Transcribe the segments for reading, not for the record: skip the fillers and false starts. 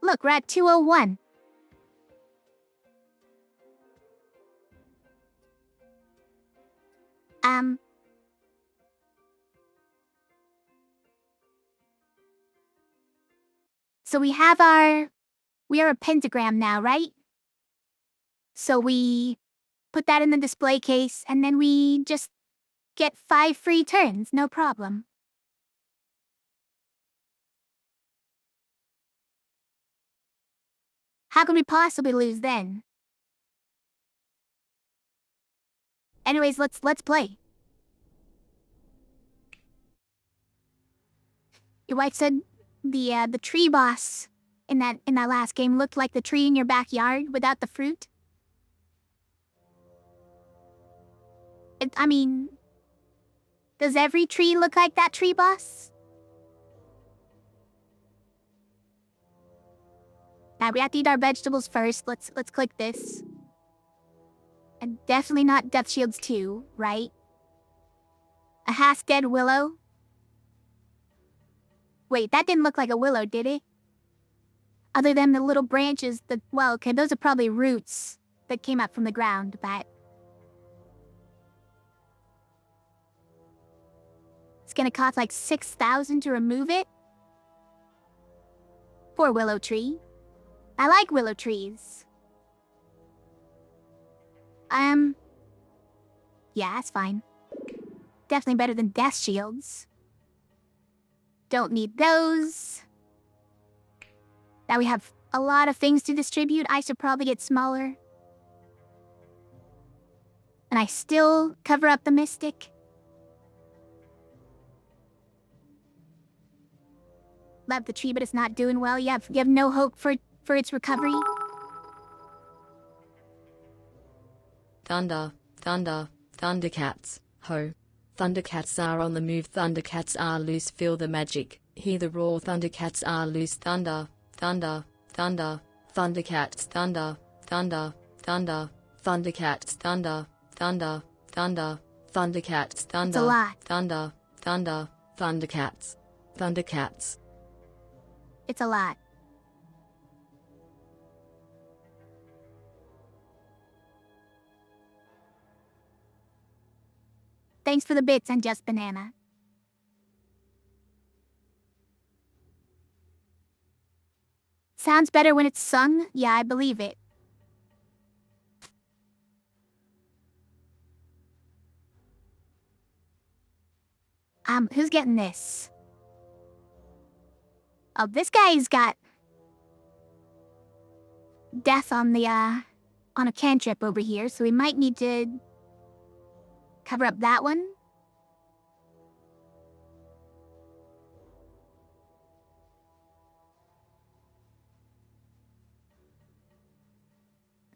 Look, we're at 201. So we are a pentagram now, right? So we put that in the display case, and then we just get 5 free turns, no problem. How could we possibly lose then? Anyways, let's play. Your wife said the tree boss in that last game looked like the tree in your backyard without the fruit. I mean, does every tree look like that tree boss? Now we have to eat our vegetables first. Let's click this. And definitely not Death Shields 2, right? A half-dead willow? Wait, that didn't look like a willow, did it? Other than the little branches, well, okay, those are probably roots that came up from the ground, but... It's gonna cost like 6,000 to remove it? Poor willow tree. I like willow trees. Yeah, that's fine. Definitely better than Death Shields. Don't need those. Now we have a lot of things to distribute. I should probably get smaller. And I still cover up the mystic. Love the tree, but it's not doing well. You have no hope for its recovery. Thunder, thunder, Thundercats, ho. Thundercats are on the move, Thundercats are loose, feel the magic, hear the roar, Thundercats are loose, thunder, thunder, thunder, Thundercats, thunder, thunder, thunder, Thundercats, thunder, thunder, thunder, Thundercats, thunder, It's a lot. thunder, thunder, Thundercats, Thundercats. It's a lot. Thanks for the bits and just banana. Sounds better when it's sung? Yeah, I believe it. Who's getting this? Oh, this guy's got death on a cantrip over here, so we might need to cover up that one.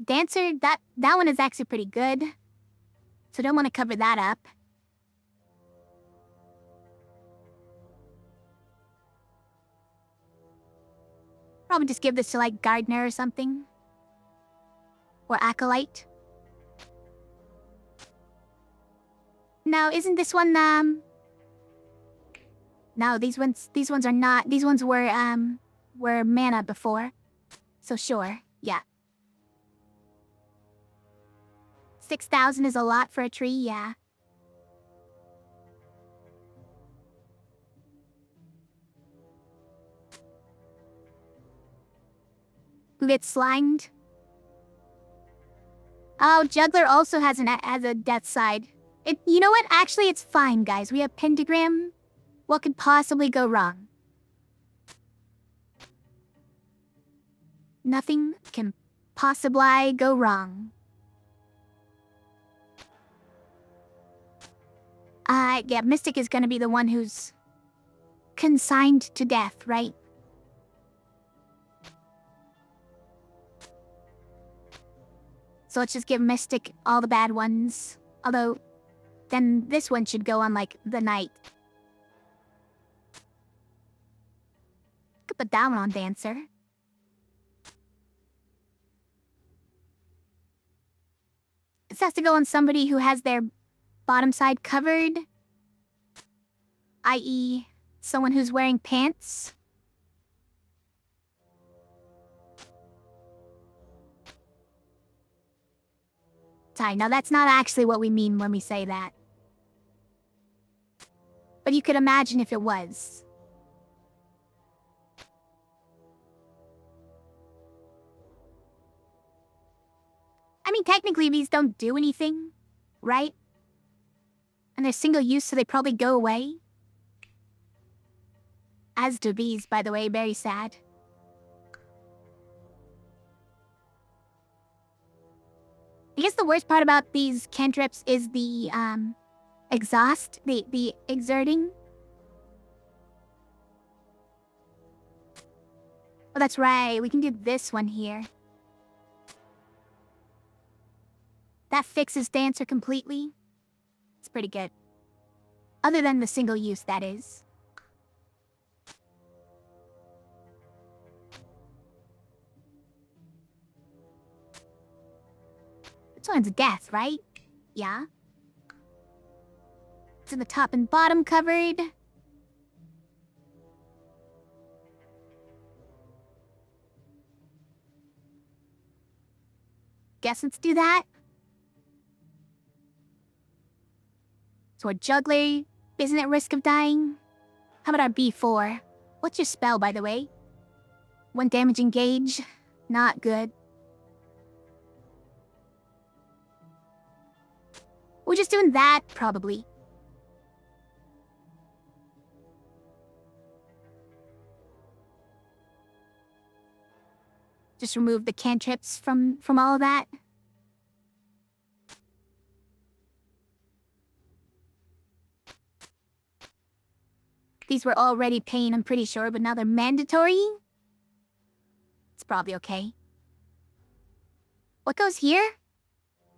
Dancer, that one is actually pretty good. So don't want to cover that up. Probably just give this to like Gardener or something. Or Acolyte. Now, isn't this one, No, these ones are not. These ones were mana before. So sure, yeah. 6,000 is a lot for a tree, yeah. Who gets slimed? Oh, Juggler also has a death side. You know what? Actually, it's fine, guys. We have Pentagram. What could possibly go wrong? Nothing can possibly go wrong. Yeah, Mystic is gonna be the one who's consigned to death, right? So let's just give Mystic all the bad ones. Although, then this one should go on, like, the night. Could put that one on Dancer. This has to go on somebody who has their bottom side covered. I.e., someone who's wearing pants. Sorry, now that's not actually what we mean when we say that. But you could imagine if it was. I mean, technically these don't do anything, right? And they're single use, so they probably go away. As do bees, by the way, very sad. I guess the worst part about these cantrips is the, exhaust, the exerting. Oh, that's right, we can do this one here. That fixes Dancer completely. It's pretty good. Other than the single use, that is. This one's death, right? Yeah. So the top and bottom covered. Guess let's do that. So our juggler isn't at risk of dying. How about our B4? What's your spell, by the way? 1 damage engage. Not good. We're just doing that, probably. Just remove the cantrips from all of that. These were already pain, I'm pretty sure, but now they're mandatory? It's probably okay. What goes here?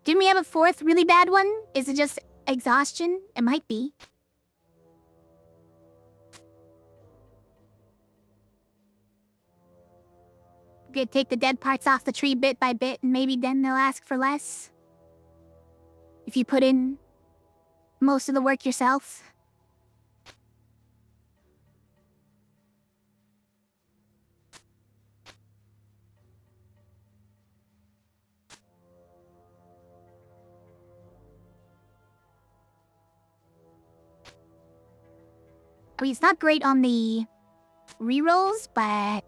Didn't we have a 4th really bad one? Is it just exhaustion? It might be. We could take the dead parts off the tree bit by bit, and maybe then they'll ask for less. If you put in most of the work yourself. I mean, it's not great on the rerolls, but...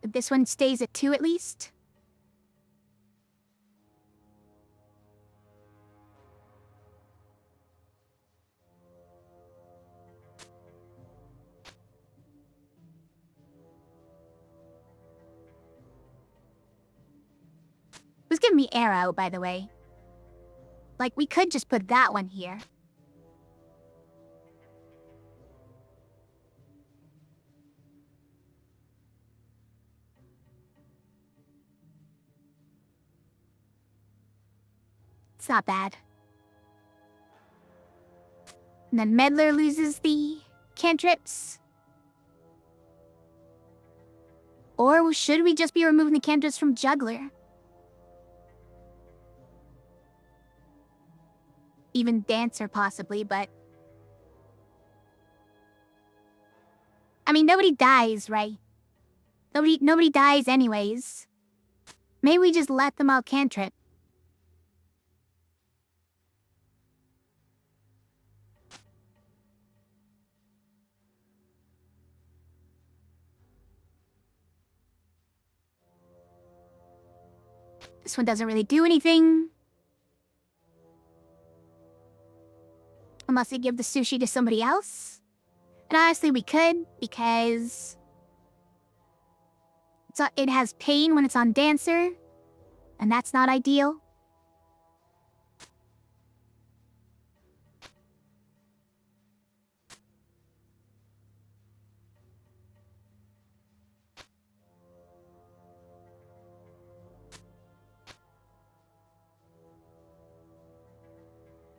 this one stays at 2 at least. Who's giving me arrow, by the way? Like, we could just put that one here. It's not bad. And then Meddler loses the cantrips. Or should we just be removing the cantrips from Juggler? Even Dancer, possibly, but... I mean, nobody dies, right? Nobody dies anyways. Maybe we just let them all cantrip. This one doesn't really do anything. Unless we give the sushi to somebody else. And honestly, we could, because... it has pain when it's on Dancer. And that's not ideal.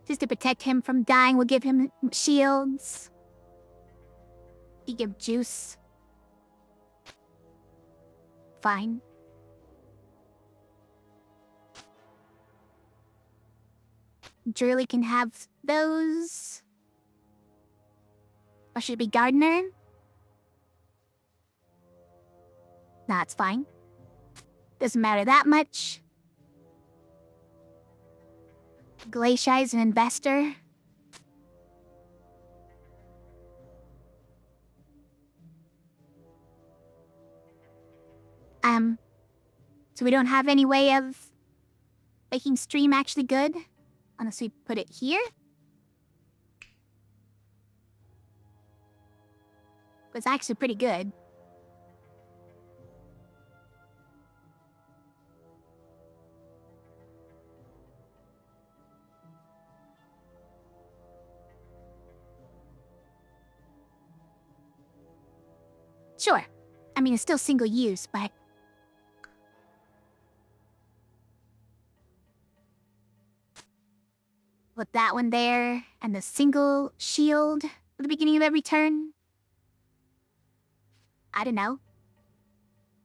Just to protect him from dying, we'll give him shields. We give juice. Fine. Drurley can have those. Or should it be gardener? Nah, it's fine. Doesn't matter that much. Glacia is an investor. So we don't have any way of making stream actually good? Unless we put it here? But it's actually pretty good. Sure. I mean, it's still single use, but... Put that one there, and the single shield at the beginning of every turn. I don't know.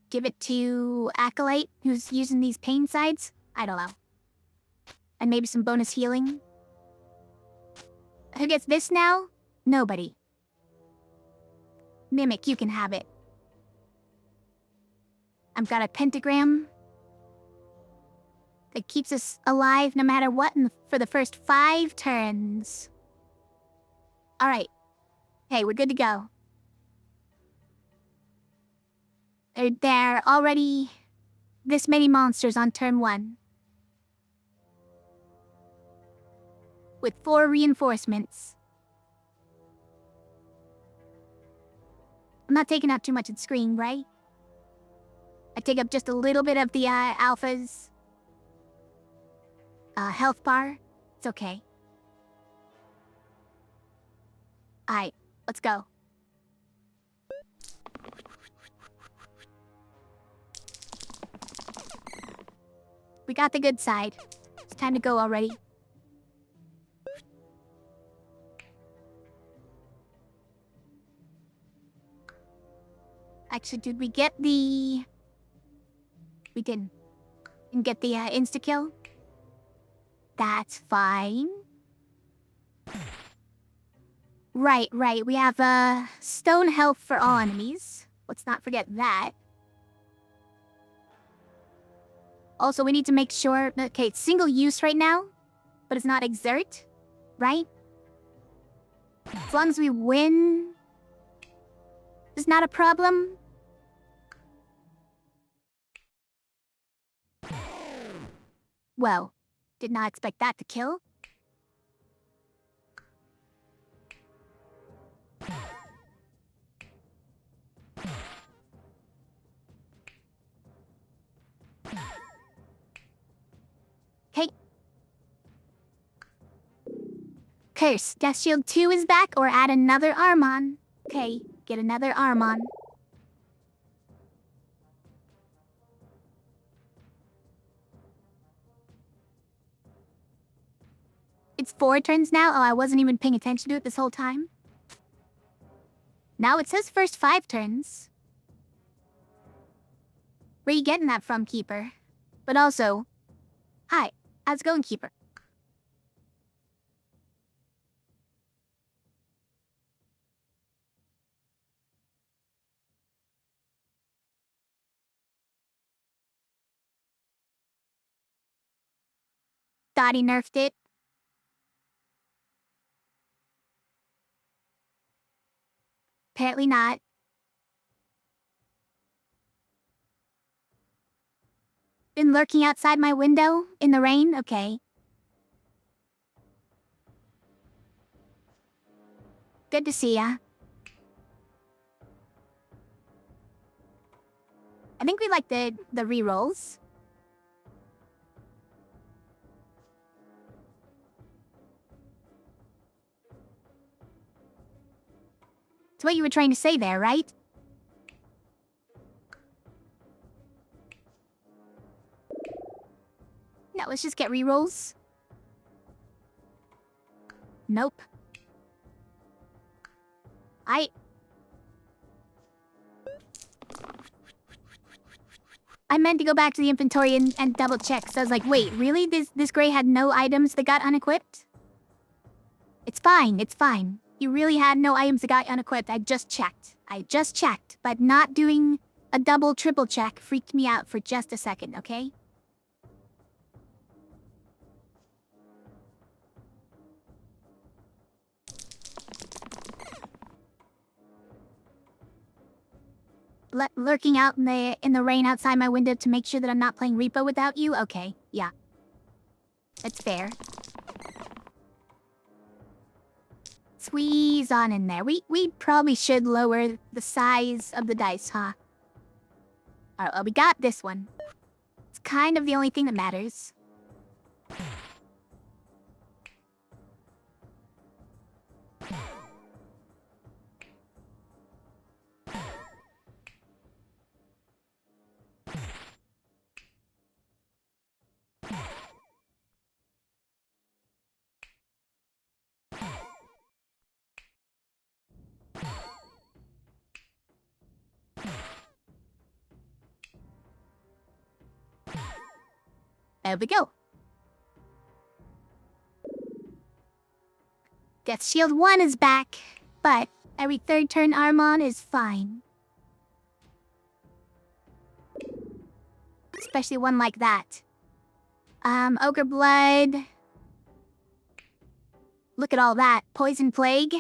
Give it to Acolyte, who's using these pain sides? I don't know. And maybe some bonus healing. Who gets this now? Nobody. Mimic, you can have it. I've got a pentagram that keeps us alive no matter what for the first 5 turns. Alright. Hey, we're good to go. There are already this many monsters on turn 1. With 4 reinforcements. I'm not taking up too much of the screen, right? I take up just a little bit of the alphas. Health bar. It's okay. Alright, let's go. We got the good side. It's time to go already. Actually, did we get the... We didn't. Didn't get the insta-kill? That's fine. Right. We have stone health for all enemies. Let's not forget that. Also, we need to make sure... Okay, it's single use right now, but it's not exert, right? As long as we win... It's not a problem. Well, did not expect that to kill. Okay. Curse, Death Shield 2 is back, or add another arm on. Okay, get another arm on. It's 4 turns now? Oh, I wasn't even paying attention to it this whole time. Now it says first 5 turns. Where you getting that from, Keeper? But also... Hi, how's it going, Keeper? Thought he nerfed it. Apparently not. Been lurking outside my window in the rain? Okay. Good to see ya. I think we like the rerolls. It's what you were trying to say there, right? No, let's just get rerolls. Nope. I meant to go back to the inventory and double check, so I was like, wait, really? This gray had no items that got unequipped? It's fine, it's fine. You really had no items that got unequipped. I just checked. But not doing a double, triple check freaked me out for just a second, okay? Lurking out in the rain outside my window to make sure that I'm not playing Repo without you? Okay, yeah. That's fair. Squeeze on in there. We probably should lower the size of the dice, huh? Alright, well, we got this one. It's kind of the only thing that matters. There we go. Death Shield 1 is back, but every third turn Armon is fine. Especially one like that. Ogre Blood. Look at all that. Poison Plague.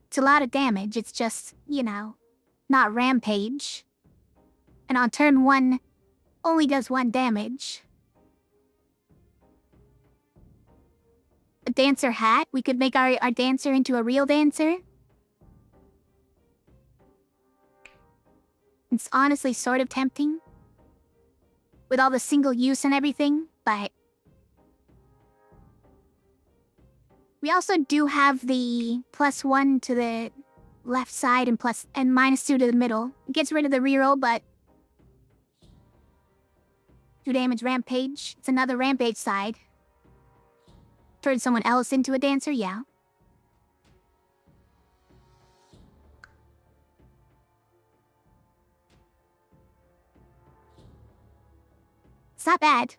It's a lot of damage, it's just, you know, not Rampage. And on turn 1, only does 1 damage. A Dancer Hat? We could make our Dancer into a real Dancer? It's honestly sort of tempting. With all the single use and everything, but... We also do have the +1 to the left side and -2 to the middle. It gets rid of the reroll, but... 2 damage Rampage. It's another Rampage side. Turn someone else into a Dancer, yeah. It's not bad.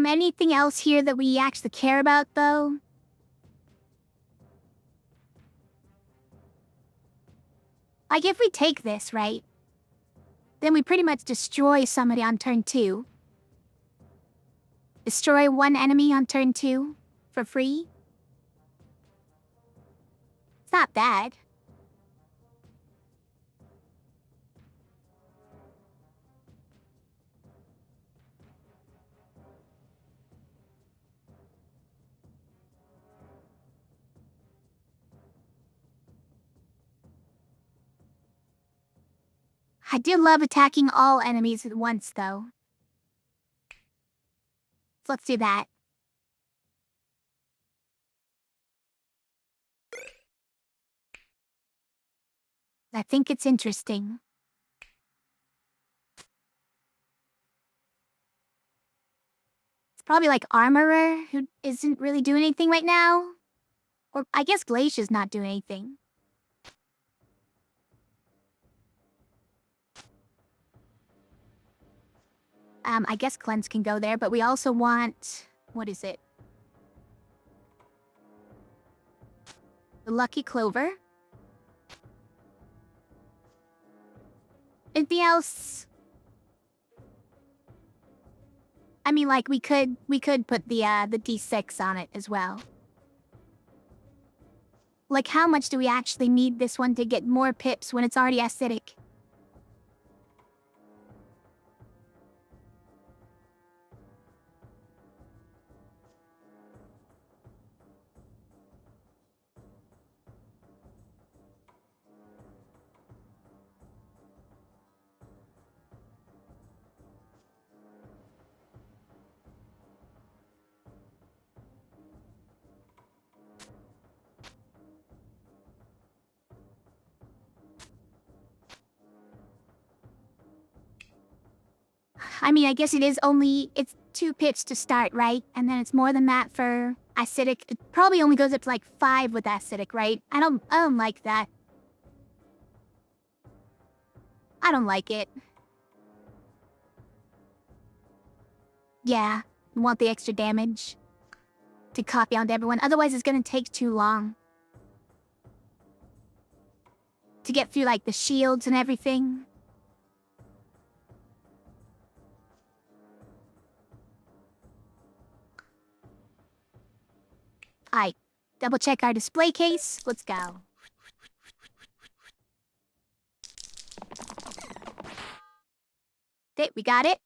Anything else here that we actually care about, though? Like, if we take this, right? Then we pretty much destroy somebody on turn 2. Destroy 1 enemy on turn 2 for free. It's not bad. I do love attacking all enemies at once, though. So let's do that. I think it's interesting. It's probably like Armorer, who isn't really doing anything right now. Or I guess Glacia's not doing anything. I guess Cleanse can go there, but we also want... What is it? The Lucky Clover. Anything else? I mean, like, we could put the D6 on it as well. Like, how much do we actually need this one to get more pips when it's already acidic? I mean, I guess it's 2 pips to start, right? And then it's more than that for acidic. It probably only goes up to like 5 with acidic, right? I don't like that. I don't like it. Yeah, want the extra damage to copy onto everyone. Otherwise, it's gonna take too long to get through like the shields and everything. Alright, double check our display case. Let's go. Okay, we got it.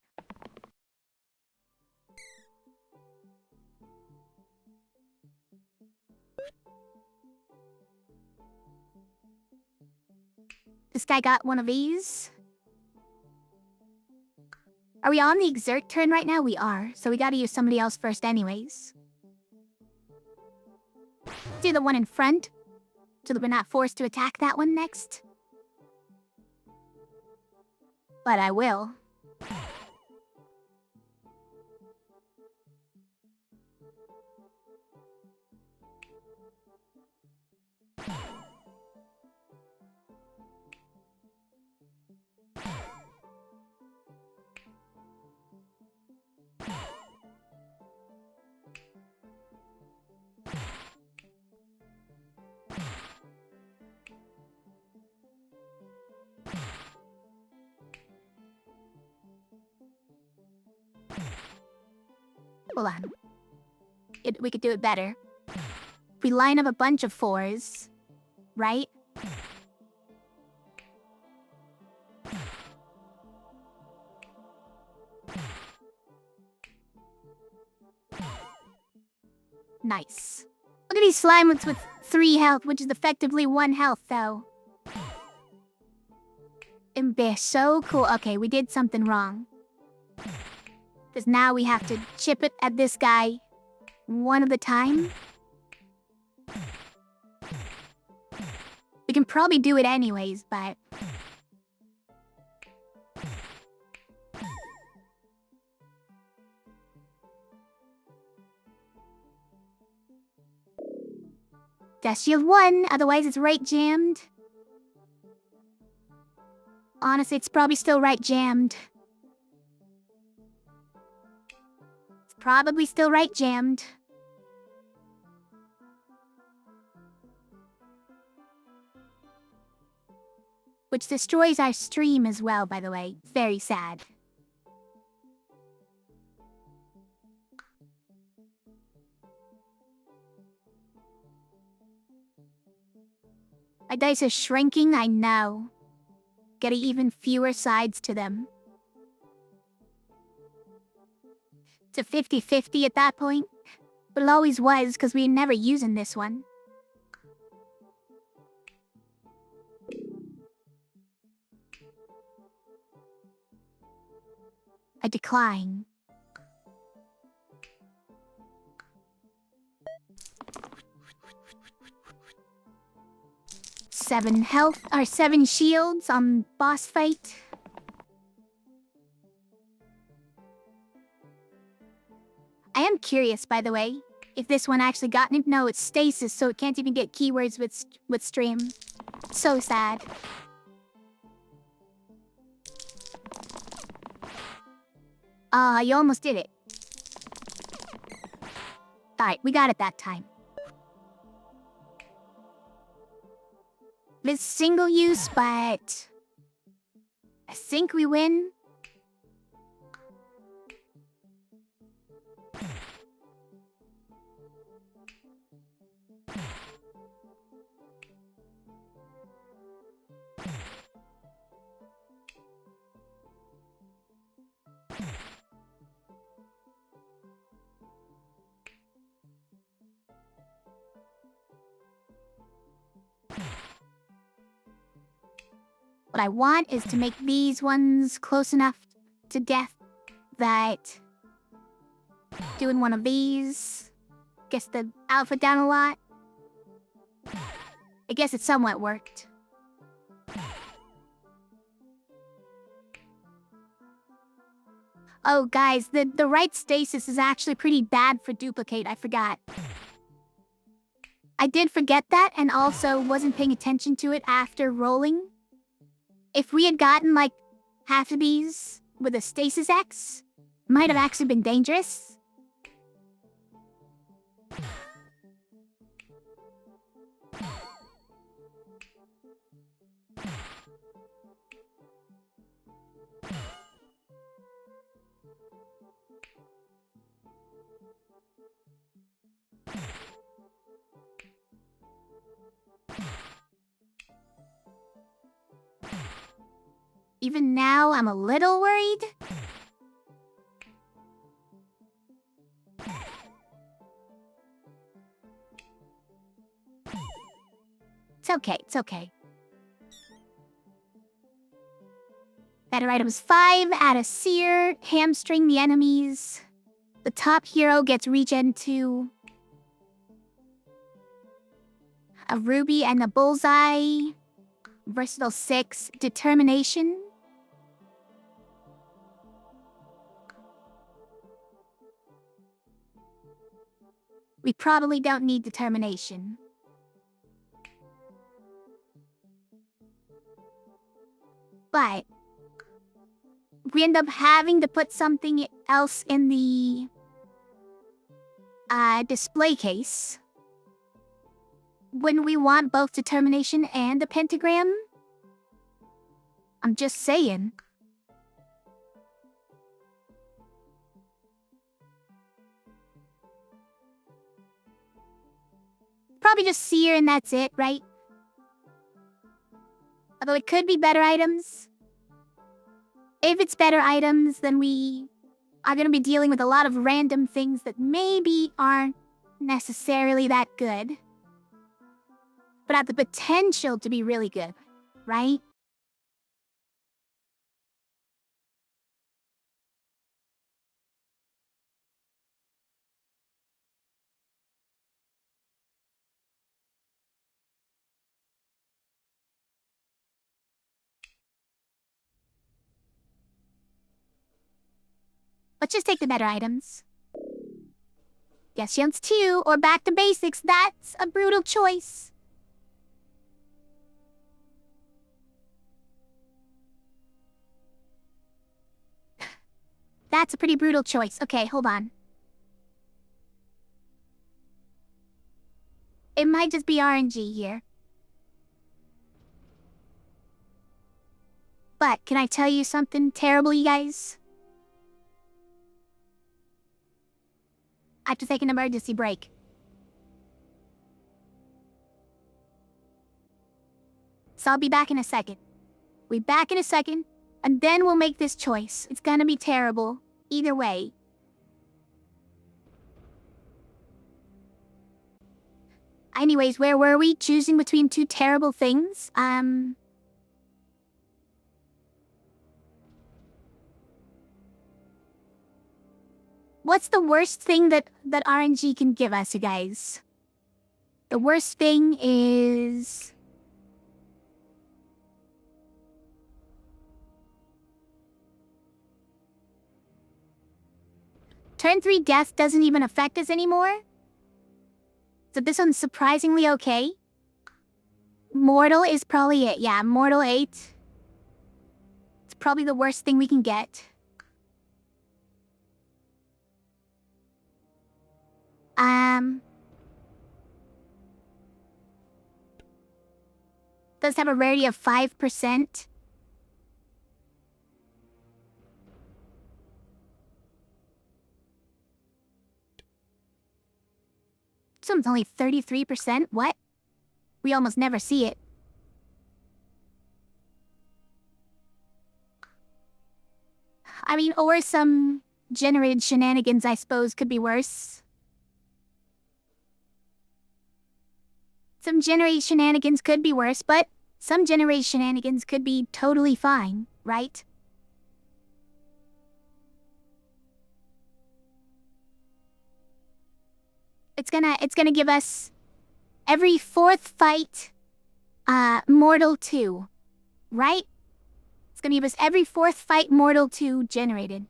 This guy got one of these. Are we on the exert turn right now? We are, so we gotta use somebody else first anyways. Do the one in front, so that we're not forced to attack that one next. But I will. Hold on. We could do it better. If we line up a bunch of 4s, right? Nice. Look at these slime ones with 3 health, which is effectively 1 health, though. And they're so cool. Okay, we did something wrong. Because now we have to chip it at this guy one at a time. We can probably do it anyways, but... Death Shield 1, otherwise it's right jammed. Honestly, it's probably still right jammed. It's probably still right jammed. Which destroys our stream as well, by the way. Very sad. My dice are shrinking, I know. Getting even fewer sides to them. It's a 50-50 at that point. But it always was, because we were never using this one. I decline. Seven health, or 7 shields on boss fight. I am curious, by the way, if this one actually got it. No, it's stasis, so it can't even get keywords with stream. So sad. You almost did it. Alright, we got it that time. It's single use, but... I think we win. What I want is to make these ones close enough to death that doing one of these gets the outfit down a lot. I guess it somewhat worked. Oh, guys, the right stasis is actually pretty bad for duplicate, I forgot. I did forget that and also wasn't paying attention to it after rolling. If we had gotten like half of these with a stasis X, might have actually been dangerous. Even now, I'm a little worried. It's okay, it's okay. Better items 5, add a sear, hamstring the enemies. The top hero gets regen 2. A ruby and a bullseye. Versatile 6, determination. We probably don't need determination. But we end up having to put something else in the display case when we want both determination and a pentagram. I'm just saying. Probably just sear and that's it, right? Although it could be better items. If it's better items, then we are going to be dealing with a lot of random things that maybe aren't necessarily that good, but have the potential to be really good, right? Let's just take the better items. Guess shields 2 or back to basics. That's a brutal choice. That's a pretty brutal choice. Okay, hold on. It might just be RNG here. But can I tell you something terrible, you guys? I have to take an emergency break. So I'll be back in a second. We'll be back in a second, and then we'll make this choice. It's gonna be terrible. Either way. Anyways, where were we? Choosing between two terrible things? What's the worst thing that RNG can give us, you guys? The worst thing is... Turn 3 death doesn't even affect us anymore? So this one's surprisingly okay. Mortal is probably it. Yeah, Mortal 8. It's probably the worst thing we can get. Does have a rarity of 5%. This one's only 33%. What? We almost never see it. I mean, or some generated shenanigans, I suppose, could be worse. Some generated shenanigans could be worse, but some generated shenanigans could be totally fine, right? It's gonna give us every 4th fight, Mortal 2, right? It's gonna give us every 4th fight Mortal 2 generated.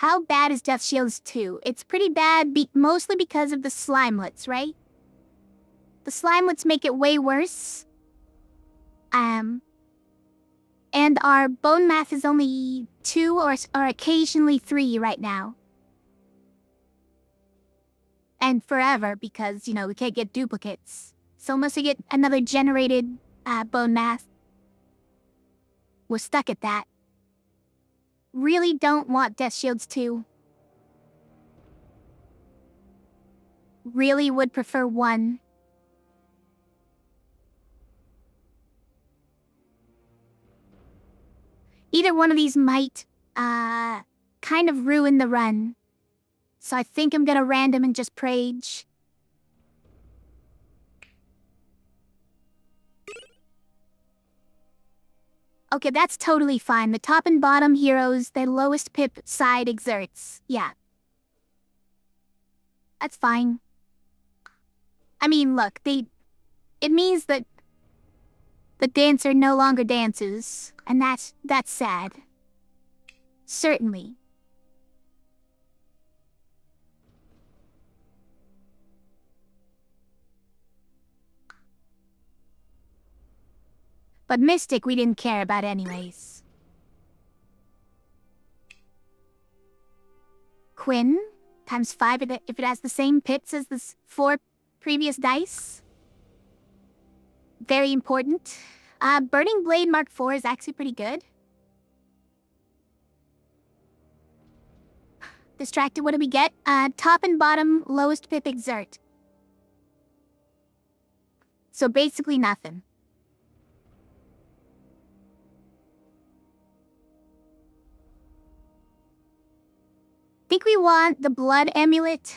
How bad is Death Shields 2? It's pretty bad, mostly because of the slimelets, right? The slimelets make it way worse. And our bone math is only 2 or occasionally 3 right now. And forever, because, you know, we can't get duplicates. So unless we get another generated bone math, we're stuck at that. Really don't want Death Shields 2. Really would prefer 1. Either one of these might, kind of ruin the run. So I think I'm gonna random and just Prage. Okay, that's totally fine. The top and bottom heroes, their lowest pip side exerts. Yeah. That's fine. I mean, look, it means that the dancer no longer dances, and that's sad. Certainly. But Mystic we didn't care about anyways. Quinn, times 5 if it has the same pips as the 4 previous dice. Very important. Burning Blade Mark 4 is actually pretty good. Distracted, what do we get? Top and bottom, lowest pip exert. So basically nothing. Think we want the blood amulet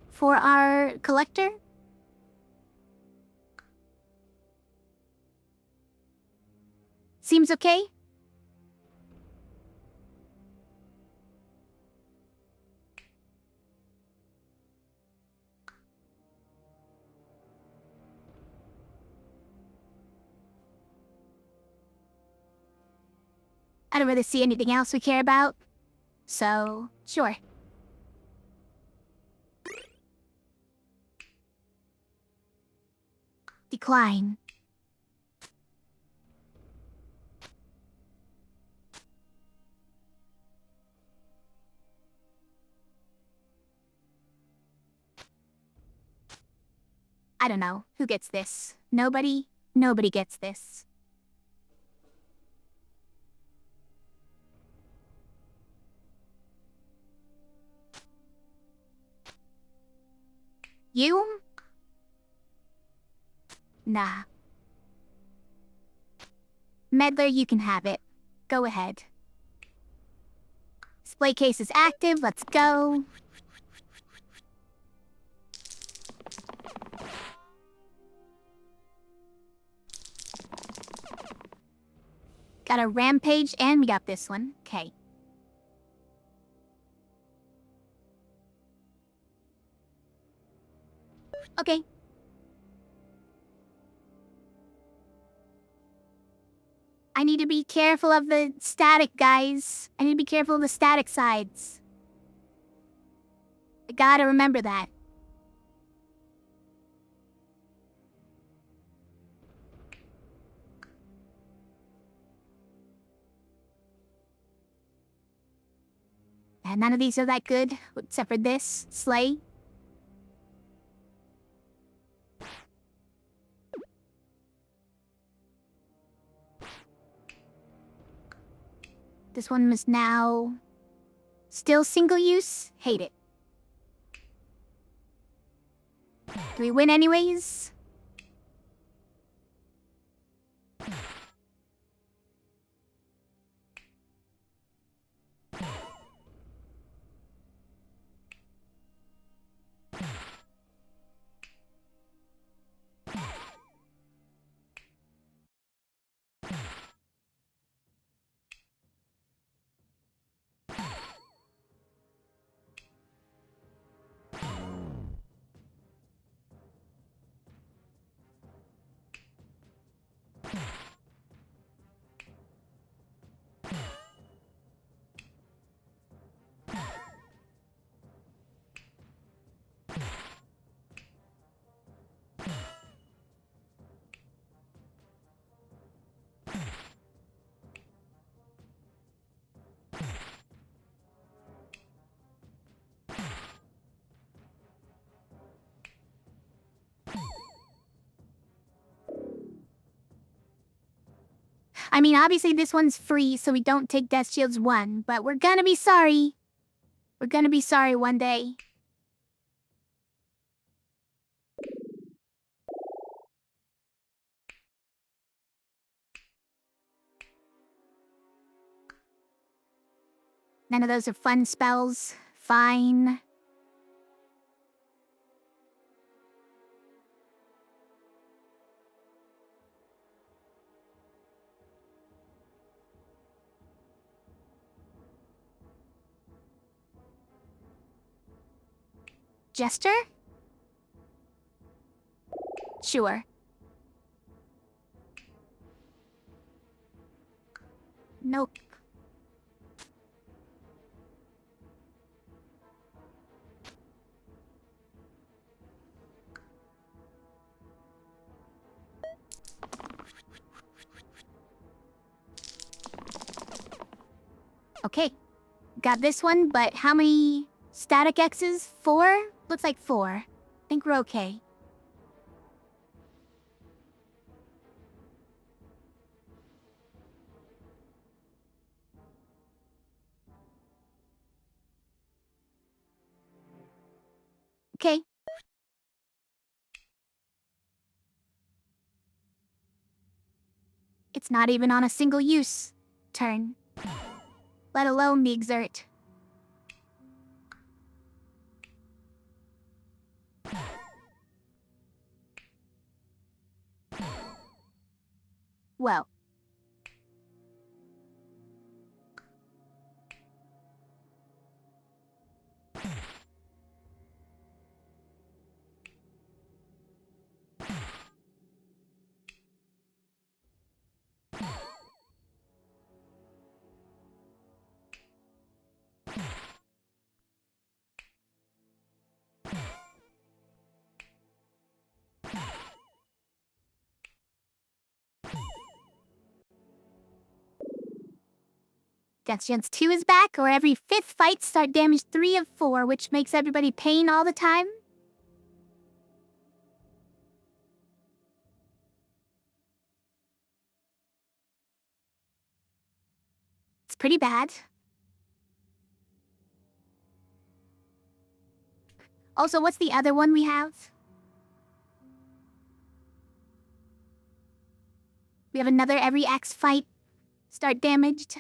for our collector? Seems okay? I don't really see anything else we care about. So, sure. Decline. I don't know. Who gets this? Nobody? Nobody gets this. You? Nah. Meddler, you can have it. Go ahead. Display case is active, let's go. Got a rampage and we got this one. Okay. Okay. I need to be careful of the static, guys. I need to be careful of the static sides. I gotta remember that. And none of these are that good, except for this, Slay. This one is now still single use. Hate it. Do we win anyways? I mean, obviously this one's free, so we don't take Death Shields 1, but we're gonna be sorry. We're gonna be sorry one day. None of those are fun spells. Fine. Jester? Sure. Nope. Okay. Got this one, but how many static X's? 4? Looks like 4. Think we're okay. Okay. It's not even on a single use turn, let alone the exert. Well. Death Chance 2 is back, or every 5th fight start damage 3 of 4, which makes everybody pain all the time. It's pretty bad. Also, what's the other one we have? We have another every X fight start damaged.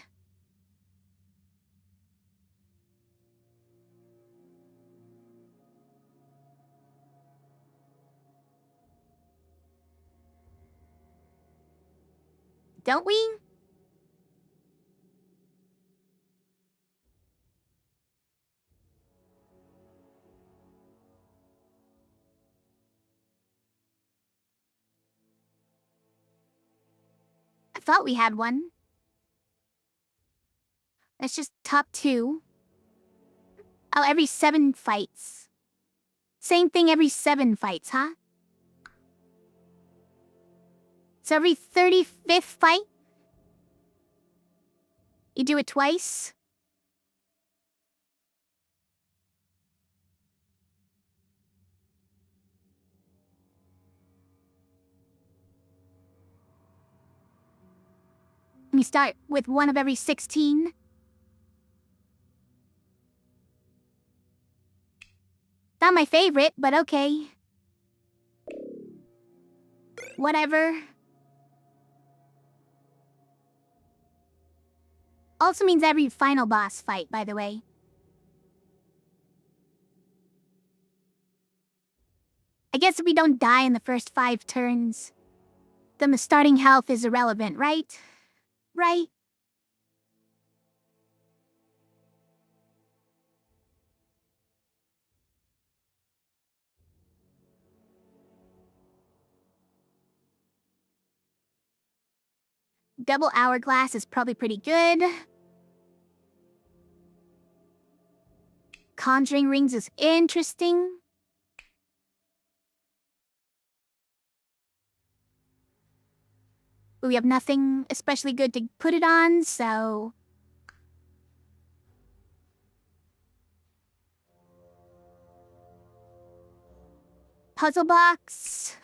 Don't we? I thought we had one. That's just top 2. Oh, every 7 fights. Same thing every 7 fights, huh? So every 35th fight? You do it twice? You start with 1 of every 16? Not my favorite, but okay. Whatever. Also means every final boss fight, by the way. I guess if we don't die in the first 5 turns, then the starting health is irrelevant, right? Right? Double hourglass is probably pretty good. Conjuring rings is interesting. But we have nothing especially good to put it on, so... Puzzle box.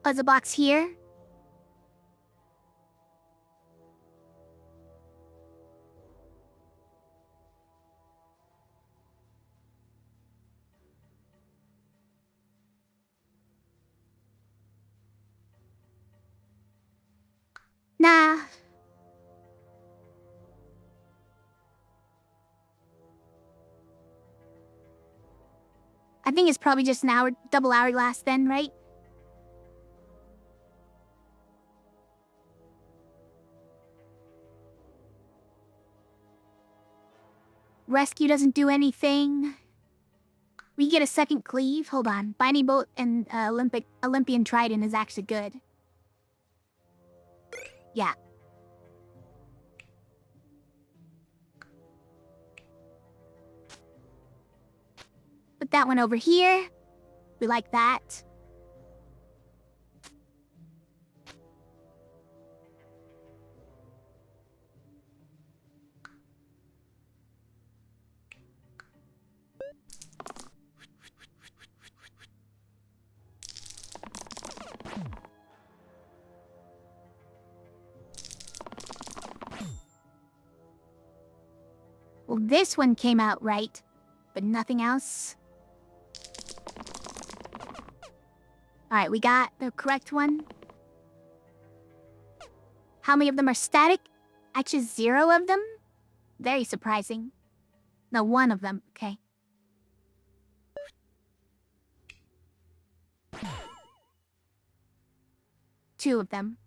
Oh, there's a box here. Nah. I think it's probably just an hour, double hourglass then, right? Rescue doesn't do anything. We get a second cleave. Hold on. Binding bolt and Olympian trident is actually good. Yeah. Put that one over here. We like that. Well, this one came out right, but nothing else. Alright, we got the correct one. How many of them are static? Actually, 0 of them? Very surprising. No, 1 of them. Okay. Two of them.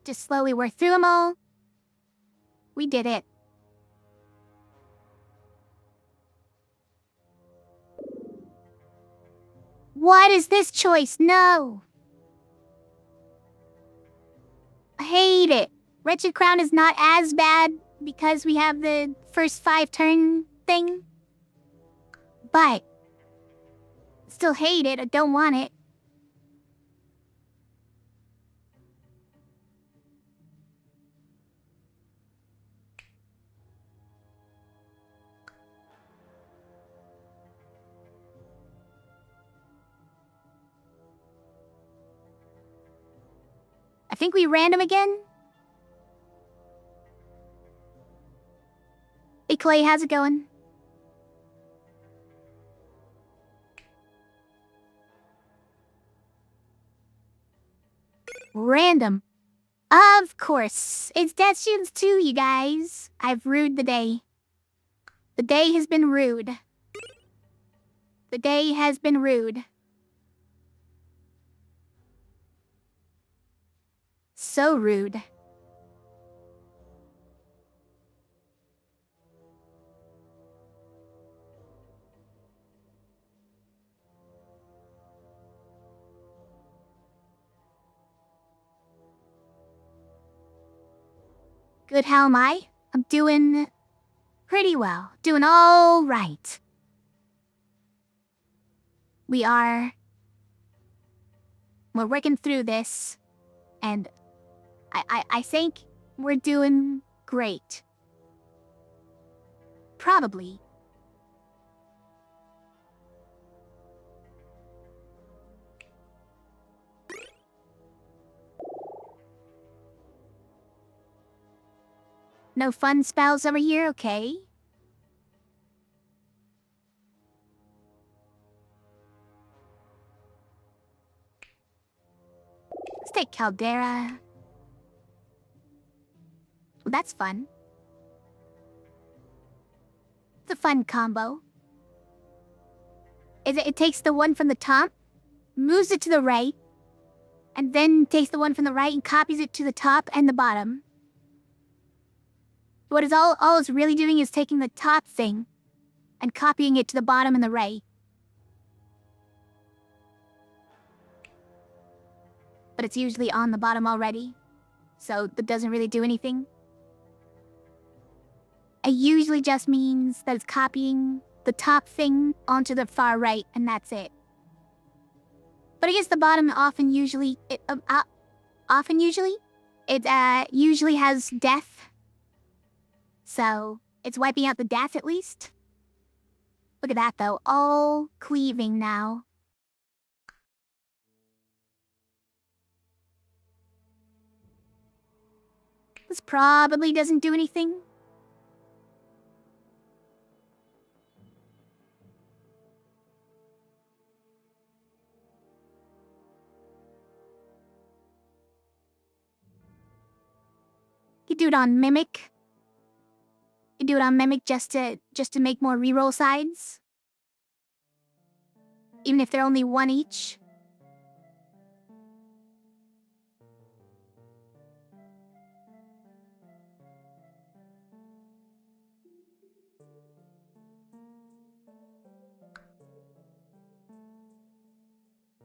Just slowly work through them all. We did it. What is this choice? No. I hate it. Wretched Crown is not as bad because we have the first 5 turn thing. But still hate it. I don't want it. I think we random again. Hey Clay, how's it going? Random. Of course. It's Death Shields 2, you guys. I've rued the day. The day has been rude. The day has been rude. So rude. Good, how am I? I'm doing pretty well. Doing all right. We're working through this, and I think we're doing great. Probably. No fun spells over here, okay? Let's take Caldera. That's fun. It's a fun combo. It takes the one from the top, moves it to the right, and then takes the one from the right and copies it to the top and the bottom. What is all it's really doing is taking the top thing and copying it to the bottom and the right. But it's usually on the bottom already, so that doesn't really do anything. It usually just means that it's copying the top thing onto the far right, and that's it. But I guess the bottom often usually has death. So it's wiping out the death at least. Look at that though, all cleaving now. This probably doesn't do anything. You do it on Mimic. You do it on Mimic just to make more reroll sides. Even if they're only one each.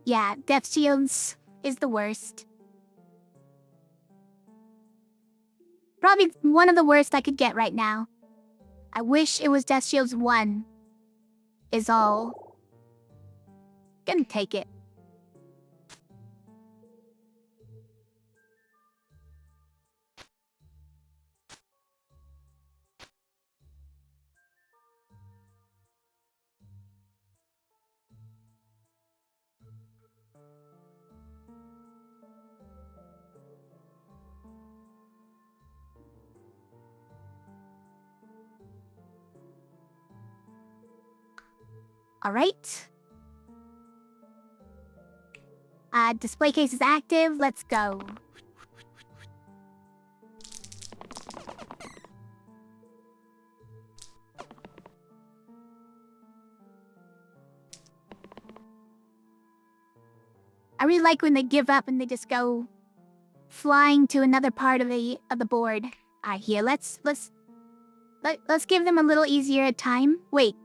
Yeah, Death Shields is the worst. Probably one of the worst I could get right now. I wish it was Death Shields 1. Is all. Gonna take it. Alright. Display case is active. Let's go. I really like when they give up and they just go flying to another part of the board. Alright, here, let's give them a little easier time. Wait.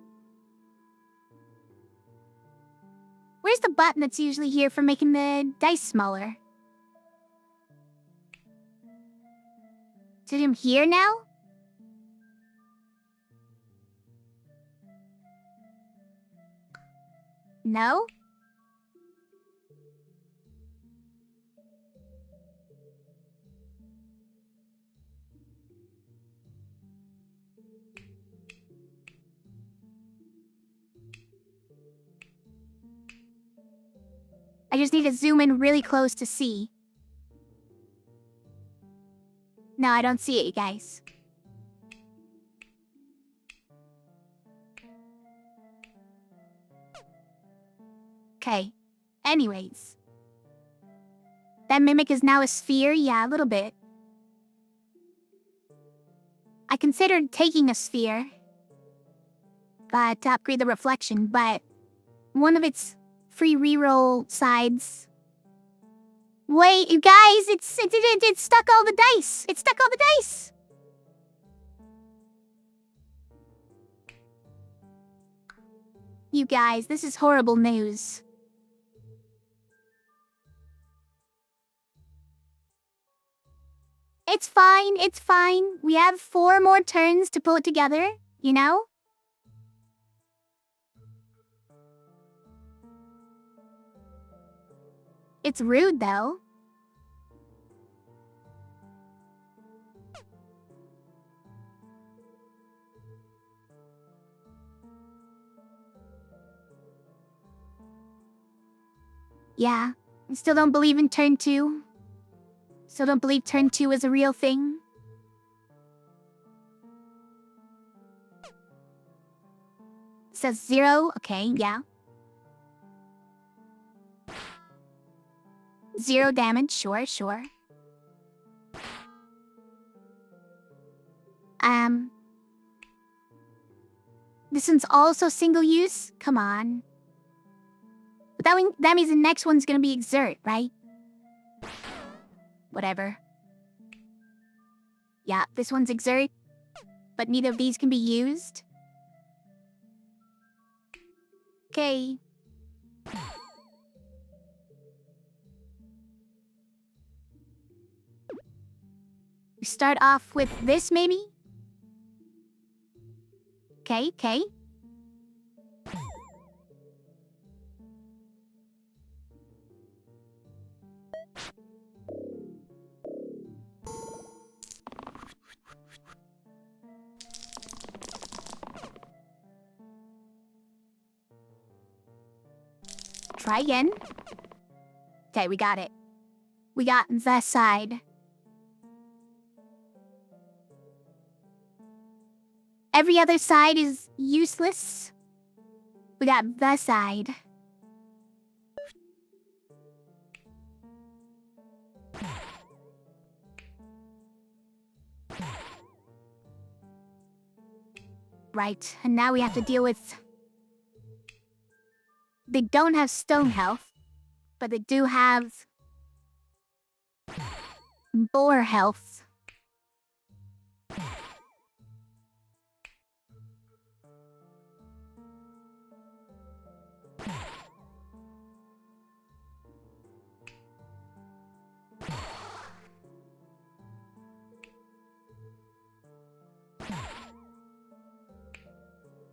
Where's the button that's usually here for making the dice smaller? Is it him here now? No? I just need to zoom in really close to see. No, I don't see it, you guys. Okay. Anyways. That Mimic is now a sphere? Yeah, a little bit. I considered taking a sphere. But to upgrade the reflection, but one of its free reroll sides. Wait, you guys, it stuck all the dice. It stuck all the dice. You guys, this is horrible news. It's fine, it's fine. We have 4 more turns to pull it together, you know? It's rude, though. Yeah, I still don't believe in turn 2. Still don't believe turn 2 is a real thing. Says 0, okay, yeah. 0 damage, sure. This one's also single use? Come on. But that means the next one's gonna be exert, right? Whatever. Yeah, this one's exert, but neither of these can be used. Okay. We start off with this, maybe? Okay. Try again. Okay, we got it. We got the side. Every other side is useless. We got the side. Right, and now we have to deal with... They don't have stone health, but they do have... boar health.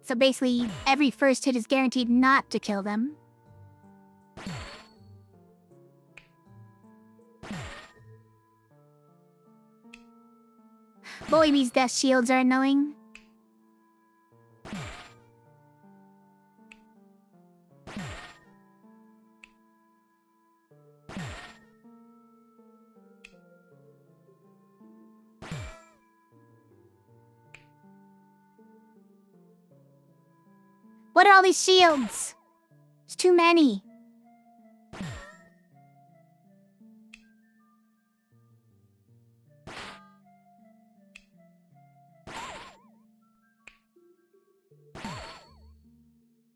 So basically, every first hit is guaranteed not to kill them. Boy, these death shields are annoying. What are all these shields? There's too many.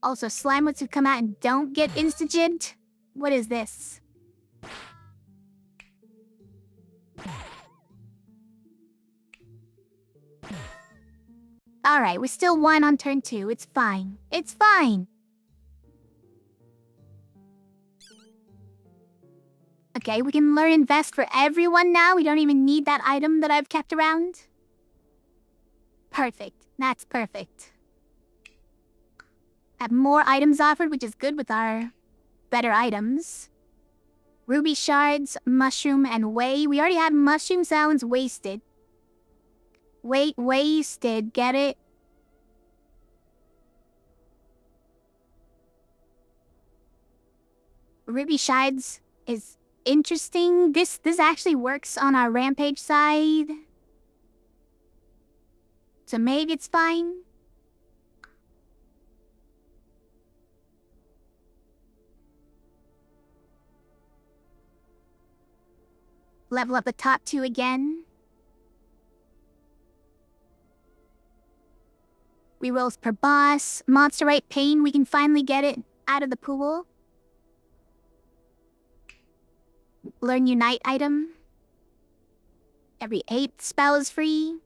Also, Slimewoods who come out and don't get insta-jibbed? What is this? Alright, we still won on turn 2. It's fine. It's fine! Okay, we can learn Invest for everyone now. We don't even need that item that I've kept around. Perfect. That's perfect. Have more items offered, which is good with our better items. Ruby shards, mushroom, and whey. We already had mushroom, so that one's wasted. Wasted. Get it? Ruby shards is interesting. This actually works on our rampage side. So maybe it's fine. Level up the top 2 again. Rerolls per boss. Monster Rate Pain, we can finally get it out of the pool. Learn Unite item. Every 8th spell is free.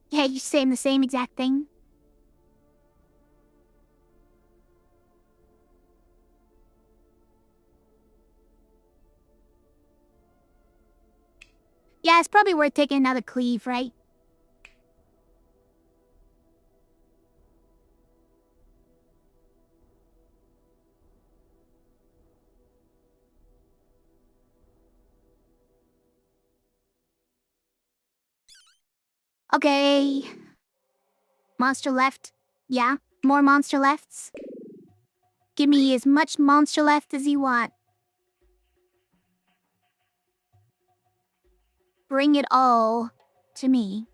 Yeah, you're saying the same exact thing. Yeah, it's probably worth taking another cleave, right? Okay. Monster left. Yeah, more monster lefts. Give me as much monster left as you want. Bring it all to me.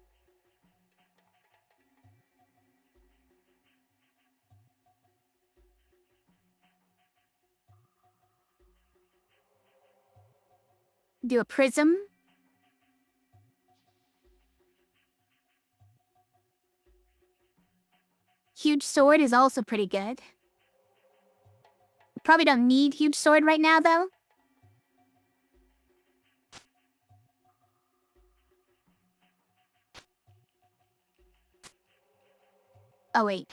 Do a prism. huge sword is also pretty good. Probably don't need huge sword right now, though. Oh, wait.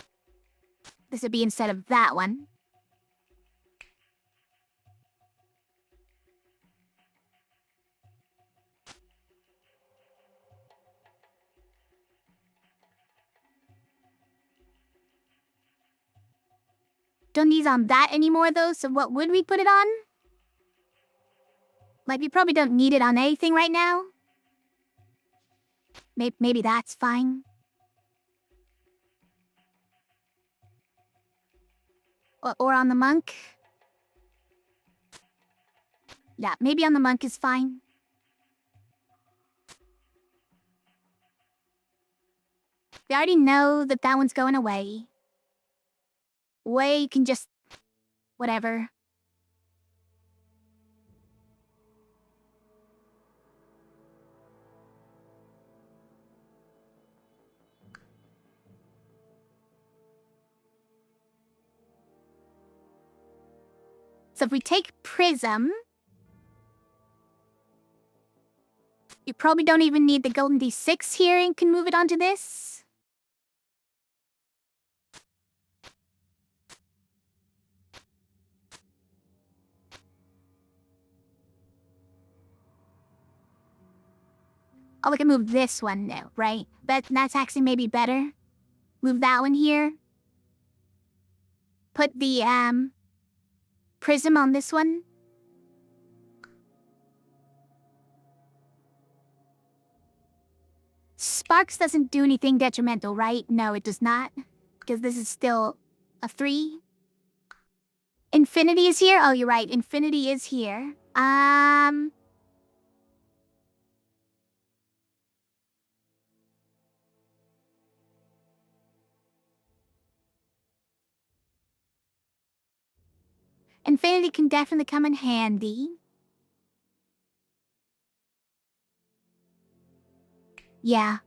This would be instead of that one. Don't need on that anymore, though, so what would we put it on? Like, we probably don't need it on anything right now. Maybe that's fine. Or on the monk. Yeah, maybe on the monk is fine. We already know that that one's going away. You can just... whatever. So if we take Prism... you probably don't even need the golden D6 here and can move it onto this. Oh, we can move this one now, right? That's actually maybe better. Move that one here. Put the, Prism on this one. Sparks doesn't do anything detrimental, right? No, it does not. Because this is still a 3. Infinity is here? Oh, you're right. Infinity is here. Infinity can definitely come in handy. Yeah.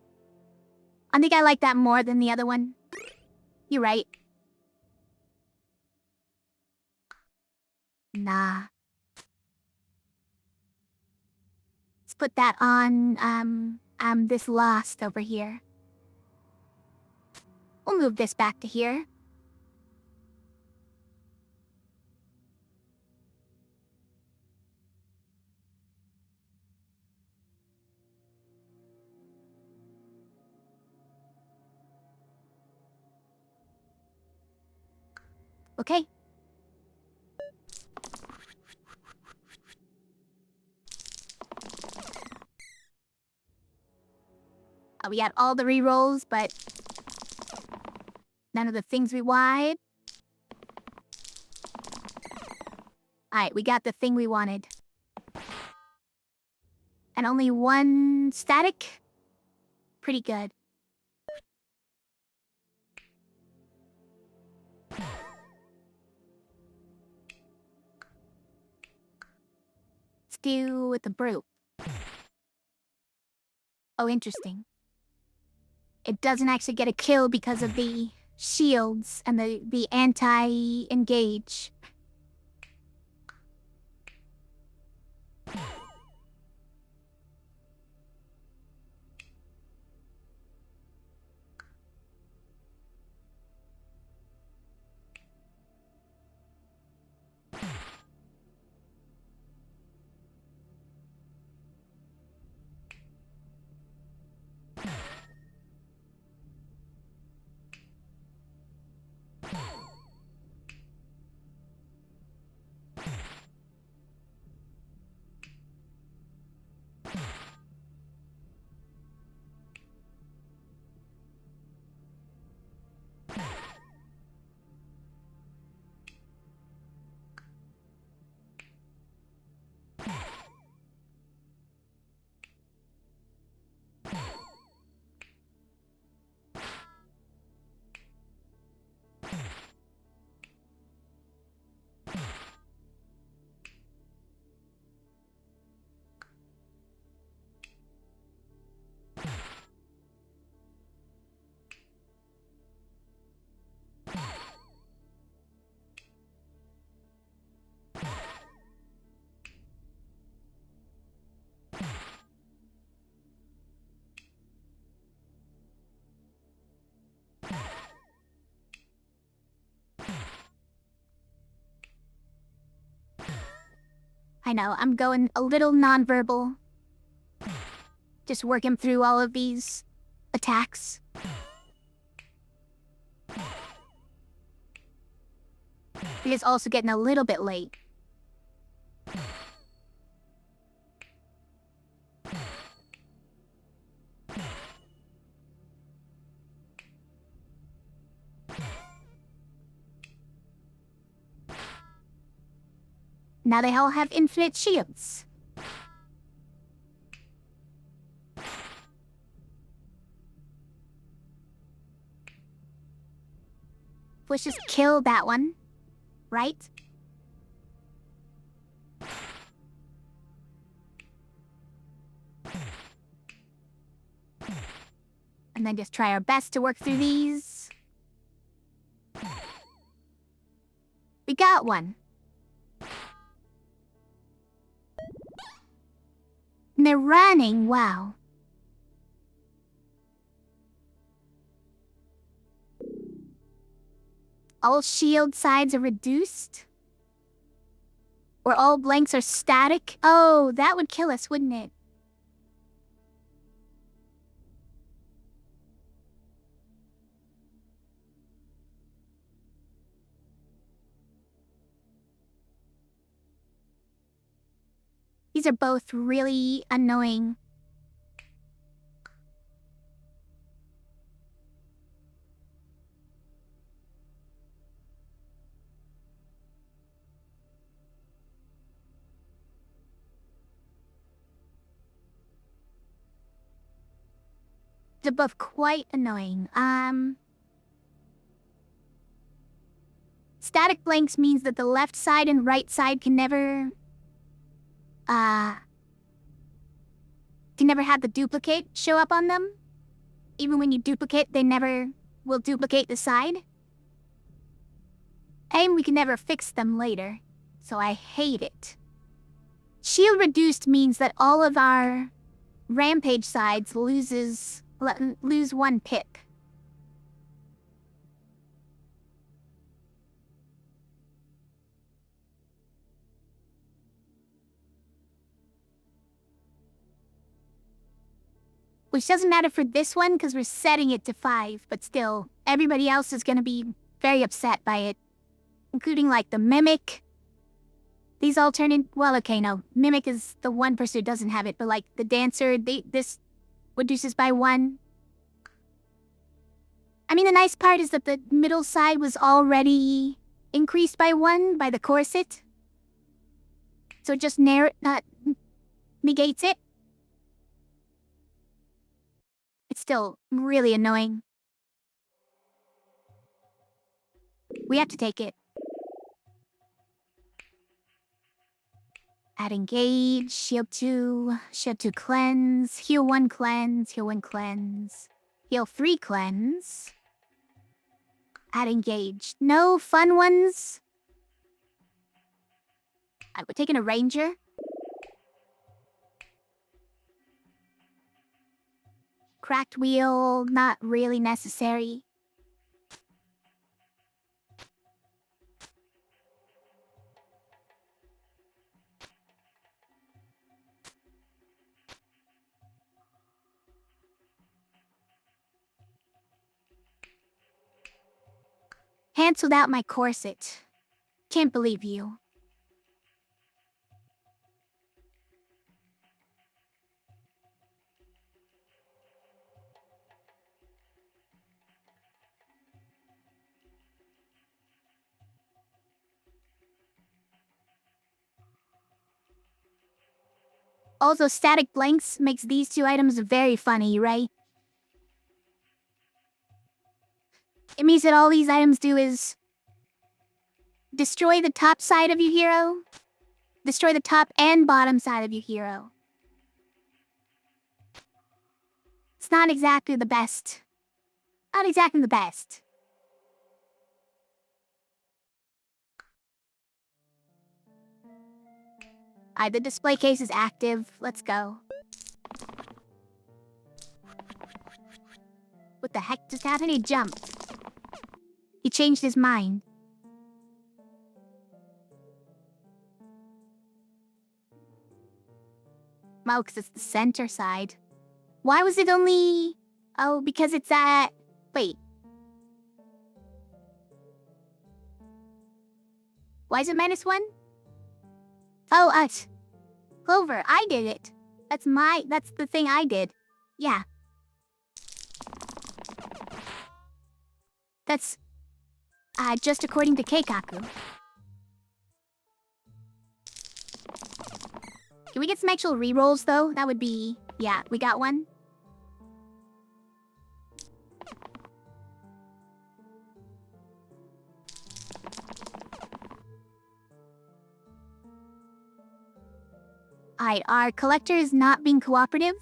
I think I like that more than the other one. You're right. Nah. Let's put that on, this last over here. We'll move this back to here. Okay. We got all the rerolls, but none of the things we wanted. Alright, we got the thing we wanted. And only one static? Pretty good. Let's do with the brute. Oh, interesting. It doesn't actually get a kill because of the shields and the anti-engage. I know, I'm going a little nonverbal. Just working through all of these attacks. It is also getting a little bit late. Now they all have infinite shields. Let's just kill that one, right? And then just try our best to work through these. We got one. And they're running, wow. All shield sides are reduced? Or all blanks are static? Oh, that would kill us, wouldn't it? These are both really annoying. They're both quite annoying. Static blanks means that the left side and right side can never have the duplicate show up on them. Even when you duplicate, they never will duplicate the side. And we can never fix them later, so I hate it. Shield reduced means that all of our rampage sides lose one pip. Which doesn't matter for this one, because we're setting it to 5, but still, everybody else is gonna be very upset by it. Including, like, the Mimic. These all turn in... Well, okay, no. Mimic is the one person who doesn't have it, but, like, the Dancer, this reduces by 1. I mean, the nice part is that the middle side was already increased by 1 by the corset. So it just negates it. It's still really annoying. We have to take it. Add engage, shield 2 cleanse, heal 1 cleanse, heal 1 cleanse, heal 3 cleanse. Add engage. No fun ones? We're taking a ranger. Cracked wheel, not really necessary. Cancelled out my corset. Can't believe you. Also, static blanks makes these 2 items very funny, right? It means that all these items do is destroy the top side of your hero, destroy the top and bottom side of your hero. It's not exactly the best. Not exactly the best. The display case is active. Let's go. What the heck just happened? He jumped. He changed his mind. Oh, because it's the center side. Why was it only... Oh, because it's at... Wait. Why is it -1? Oh, Clover, I did it. That's the thing I did. Yeah. That's... just according to Keikaku. Can we get some actual rerolls, though? That would be... Yeah, we got one. Alright, our collector is not being cooperative.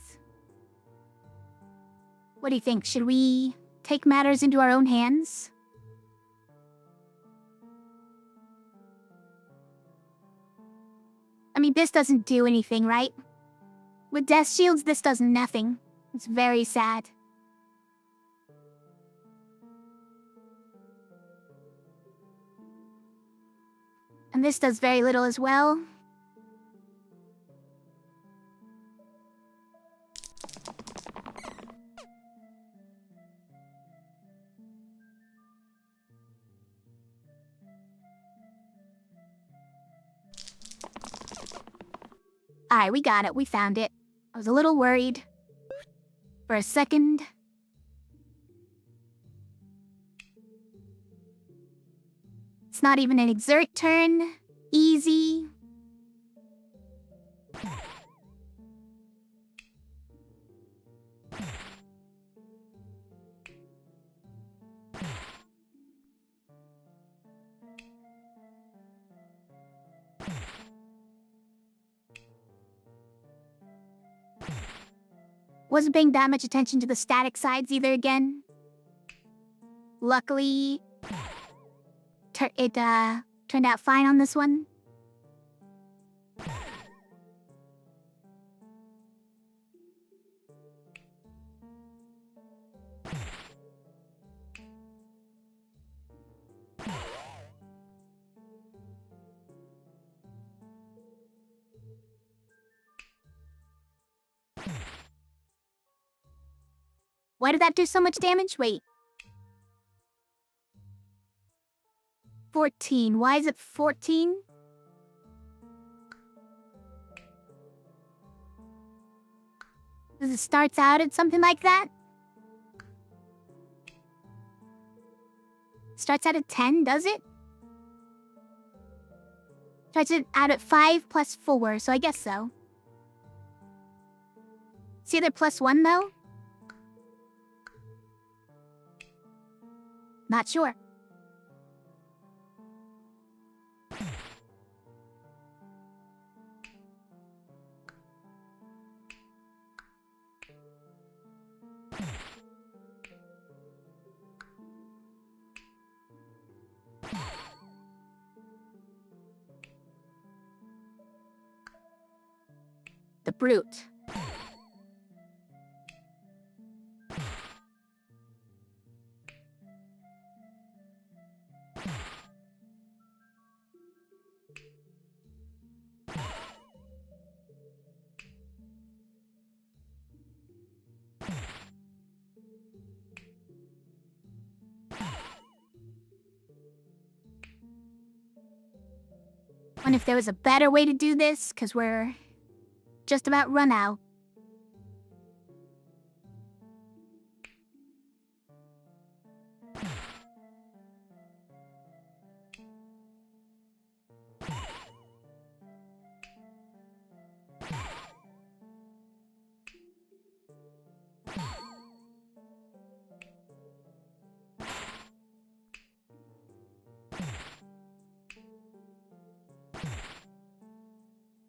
What do you think? Should we take matters into our own hands? I mean, this doesn't do anything, right? With death shields, this does nothing. It's very sad. And this does very little as well. Alright, we got it. We found it. I was a little worried. For a second. It's not even an exert turn. Easy. Wasn't paying that much attention to the static sides either again. Luckily, it turned out fine on this one. Why did that do so much damage? Wait. 14. Why is it 14? Does it start out at something like that? Starts out at 10, does it? Starts out at 5 plus 4, so I guess so. It's either +1 though? Not sure. The brute. Wonder if there was a better way to do this, because we're just about run out.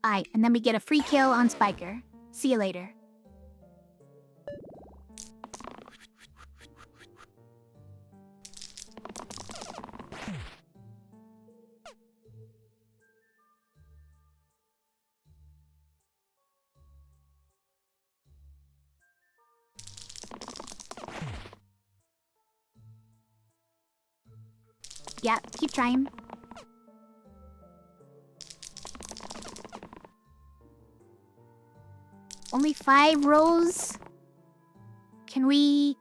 Alright, and then we get a free kill on Spiker. See you later. Yeah, keep trying. Only 5 rolls? Can we...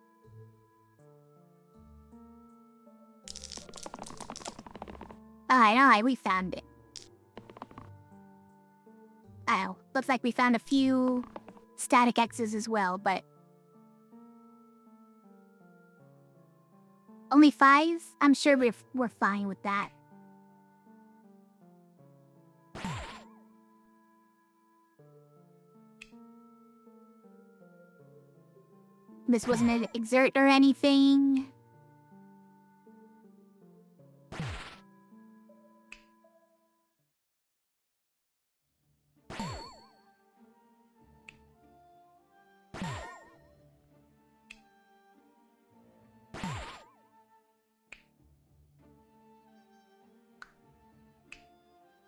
Alright, we found it. Oh, looks like we found a few static X's as well, but... Only 5? I'm sure we're fine with that. This wasn't an exert or anything.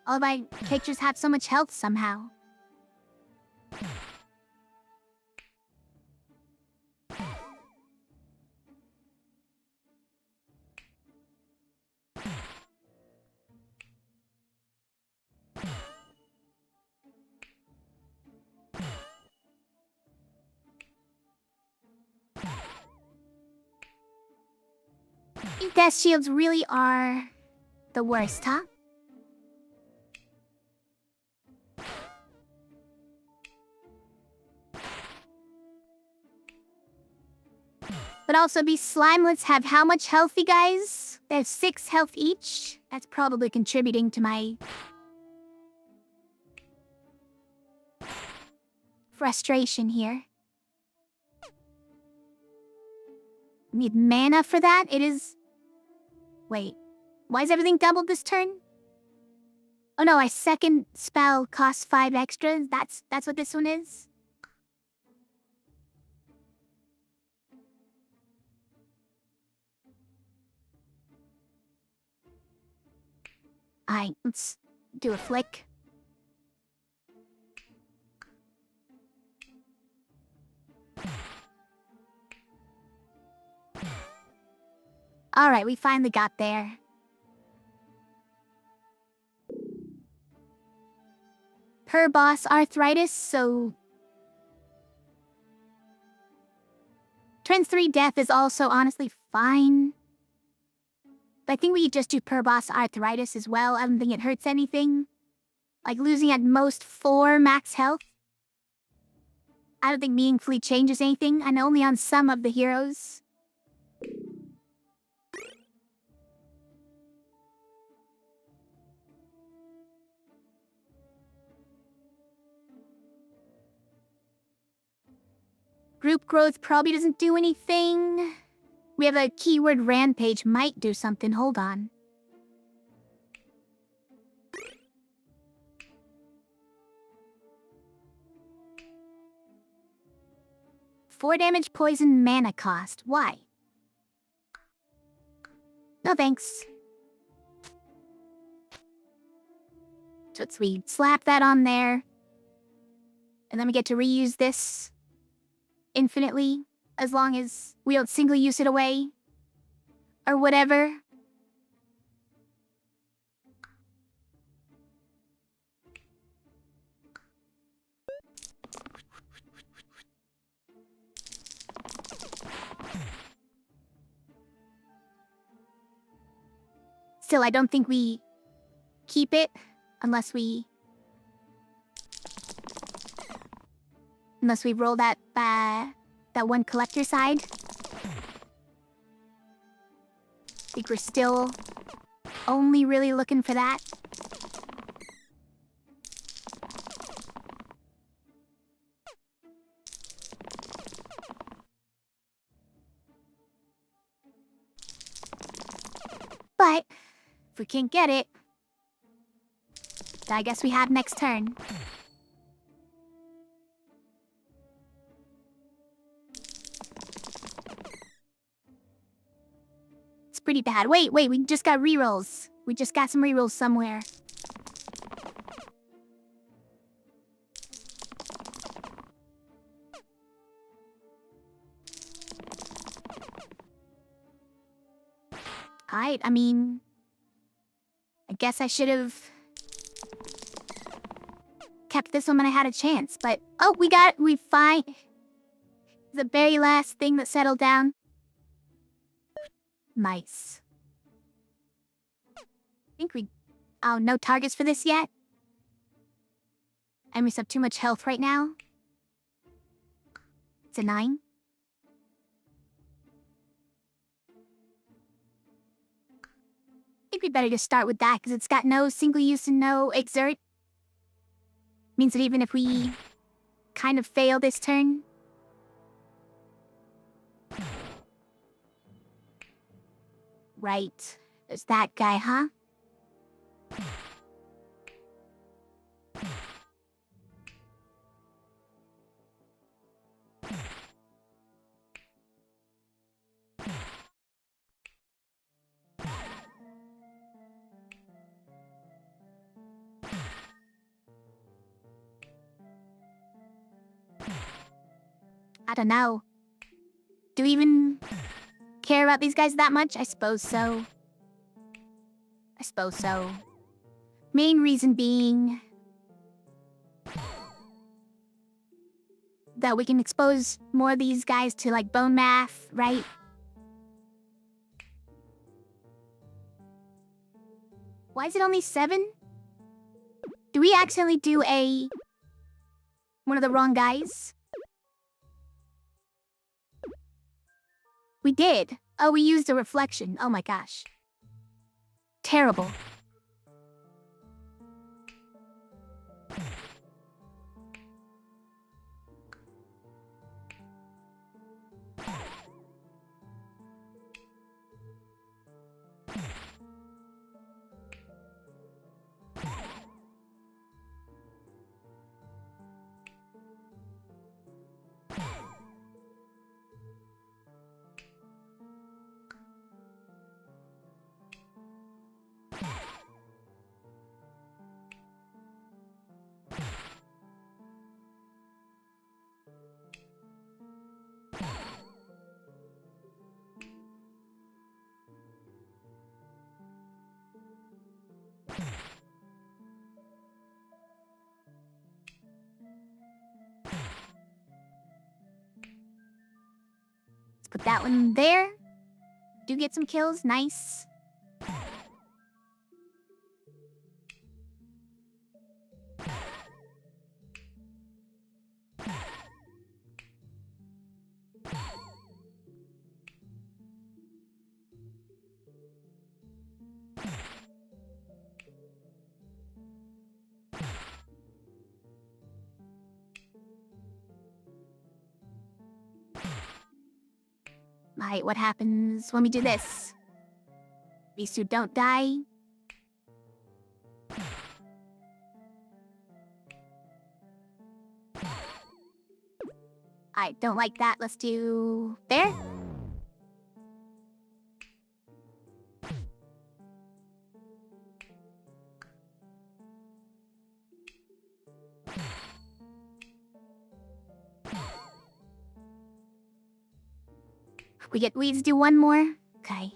All of my pictures have so much health somehow. You death shields really are the worst, huh? But also, these slimelets have how much health, you guys? They have 6 health each. That's probably contributing to my... frustration here. Need mana for that? It is... Wait. Why is everything doubled this turn? Oh no, our second spell costs 5 extra. That's what this one is? Alright, let's do a flick. Alright, we finally got there. Per boss arthritis, so... Turn 3 death is also honestly fine. But I think we just do per boss arthritis as well. I don't think it hurts anything. Like losing at most 4 max health. I don't think meaningfully changes anything, and only on some of the heroes. Group growth probably doesn't do anything. We have a keyword rampage might do something. Hold on. Four damage poison mana cost. Why? No thanks. So we slap that on there. And then we get to reuse this infinitely, as long as we don't single use it away. Or whatever. Still, I don't think we keep it unless we roll that one collector side. I think we're still only really looking for that. But if we can't get it, I guess we have next turn. It's pretty bad. Wait, we just got rerolls. We just got some rerolls somewhere. Alright, I mean... I guess I should have... kept this one when I had a chance, but... Oh, we find... The very last thing that settled down. Mice. Think we... Oh, no targets for this yet? Enemies have too much health right now. It's a 9. I think we better just start with that, because it's got no single use and no exert. Means that even if we kind of fail this turn... Right. There's that guy, huh? I don't know. Do we even care about these guys that much? I suppose so. Main reason being... that we can expose more of these guys to, like, bone math, right? Why is it only 7? Do we accidentally do one of the wrong guys? We did. Oh, we used a reflection. Oh my gosh. Terrible. Put that one there. Do get some kills. Nice. Alright, what happens when we do this? These two don't die. I don't like that. Let's do... there? We get weeds, do one more? Okay.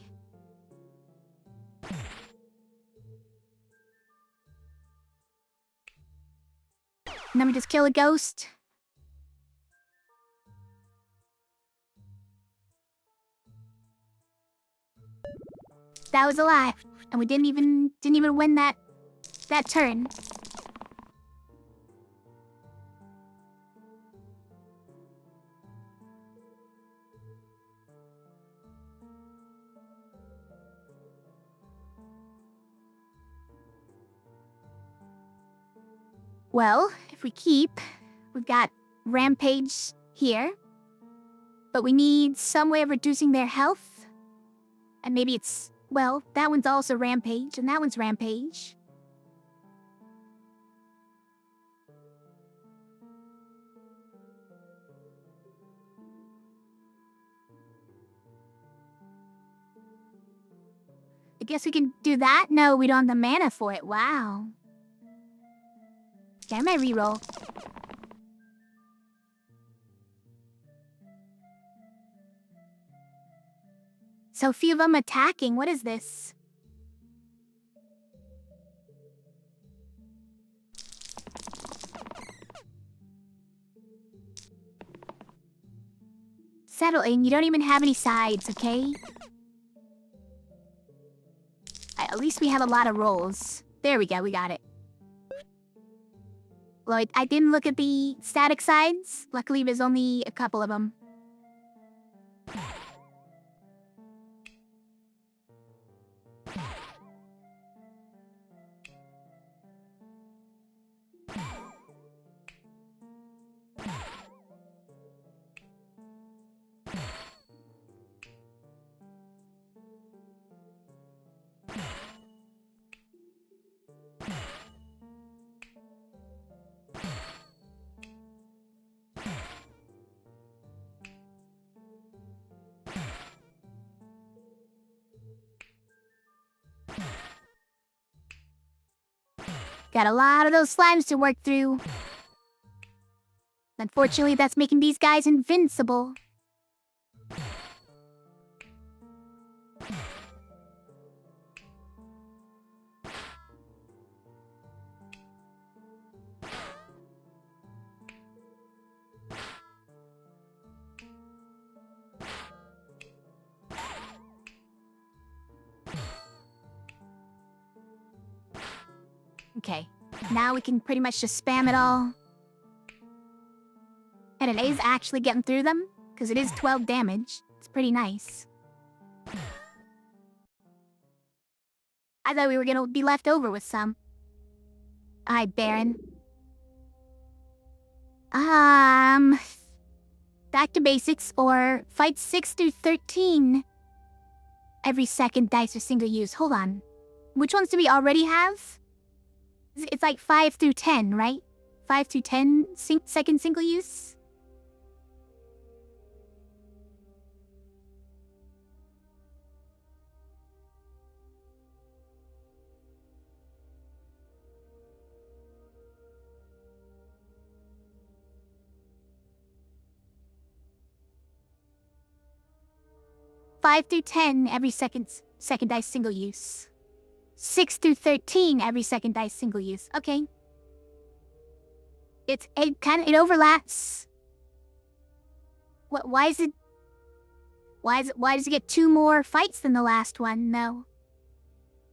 And then we just kill a ghost. That was alive. And we didn't even win that turn. Well, if we keep, we've got Rampage here. But we need some way of reducing their health. And maybe it's, well, that one's also Rampage, and that one's Rampage. I guess we can do that? No, we don't have the mana for it. Wow. Okay, I might reroll. So few of them attacking. What is this? Settle in, you don't even have any sides, okay? At least we have a lot of rolls. There we go, we got it. Well, I didn't look at the static sides. Luckily, there's only a couple of them. Got a lot of those slimes to work through. Unfortunately, that's making these guys invincible. Okay, now we can pretty much just spam it all. And it is actually getting through them, because it is 12 damage. It's pretty nice. I thought we were gonna be left over with some. Alright, Baron. Back to basics, or fight 6 through 13. Every second dice are single use. Hold on. Which ones do we already have? It's like 5 through 10, right? 5 through 10 second single use? Five through 10 every second dice single use. 6 through 13 every second dice single use. Okay. It overlaps. Why does it get 2 more fights than the last one? No.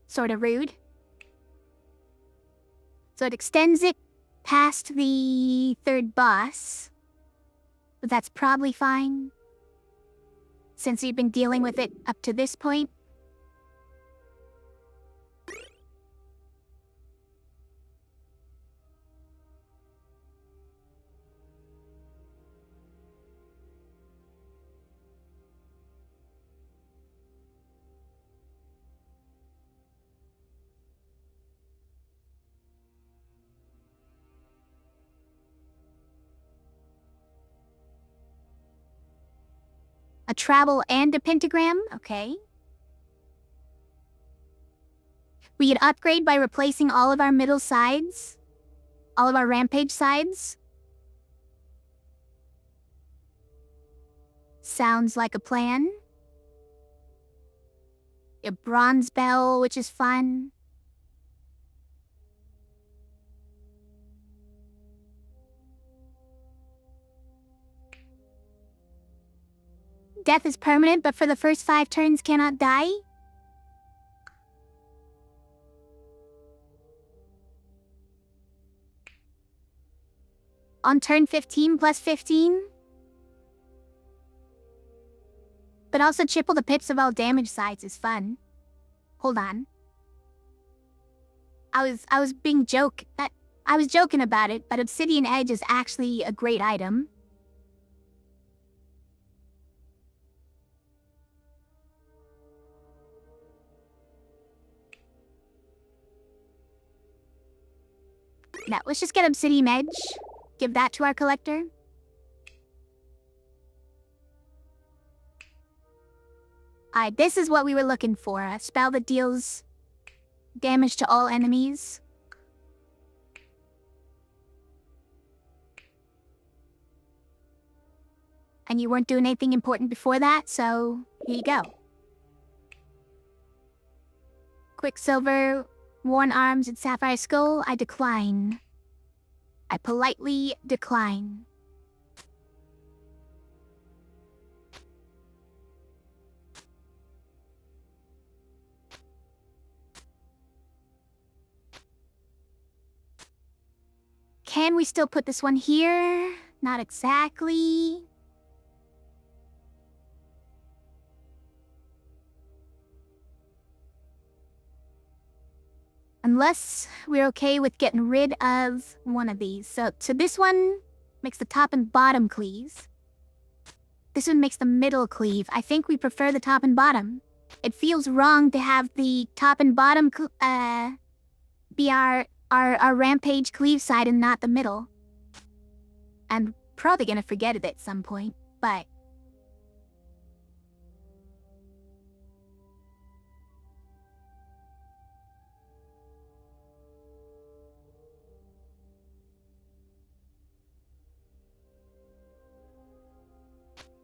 Sort of rude. So it extends it past the 3rd boss. But that's probably fine. Since we've been dealing with it up to this point. A travel and a pentagram? Okay. We can upgrade by replacing all of our middle sides. All of our rampage sides. Sounds like a plan. A bronze bell, which is fun. Death is permanent, but for the first 5 turns cannot die? On turn 15 plus 15? But also triple the pips of all damage sides is fun. Hold on. I was being I was joking about it, but Obsidian Edge is actually a great item. Now, let's just get Obsidian Edge. Give that to our collector. Alright, this is what we were looking for. A spell that deals damage to all enemies. And you weren't doing anything important before that, so here you go. Quicksilver, Worn Arms, and Sapphire Skull, I decline. I politely decline. can we still put this one here? Not exactly. Unless we're okay with getting rid of one of these. So this one makes the top and bottom cleaves. This one makes the middle cleave. I think we prefer the top and bottom. It feels wrong to have the top and bottom be our rampage cleave side and not the middle. I'm probably gonna forget it at some point, but...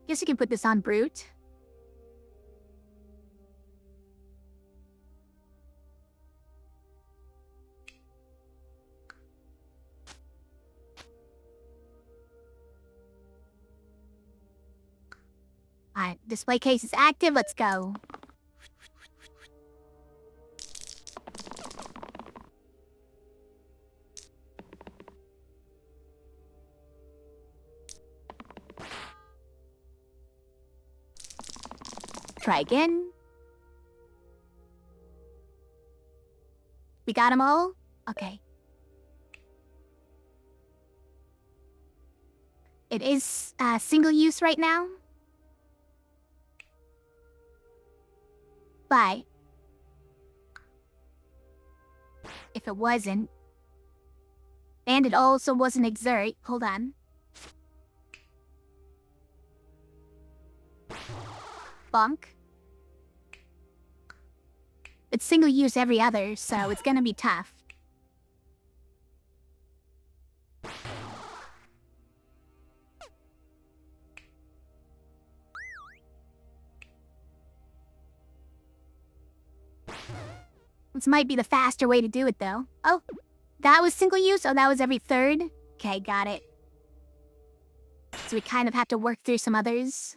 Guess you can put this on Brute. Alright, display case is active, let's go. Try again. We got them all? Okay. It is single use right now. But if it wasn't, and it also wasn't exert, hold on. Bonk. It's single use every other, so it's gonna be tough. This might be the faster way to do it, though. Oh, that was single use? Oh, that was every third? Okay, got it. So we kind of have to work through some others.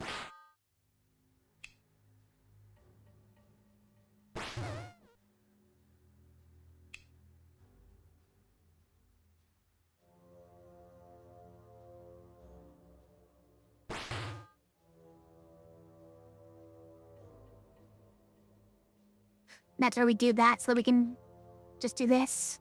That's where we do that, so that we can just do this.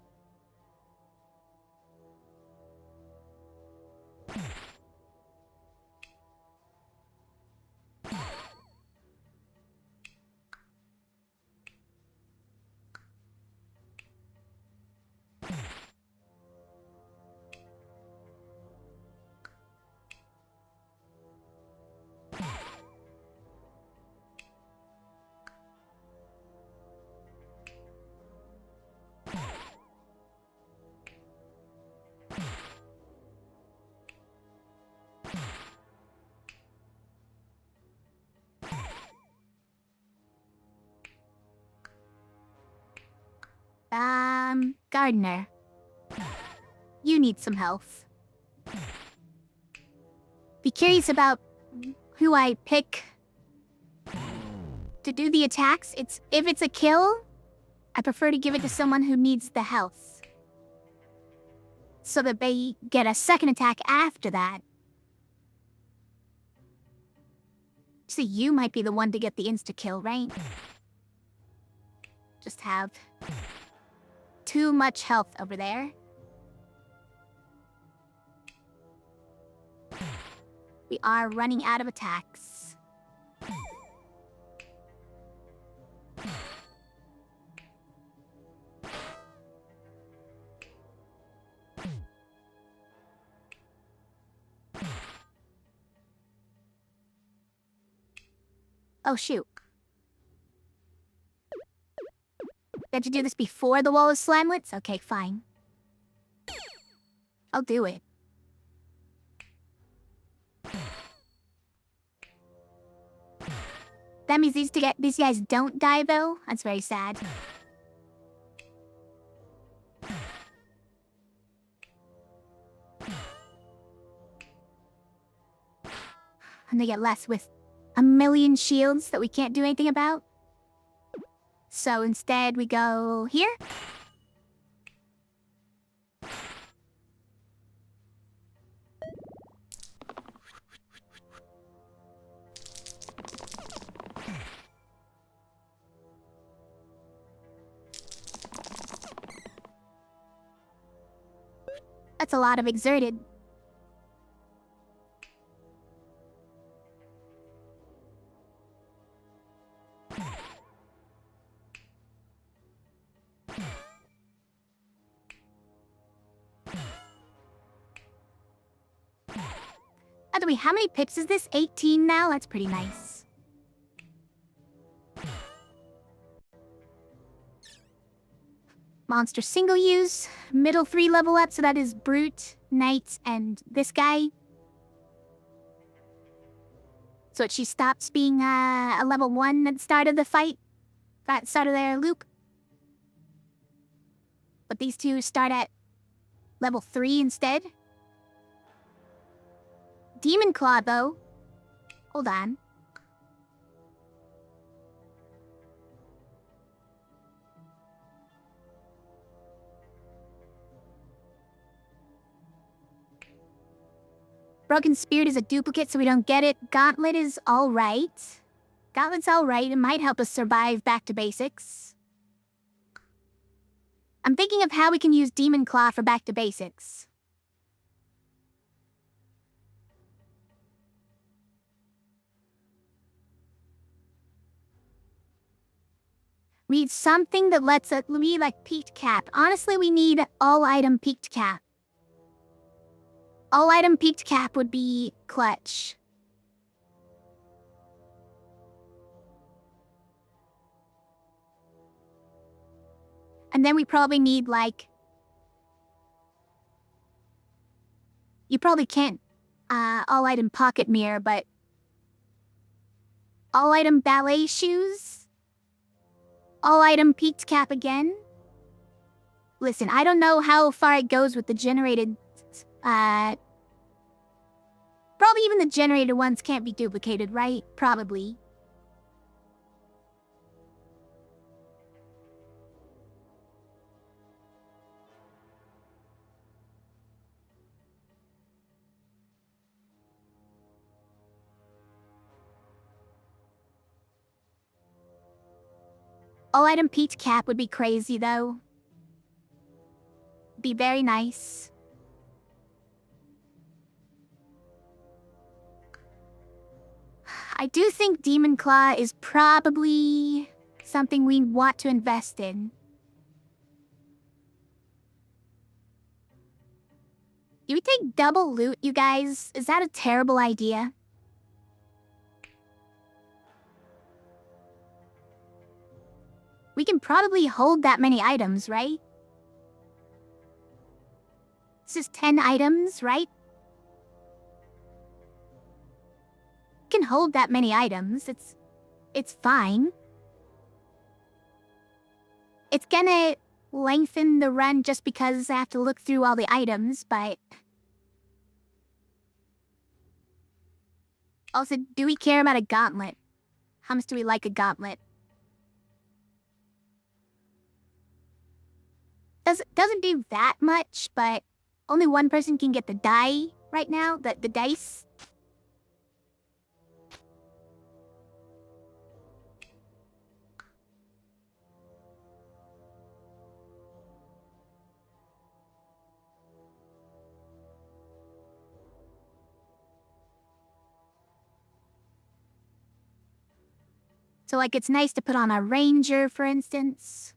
Gardener. You need some health. Be curious about who I pick to do the attacks. If it's a kill, I prefer to give it to someone who needs the health, so that they get a second attack after that. So you might be the one to get the insta-kill, right? Just have too much health over there. We are running out of attacks. Oh, shoot. Did you do this before the wall of slimelets? Okay, fine. I'll do it. That means these guys don't die, though? That's very sad. And they get less with a million shields that we can't do anything about. So instead we go here. That's a lot of exerted. By the way, how many pips is this? 18 now? That's pretty nice. Monster single use. Middle 3 level up, so that is Brute, Knight, and this guy. So she stops being a level 1 at the start of the fight. At the start of their loop. But these two start at level 3 instead. Demon Claw, though. Hold on. Broken Spirit is a duplicate, so we don't get it. Gauntlet is alright. Gauntlet's alright. It might help us survive back to basics. I'm thinking of how we can use Demon Claw for back to basics. We need something that lets us, we like peaked cap. Honestly, we need all item peaked cap. All item peaked cap would be clutch. And then we probably need like... You probably can't all item pocket mirror, but... All item ballet shoes? All item peaked cap again? Listen, I don't know how far it goes with the generated... Probably even the generated ones can't be duplicated, right? Probably. All item peaked cap would be crazy, though. Be very nice. I do think Demon Claw is probably something we want to invest in. Do we take double loot, you guys? Is that a terrible idea? We can probably hold that many items, right? This is 10 items, right? We can hold that many items. It's fine. It's gonna lengthen the run just because I have to look through all the items, but... Also, do we care about a gauntlet? How much do we like a gauntlet? Doesn't do that much, but only one person can get the die right now, the dice. So, like, it's nice to put on a ranger, for instance.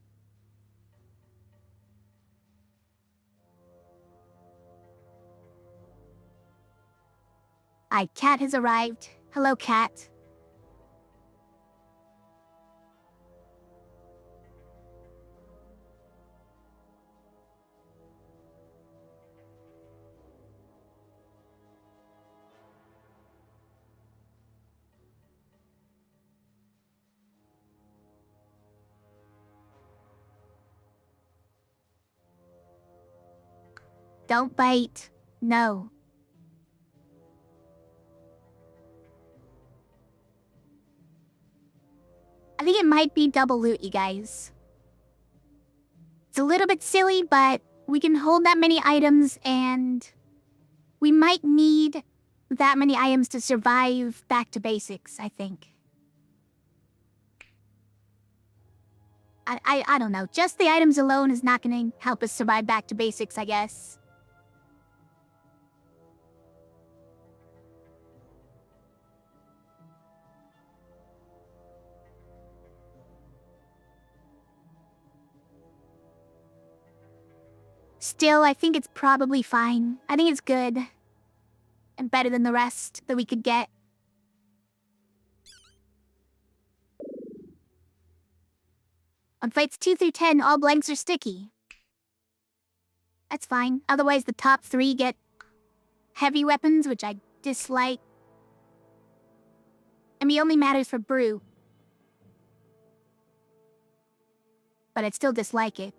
Cat has arrived. Hello, Cat. Don't bite. No. I think it might be double loot, you guys. It's a little bit silly, but we can hold that many items, and we might need that many items to survive back to basics, I think. I don't know. Just the items alone is not going to help us survive back to basics, I guess. Still, I think it's probably fine. I think it's good. And better than the rest that we could get. On fights 2 through 10, all blanks are sticky. That's fine. Otherwise, the top 3 get heavy weapons, which I dislike. I mean, it only matters for brew. But I'd still dislike it.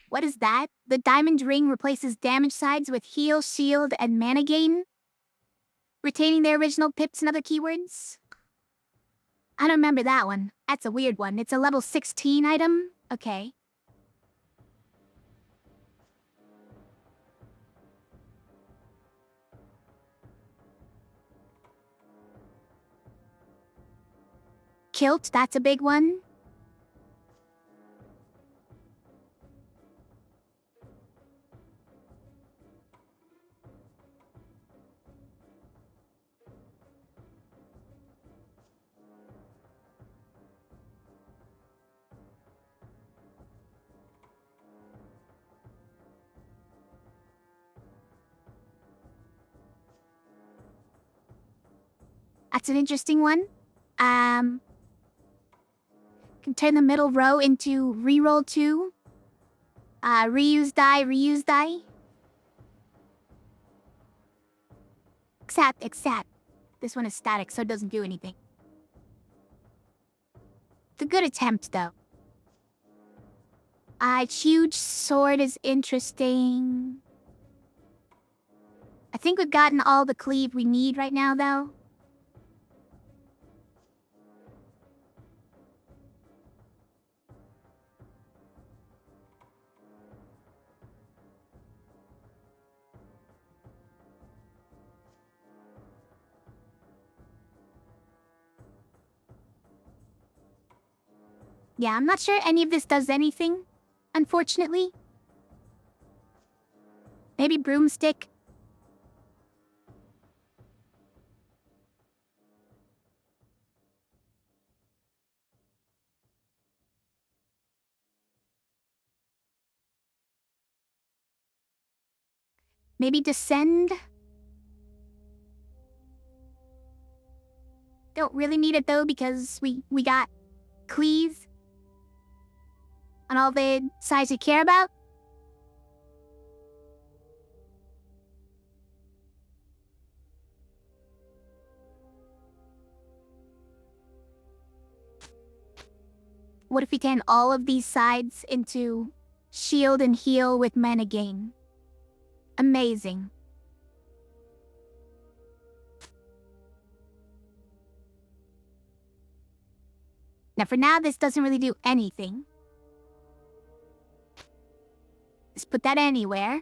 What is that? The diamond ring replaces damage sides with heal, shield, and mana gain? Retaining their original pips and other keywords? I don't remember that one. That's a weird one. It's a level 16 item? Okay. Kilt, that's a big one. That's an interesting one. Can turn the middle row into reroll 2. Reuse die, reuse die. Except. This one is static, so it doesn't do anything. It's a good attempt, though. Huge sword is interesting. I think we've gotten all the cleave we need right now, though. Yeah, I'm not sure any of this does anything, unfortunately. Maybe broomstick. Maybe descend. Don't really need it though because we got cleave on all the sides we care about. What if we turn all of these sides into shield and heal with mana gain? Amazing. Now for now, this doesn't really do anything. Just put that anywhere.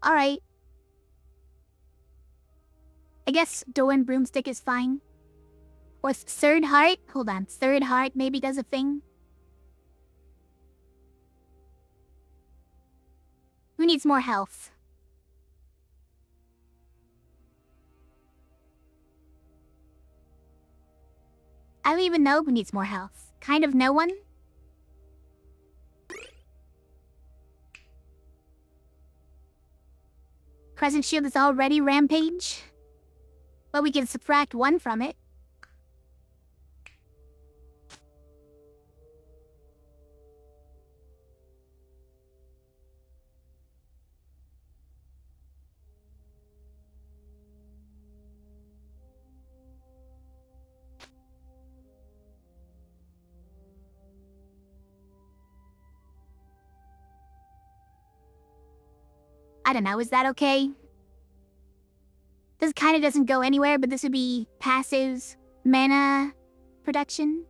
Alright. I guess dough and broomstick is fine. Or third heart? Hold on, third heart maybe does a thing. Who needs more health? I don't even know who needs more health. Kind of no one? Crescent Shield is already Rampage. But we can subtract 1 from it. I don't know, is that okay? This kind of doesn't go anywhere, but this would be passives, mana production.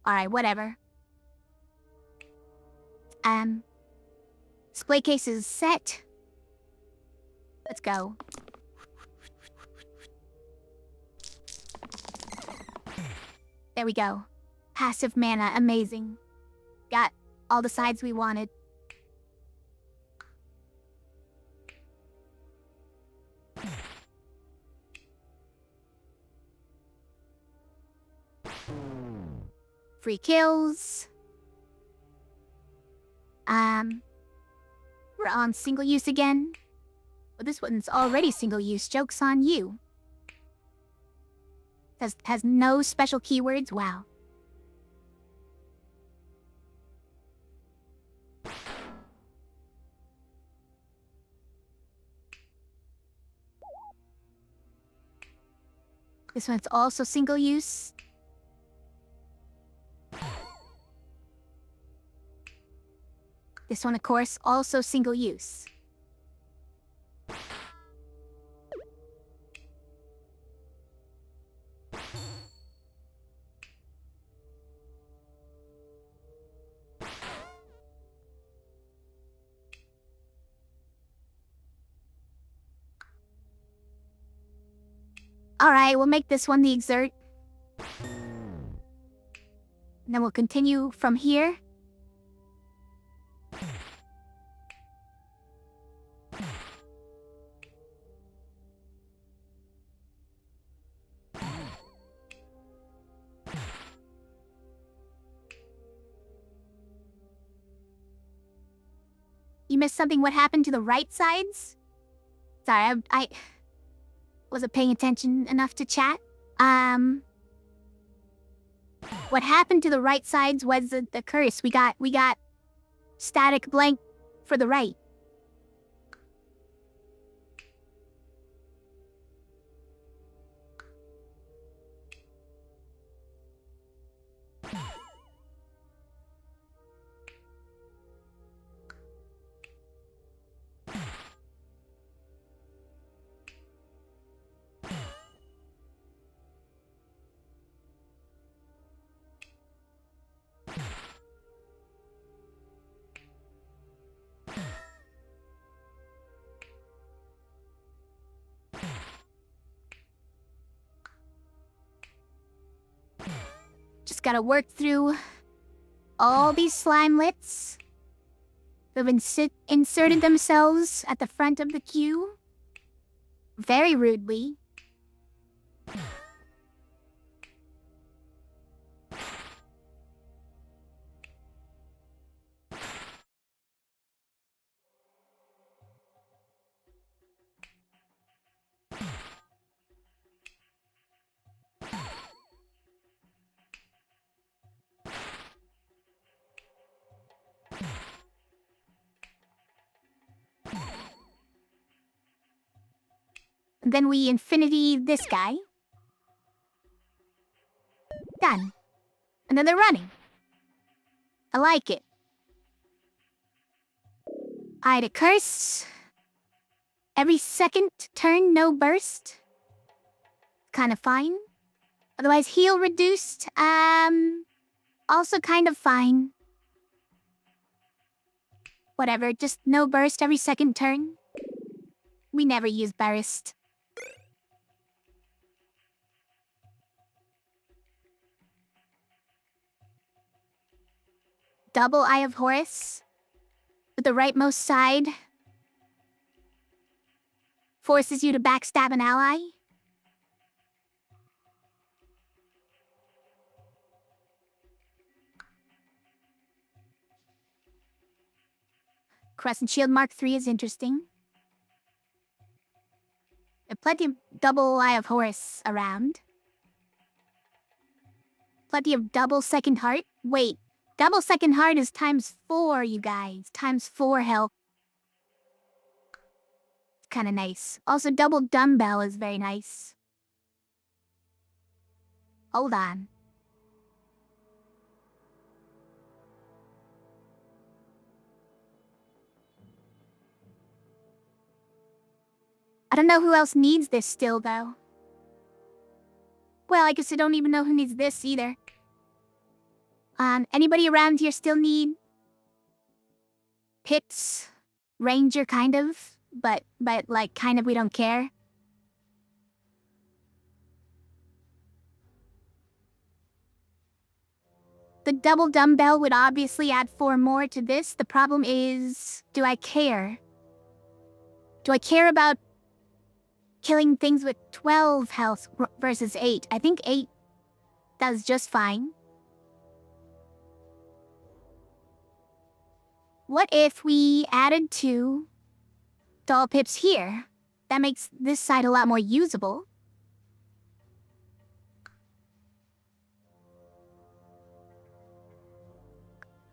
Alright, whatever. Display case is set. Let's go. There we go. Passive mana, amazing. Got all the sides we wanted. Free kills. We're on single use again. But this one's already single use. Joke's on you. Has no special keywords. Wow. This one's also single use. This one, of course, also single use. Alright, we'll make this one the exert. And then we'll continue from here. You missed something. What happened to the right sides? Sorry, I wasn't paying attention enough to chat. What happened to the right sides was the curse. We got static blank for the right. Just gotta work through all these slimelets that have inserted themselves at the front of the queue very rudely. Then we infinity this guy. Done. And then they're running. I like it. Hide a curse. Every second turn, no burst. Kind of fine. Otherwise, heal reduced. Also kind of fine. Whatever, just no burst every second turn. We never use burst. Double Eye of Horus with the rightmost side forces you to backstab an ally. Crescent Shield Mark III is interesting. There's plenty of double Eye of Horus around. Plenty of double Second Heart. Wait. Double Second Heart is ×4, you guys. ×4 health. kind of nice. Also, double dumbbell is very nice. Hold on. I don't know who else needs this still, though. Well, I guess I don't even know who needs this either. Anybody around here still need Pips? Ranger, kind of, but like, kind of we don't care. The double dumbbell would obviously add 4 more to this. The problem is, do I care? Do I care about killing things with 12 health versus 8? I think 8 does just fine. What if we added 2 doll pips here? That makes this side a lot more usable.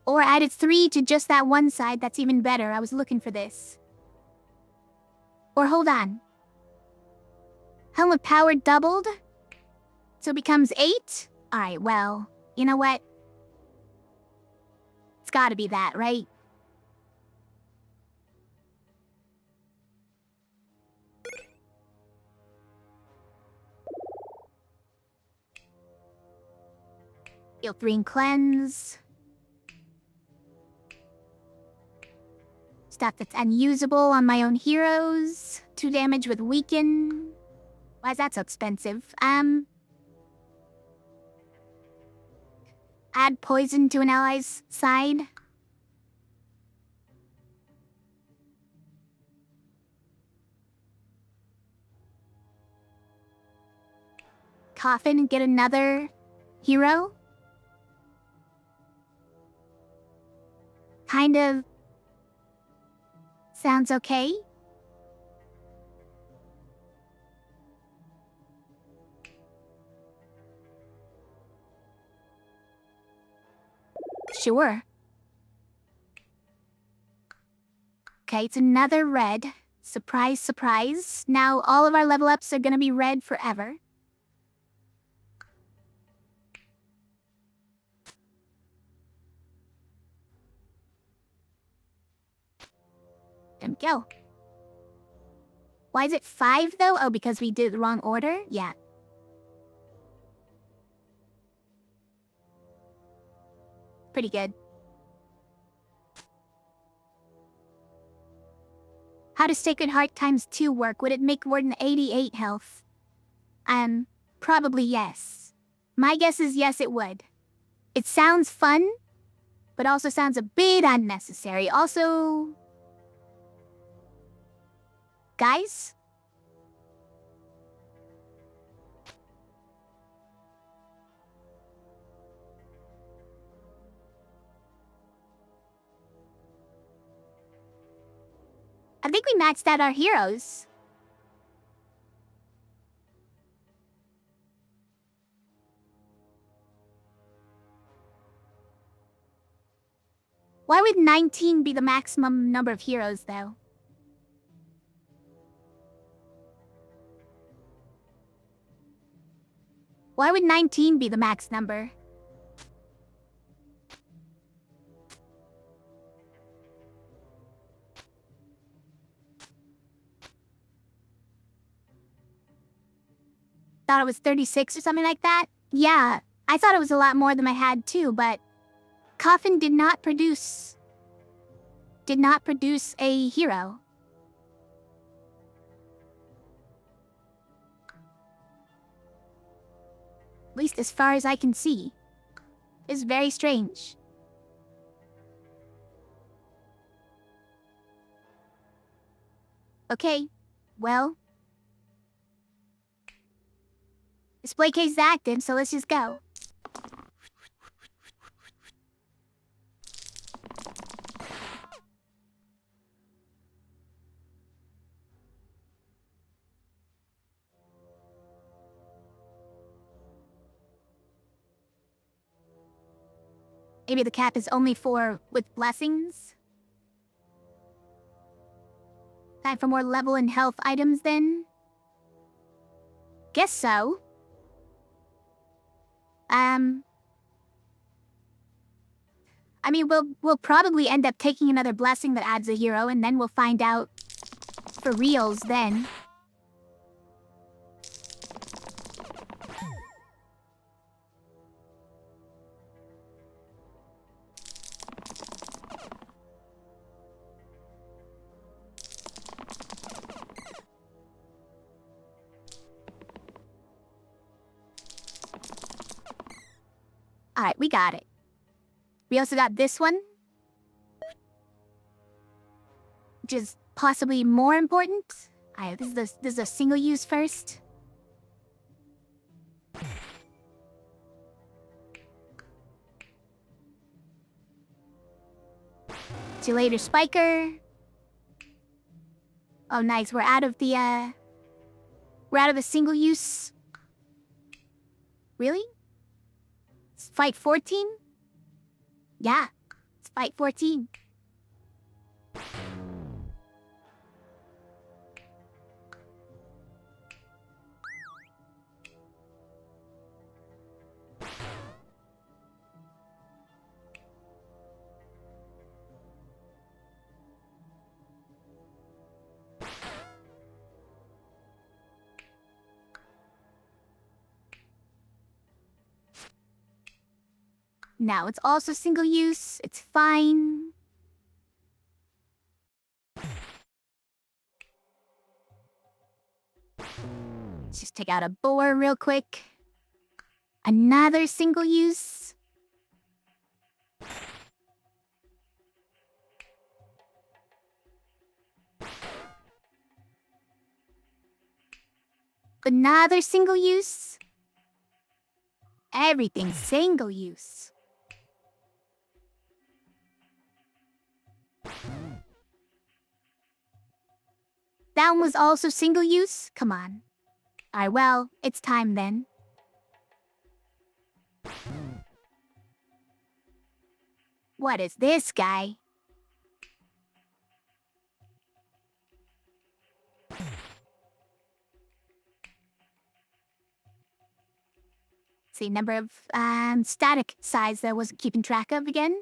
Or added 3 to just that one side, that's even better. I was looking for this. Or hold on. Helm of Power doubled? So it becomes 8? Alright, well, you know what? It's gotta be that, right? Heal 3 and cleanse. Stuff that's unusable on my own heroes. 2 damage with weaken. Why is that so expensive? Add poison to an ally's side. Coffin and get another hero. Kind of sounds okay. Sure. Okay, it's another red. Surprise, surprise. Now all of our level ups are gonna be red forever. There we go. Why is it 5 though? Oh, because we did the wrong order? Yeah. Pretty good. How does Sacred Heart times 2 work? Would it make more than 88 health? Probably yes. My guess is yes, it would. It sounds fun, but also sounds a bit unnecessary. Also... Guys? I think we maxed out our heroes. Why would 19 be the maximum number of heroes, though? Why would 19 be the max number? Thought it was 36 or something like that? Yeah, I thought it was a lot more than I had too, but... Coffin did not produce a hero. At least as far as I can see. It's very strange. Okay, well... Display case is active, so let's just go. Maybe the cap is only for with blessings? Time for more level and health items then? Guess so. I mean, we'll probably end up taking another blessing that adds a hero, and then we'll find out for reals then. Alright, we got it. We also got this one, which is possibly more important. Alright, this is a single use first. See you later, Spiker. Oh, nice. We're out of the single use. Really? It's fight 14? Yeah, it's fight 14. Now, it's also single use. It's fine. Let's just take out a boar real quick. Another single use. Another single use. Everything's single use. That one was also single use? Come on. Alright, well, it's time then. What is this guy? See, number of static size that I wasn't keeping track of again.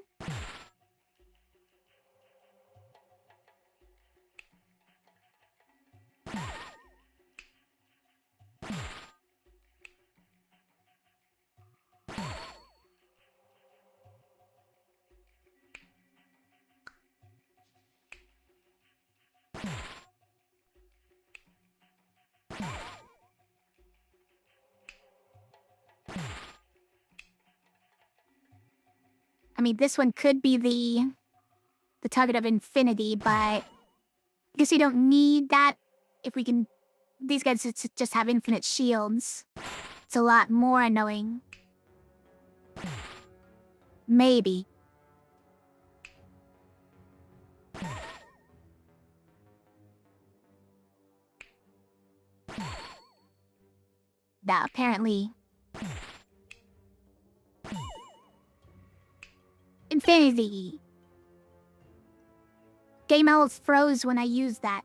I mean, this one could be the target of infinity, but I guess we don't need that if we can... These guys just have infinite shields. It's a lot more annoying. Maybe. Nah, apparently... Infinity! Game almost froze when I used that.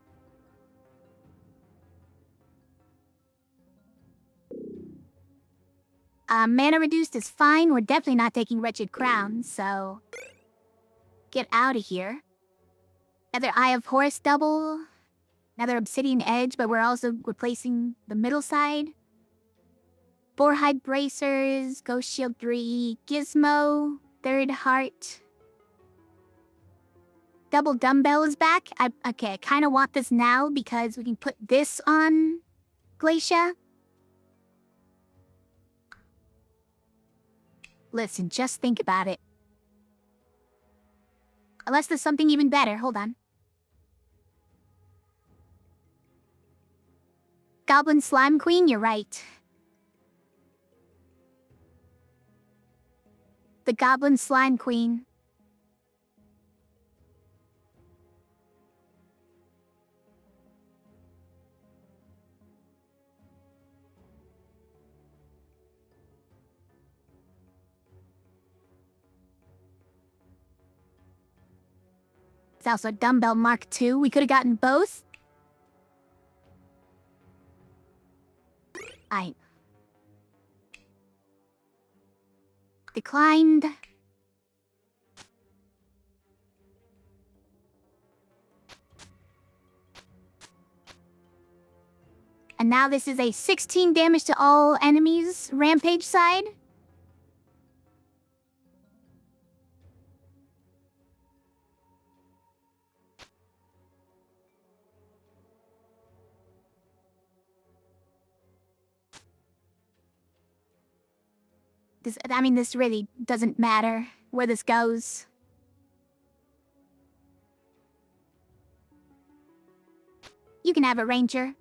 Mana reduced is fine. We're definitely not taking Wretched Crown, so... Get out of here. Another Eye of Horus double. Another Obsidian Edge, but we're also replacing the middle side. Boarhide Bracers, Ghost Shield 3, Gizmo, Third Heart. Double Dumbbell is back. I kind of want this now because we can put this on Glacia. Listen, just think about it. Unless there's something even better. Hold on. Goblin Slime Queen, you're right. The Goblin Slime Queen. It's also a Dumbbell Mark II. We could have gotten both. I declined. And now this is a 16 damage to all enemies rampage side. This really doesn't matter where this goes. You can have a ranger.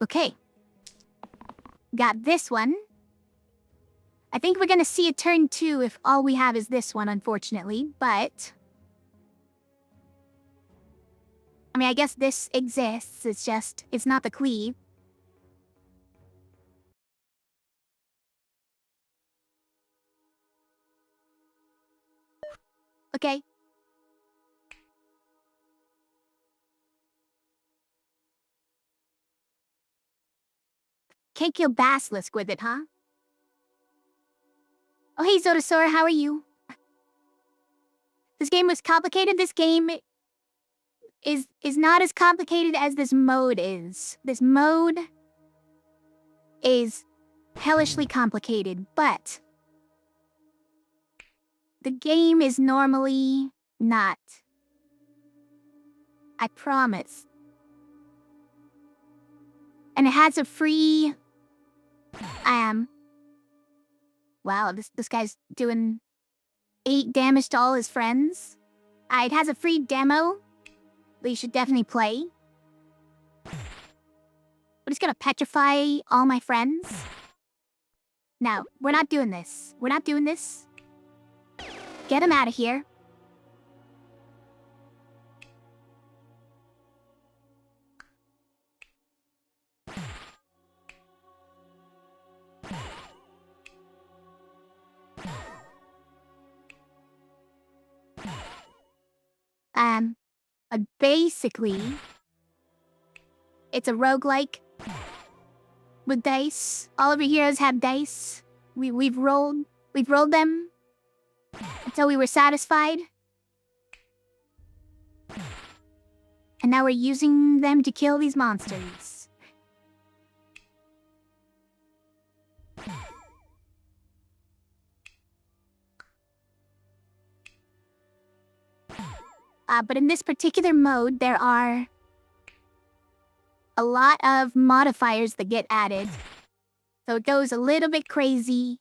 Okay. Got this one. I think we're gonna see a turn 2 if all we have is this one, unfortunately, but... I guess this exists, it's not the cleave. Okay. Can't kill Basilisk with it, huh? Oh, hey, Zotosaur, how are you? This game was complicated. This game is not as complicated as this mode is. This mode is hellishly complicated, but the game is normally not. I promise. And it has a free... Wow, this guy's doing 8 damage to all his friends. It has a free demo that you should definitely play. But it's gonna petrify all my friends. No, we're not doing this. We're not doing this. Get him out of here. Basically, it's a roguelike with dice. All of your heroes have dice. We've rolled them until we were satisfied. And now we're using them to kill these monsters. But in this particular mode, there are a lot of modifiers that get added. So it goes a little bit crazy.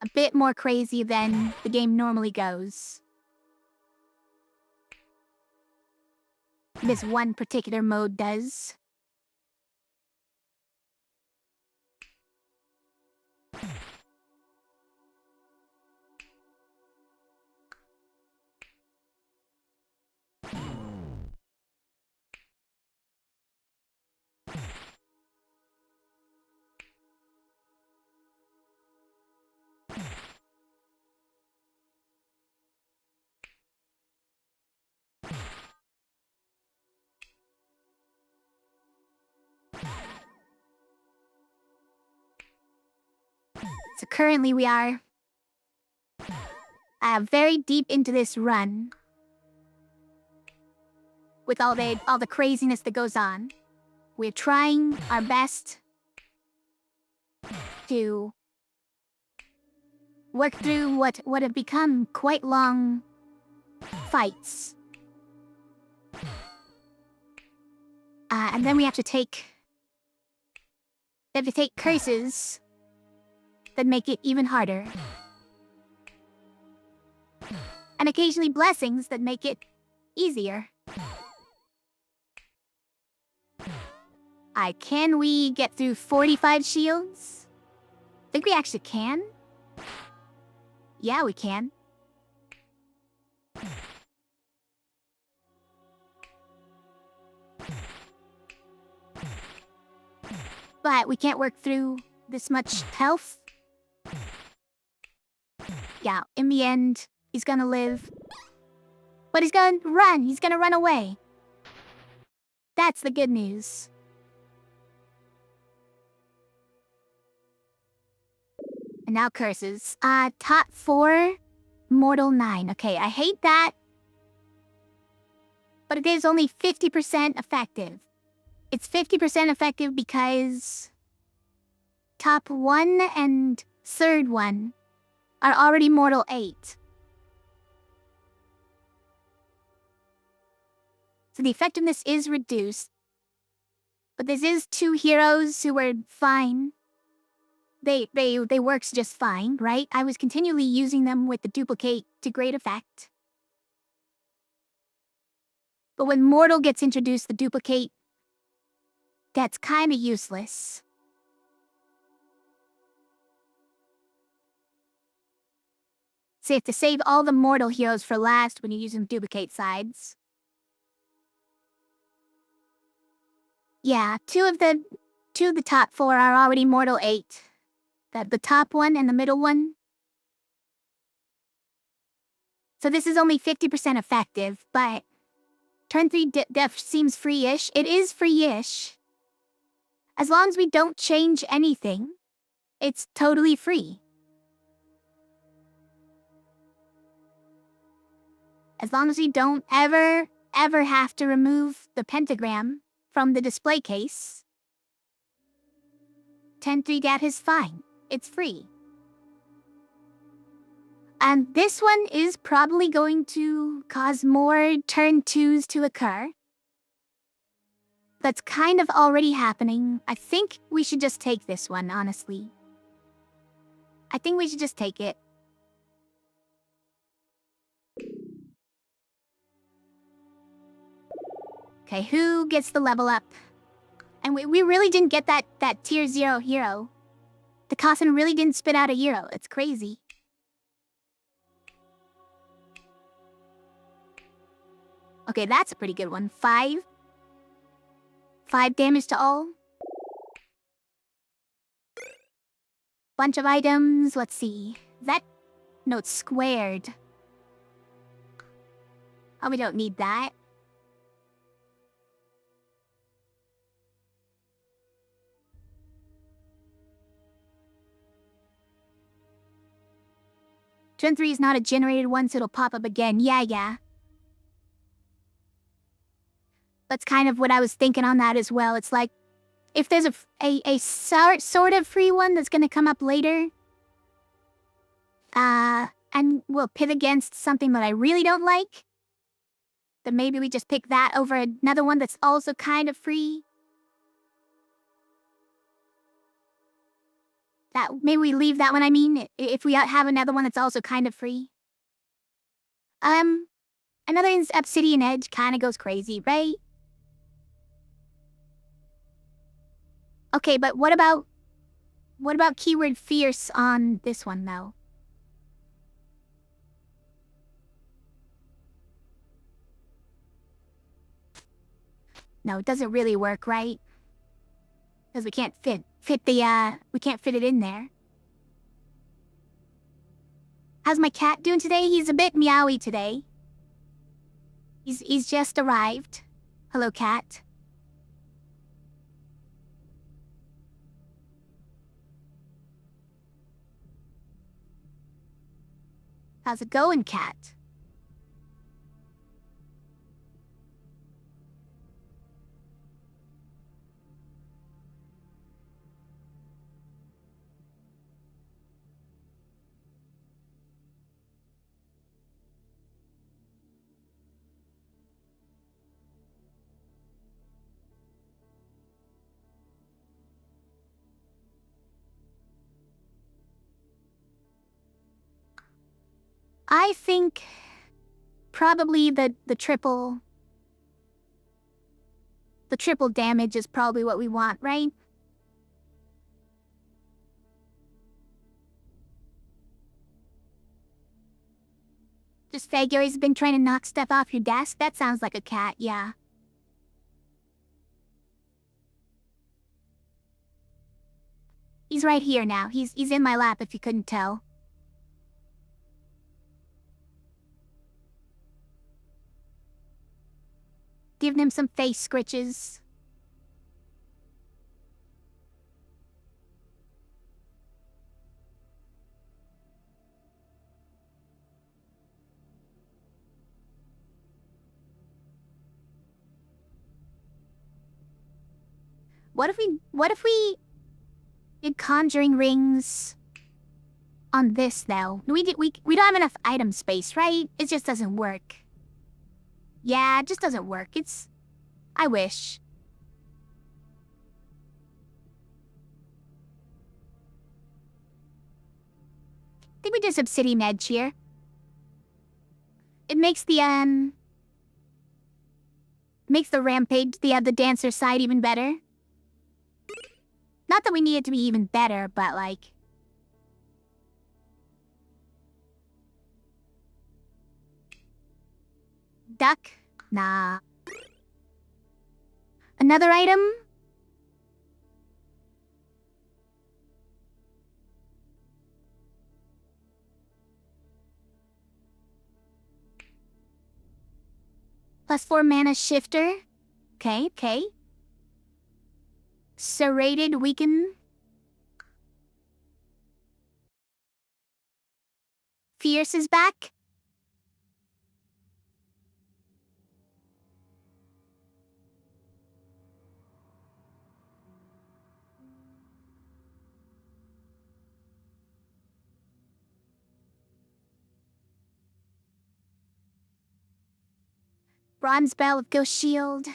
A bit more crazy than the game normally goes. This one particular mode does. So currently we are very deep into this run. With all the craziness that goes on. We're trying our best to work through what have become quite long fights. And then we have to take curses that make it even harder. And occasionally blessings that make it easier. Can we get through 45 shields? I think we actually can. Yeah, we can. But we can't work through this much health. Yeah, in the end, he's gonna live. But he's gonna run. He's gonna run away. That's the good news. And now curses. Top 4, mortal 9. Okay, I hate that. But it is only 50% effective. It's 50% effective because top 1 and third one are already mortal 8. So the effectiveness is reduced. But this is 2 heroes who were fine. They works just fine, right? I was continually using them with the duplicate to great effect. But when mortal gets introduced, the duplicate gets kinda useless. So you have to save all the mortal heroes for last when you're using duplicate sides. Yeah, two of the top 4 are already mortal 8. The top one and the middle one. So this is only 50% effective, but turn 3 def seems free-ish. It is free-ish. As long as we don't change anything, it's totally free. As long as we don't ever have to remove the pentagram from the display case, 10-3 dat is fine. It's free. And this one is probably going to cause more turn 2s to occur. That's kind of already happening. I think we should just take this one, honestly. I think we should just take it. Okay, who gets the level up? And we really didn't get that tier 0 hero. The Cossin really didn't spit out a hero. It's crazy. Okay, that's a pretty good one. 5 damage to all. Bunch of items. Let's see. That note's squared. Oh, we don't need that. Gen 3 is not a generated one, so it'll pop up again. Yeah. That's kind of what I was thinking on that as well. It's like, if there's a sort of free one that's gonna come up later, and will pit against something that I really don't like, then maybe we just pick that over another one that's also kind of free. Maybe we leave that one, I mean, if we have another one that's also kind of free. Another Obsidian Edge kind of goes crazy, right? Okay, but what about keyword fierce on this one, though? No, it doesn't really work, right? Because we can't fit it in there. How's my cat doing today? He's a bit meowy today. He's just arrived. Hello, cat. How's it going, cat? I think probably the triple damage is probably what we want, right? Just Fagur's been trying to knock stuff off your desk? That sounds like a cat, yeah. He's right here now. He's in my lap if you couldn't tell. Giving him some face scritches. What if we did conjuring rings on this though? We don't have enough item space, right? It just doesn't work. Yeah, it just doesn't work. I wish. I think we did obsidian edge here. It makes the rampage, the dancer side even better. Not that we need it to be even better, but like... Duck? Nah. Another item? +4 mana shifter. Okay. Serrated weaken. Fierce is back. Bronze Bell of Ghost Shield.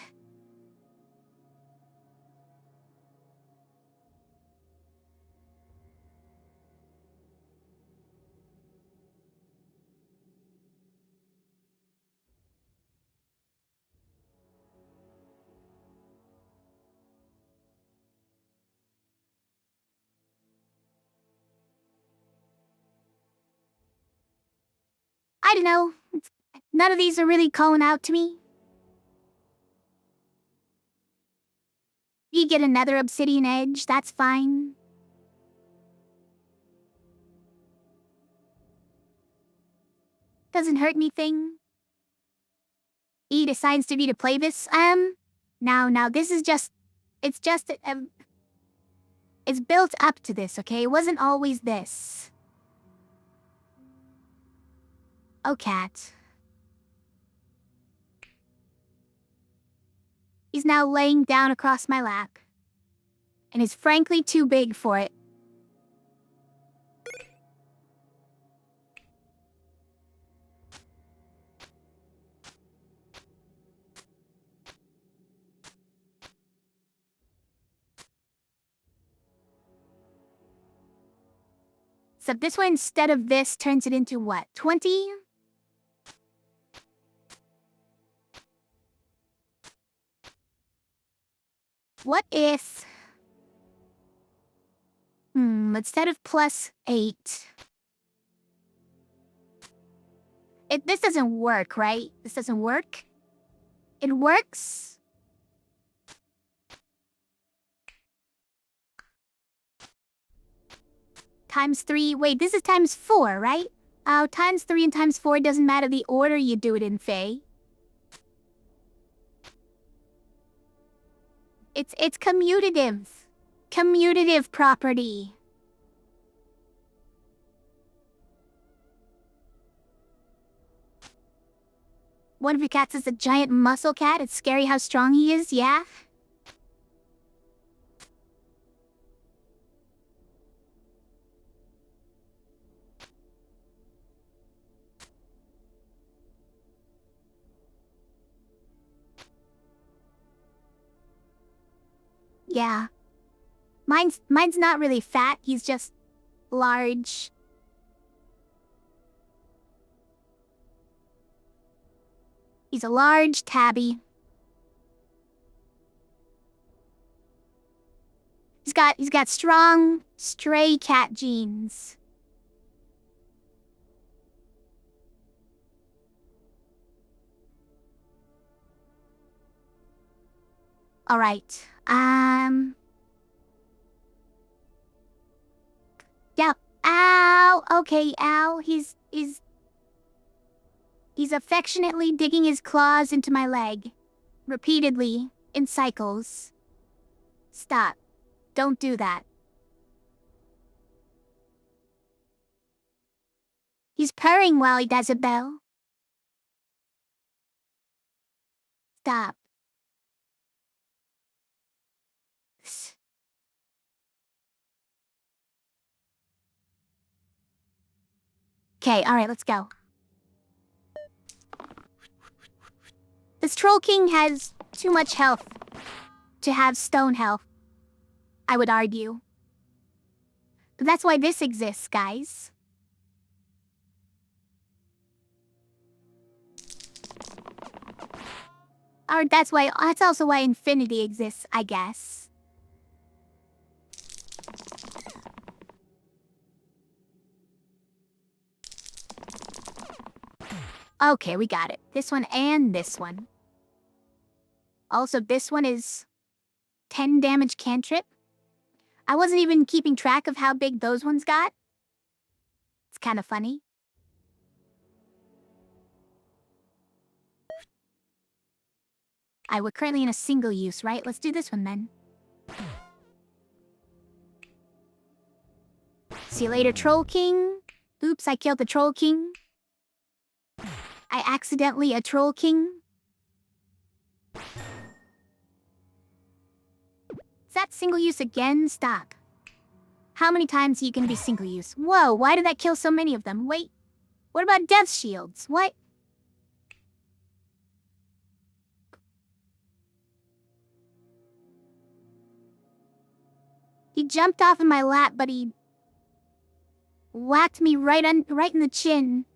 I don't know. None of these are really calling out to me. You get another obsidian edge, that's fine. Doesn't hurt anything. He decides to play this, now this is just... It's built up to this, okay? It wasn't always this. Oh, cat. He's now laying down across my lap. And is frankly too big for it. So this one, instead of this, turns it into what? 20? What if... instead of +8... This doesn't work, right? This doesn't work? It works? ×3. Wait, this is ×4, right? Oh, ×3 and ×4 doesn't matter the order you do it in, Faye. It's commutative. Commutative property. One of your cats is a giant muscle cat. It's scary how strong he is, yeah? Yeah. Mine's not really fat, he's just large. He's a large tabby. He's got strong stray cat genes. Alright. Yeah. Ow! Okay, ow. He's affectionately digging his claws into my leg. Repeatedly. In cycles. Stop. Don't do that. He's purring while he does it, though. Stop. Okay, alright, let's go. This Troll King has too much health to have stone health, I would argue. But that's why this exists, guys. Or that's also why infinity exists, I guess. Okay, we got it. This one and this one. Also, this one is 10 damage cantrip. I wasn't even keeping track of how big those ones got. It's kind of funny. We're currently in a single use, right? Let's do this one then. See you later, Troll King. Oops, I killed the Troll King. I accidentally a Troll King. Is that single use again? Stop. How many times are you gonna be single use? Whoa, why did that kill so many of them? Wait, what about death shields? What? He jumped off in my lap, but he whacked me right in the chin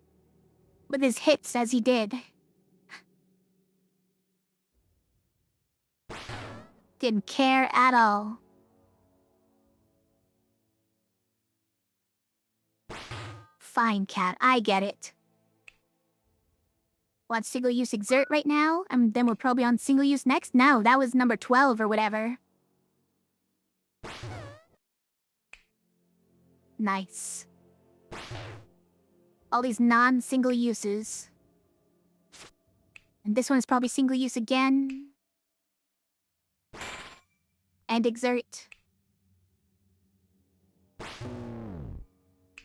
with his hits as he did. Didn't care at all. Fine, cat, I get it. Want single use exert right now? Then we're probably on single use next? No, that was number 12 or whatever. Nice. All these non-single uses. And this one is probably single use again. And exert.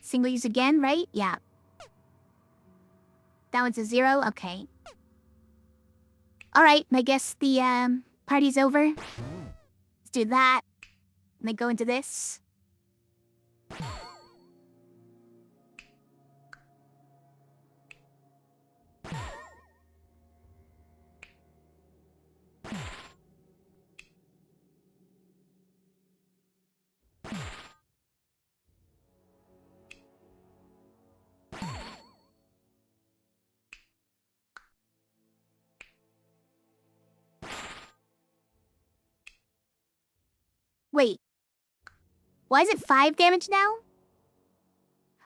Single use again, right? Yeah. That one's a 0? Okay. Alright, I guess the, party's over. Let's do that. And then go into this. Wait. Why is it 5 damage now?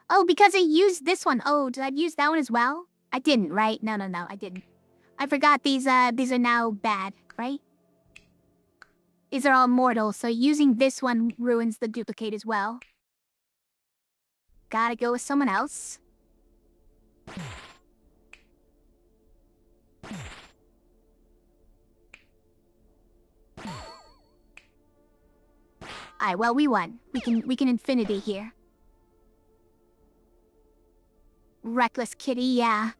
Oh, because I used this one. Oh, did I use that one as well? I didn't, right? No, I didn't. I forgot these are now bad, right? These are all mortal, so using this one ruins the duplicate as well. Gotta go with someone else. Alright, well, we won. We can infinity here. Reckless kitty, yeah.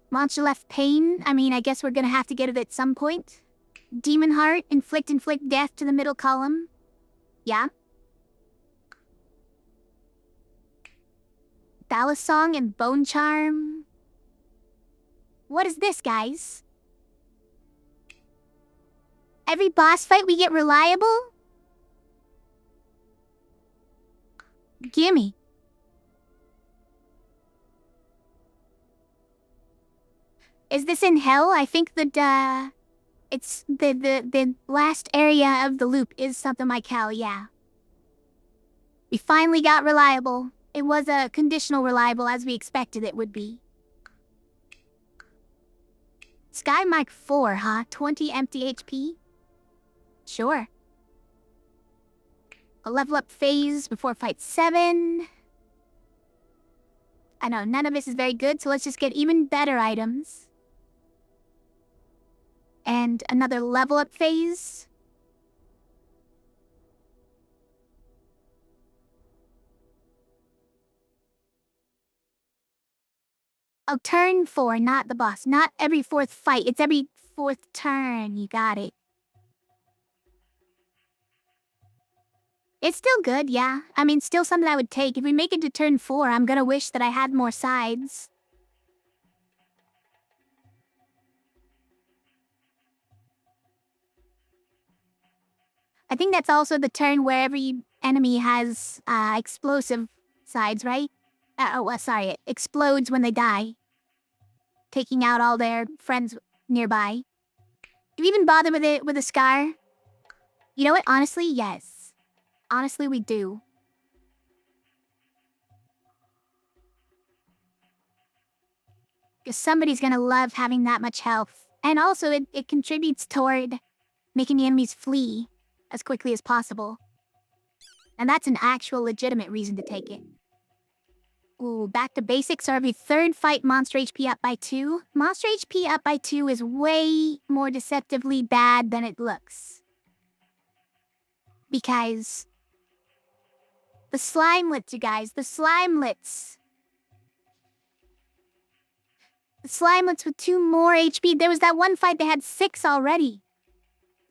Monster left pain? I mean, I guess we're gonna have to get it at some point. Demon heart, inflict death to the middle column. Yeah. Thalassong and bone charm. What is this, guys? Every boss fight we get reliable? Gimme. Is this in hell? I think that, it's the last area of the loop is something like hell, yeah. We finally got reliable. It was a conditional reliable as we expected it would be. Sky Mark 4, huh? 20 empty HP? Sure. A level up phase before fight 7. I know, none of this is very good, so let's just get even better items. And another level up phase. Oh, turn 4, not the boss. Not every 4th fight. It's every 4th turn. You got it. It's still good, yeah. I mean, still something I would take. If we make it to turn 4, I'm gonna wish that I had more sides. I think that's also the turn where every enemy has explosive sides, right? Sorry, it explodes when they die, taking out all their friends nearby. Do we even bother with it with a scar? You know what? Honestly, yes. Honestly, we do. Because somebody's gonna love having that much health. And also, it contributes toward making the enemies flee as quickly as possible. And that's an actual legitimate reason to take it. Ooh, back to basics. Are every 3rd fight monster HP up by 2? Monster HP up by 2 is way more deceptively bad than it looks. Because the slimelets, you guys, the slimelets. The slimelets with 2 more HP. There was that one fight they had 6 already.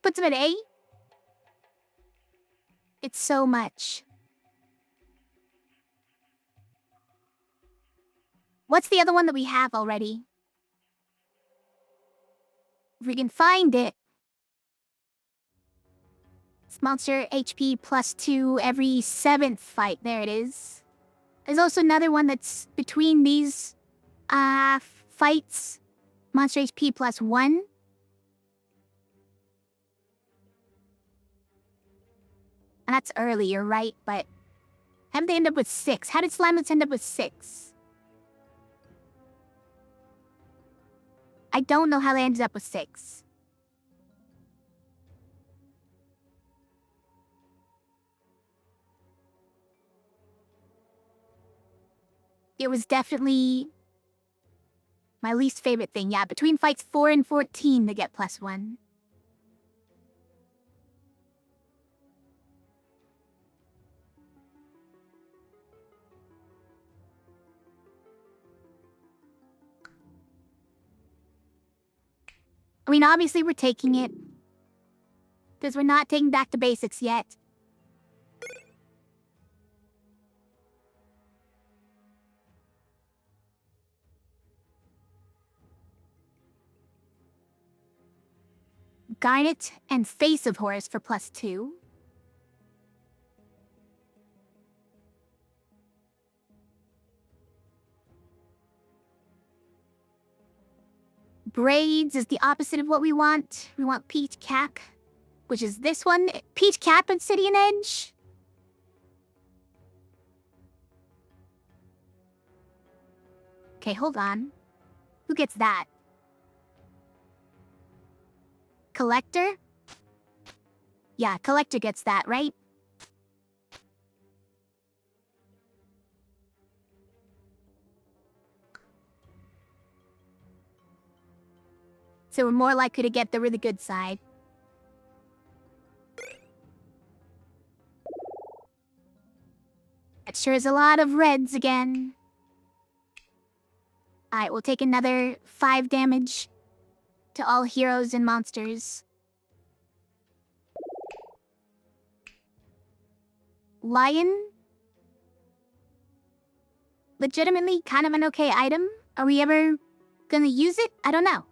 Puts them at 8? It's so much. What's the other one that we have already? If we can find it. It's monster HP plus 2 every 7th fight. There it is. There's also another one that's between these fights. Monster HP plus 1. And that's early, you're right, but how did they end up with 6? How did Slimelets end up with 6? I don't know how they ended up with 6. It was definitely my least favorite thing. Yeah, between fights 4 and 14 they get plus 1. I mean, obviously we're taking it. Because we're not taking back to basics yet. Garnet and Face of Horus for plus 2. Braids is the opposite of what we want. We want Peach Cap, which is this one. Peach Cap Obsidian Edge. Okay, hold on. Who gets that? Collector? Yeah, Collector gets that, right? So we're more likely to get the really good side. That sure is a lot of reds again. Alright, we'll take another 5 damage to all heroes and monsters. Lion? Legitimately kind of an okay item. Are we ever gonna use it? I don't know.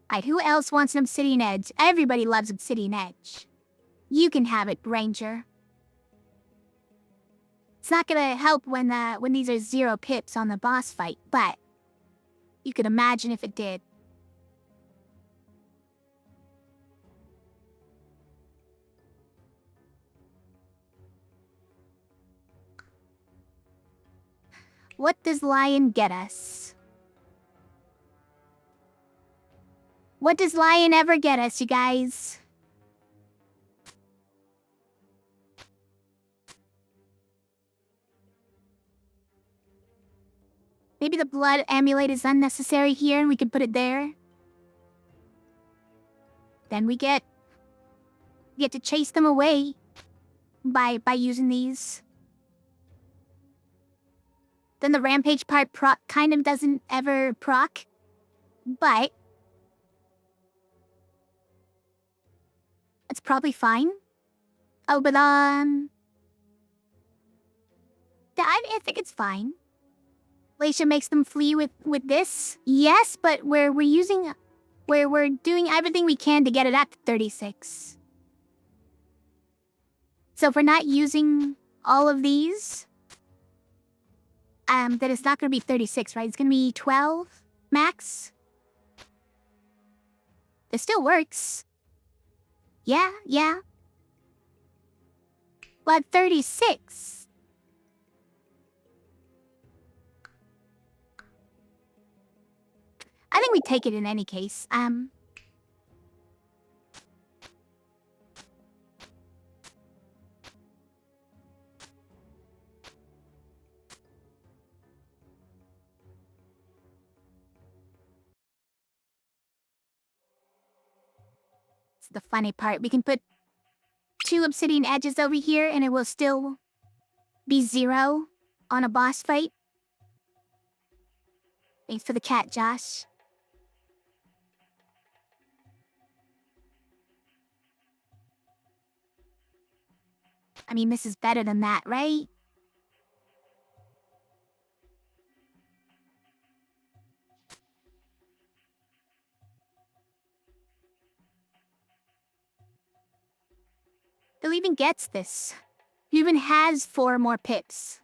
Alright, who else wants an Obsidian Edge? Everybody loves Obsidian Edge. You can have it, Ranger. It's not gonna help when these are 0 pips on the boss fight, but you could imagine if it did. What does lion get us? What does lion ever get us, you guys? Maybe the blood amulet is unnecessary here and we could put it there. Then we get to chase them away by using these. Then the rampage part kind of doesn't ever proc, but it's probably fine. Oh, but I think it's fine. Glacia makes them flee with this. Yes, but we're doing everything we can to get it at 36. So if we're not using all of these, then it's not gonna be 36, right? It's gonna be 12 max. It still works. Yeah. But 36. I think we take it in any case. It's the funny part. We can put 2 obsidian edges over here and it will still be 0 on a boss fight. Thanks for the cat, Josh. I mean, this is better than that, right? Who even gets this? Who even has 4 more pips?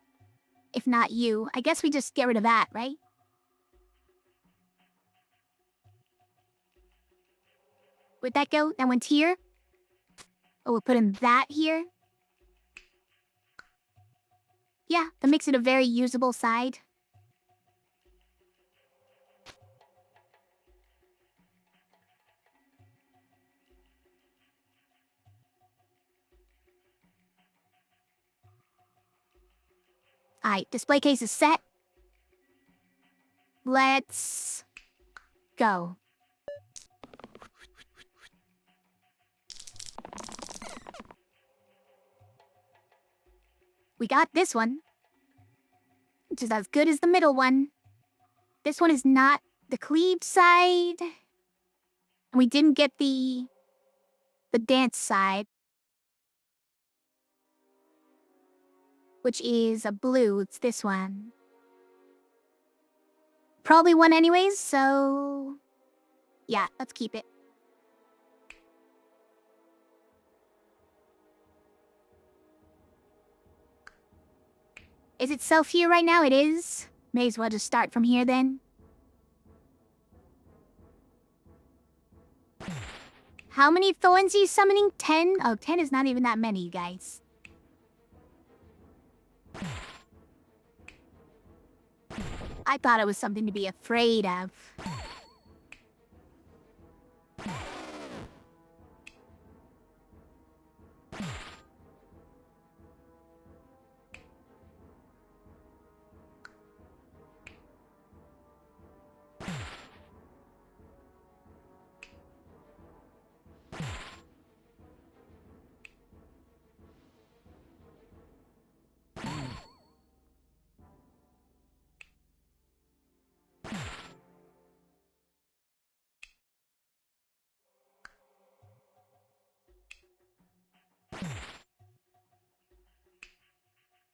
If not you. I guess we just get rid of that, right? Where'd that go? That went here? Oh, we'll put in that here? Yeah, that makes it a very usable side. Alright, display case is set. Let's go. We got this one, which is as good as the middle one. This one is not the cleaved side. And we didn't get the dance side, which is a blue. It's this one. Probably one anyways, so yeah, let's keep it. Is it self here right now? It is. May as well just start from here then. How many thorns are you summoning? 10? Oh, 10 is not even that many, you guys. I thought it was something to be afraid of.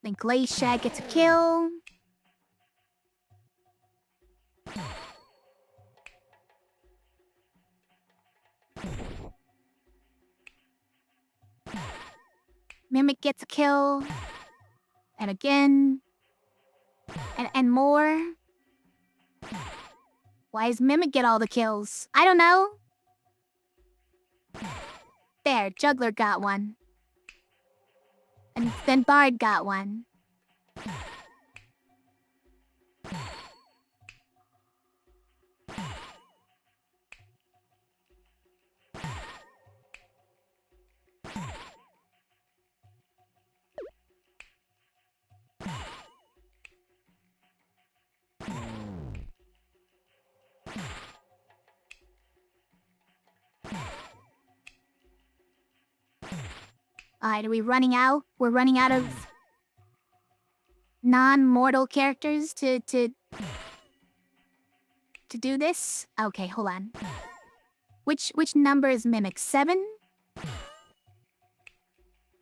Then Glacia gets a kill. Mimic gets a kill. And again. And more. Why does Mimic get all the kills? I don't know. There, Juggler got one. And then Bard got one. Alright, are we running out? We're running out of non-mortal characters to do this? Okay, hold on. Which number is Mimic? 7?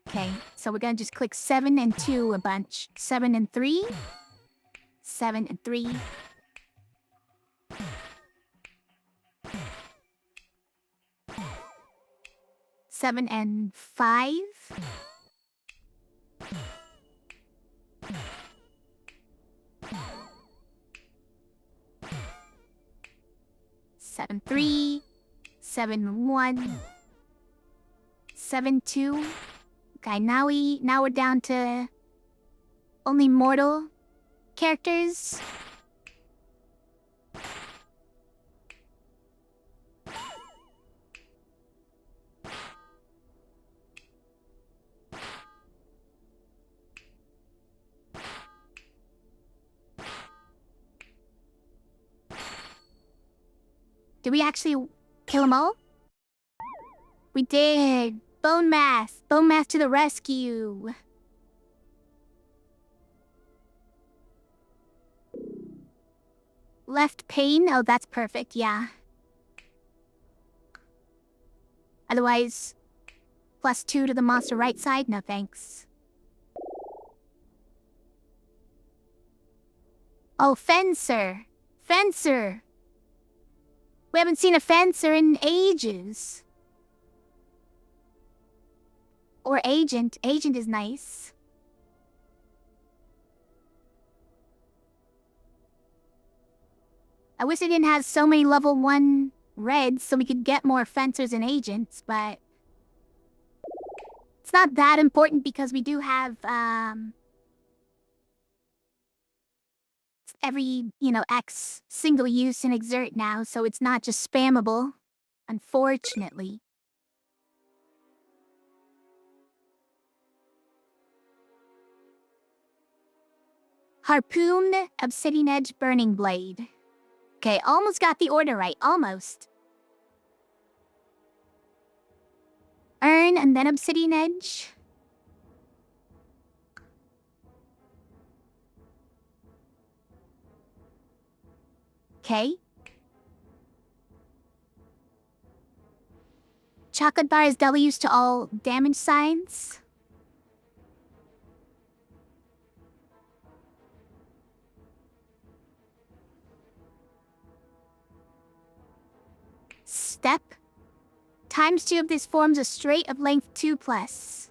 Okay, so we're gonna just click 7 and 2 a bunch. 7 and 3. 7 and 3. 7 and 5. 7 3. 7 1. 7 2. Okay, now we're down to only mortal characters. Did we actually kill them all? We did! Bone Mass! Bone Mass to the rescue! Left pain? Oh, that's perfect, yeah. Otherwise, +2 to the monster right side? No thanks. Oh, Fencer! Fencer! We haven't seen a Fencer in ages. Or Agent. Agent is nice. I wish it didn't have so many level 1 reds so we could get more Fencers and Agents, but it's not that important because we do have, every, X single use and exert now, so it's not just spammable, unfortunately. Harpoon, Obsidian Edge, Burning Blade. Okay, almost got the order right, almost. Urn and then Obsidian Edge. Okay. Chocolate bar is W's to all damage signs. Step. ×2 of this forms a straight of length 2+.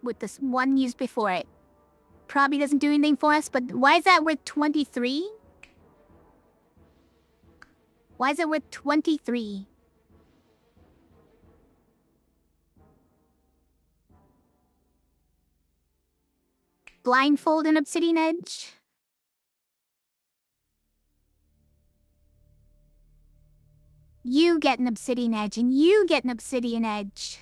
With this one used before it. Probably doesn't do anything for us, but why is that worth 23? Why is it worth 23? Blindfold and Obsidian Edge? You get an Obsidian Edge, and you get an Obsidian Edge.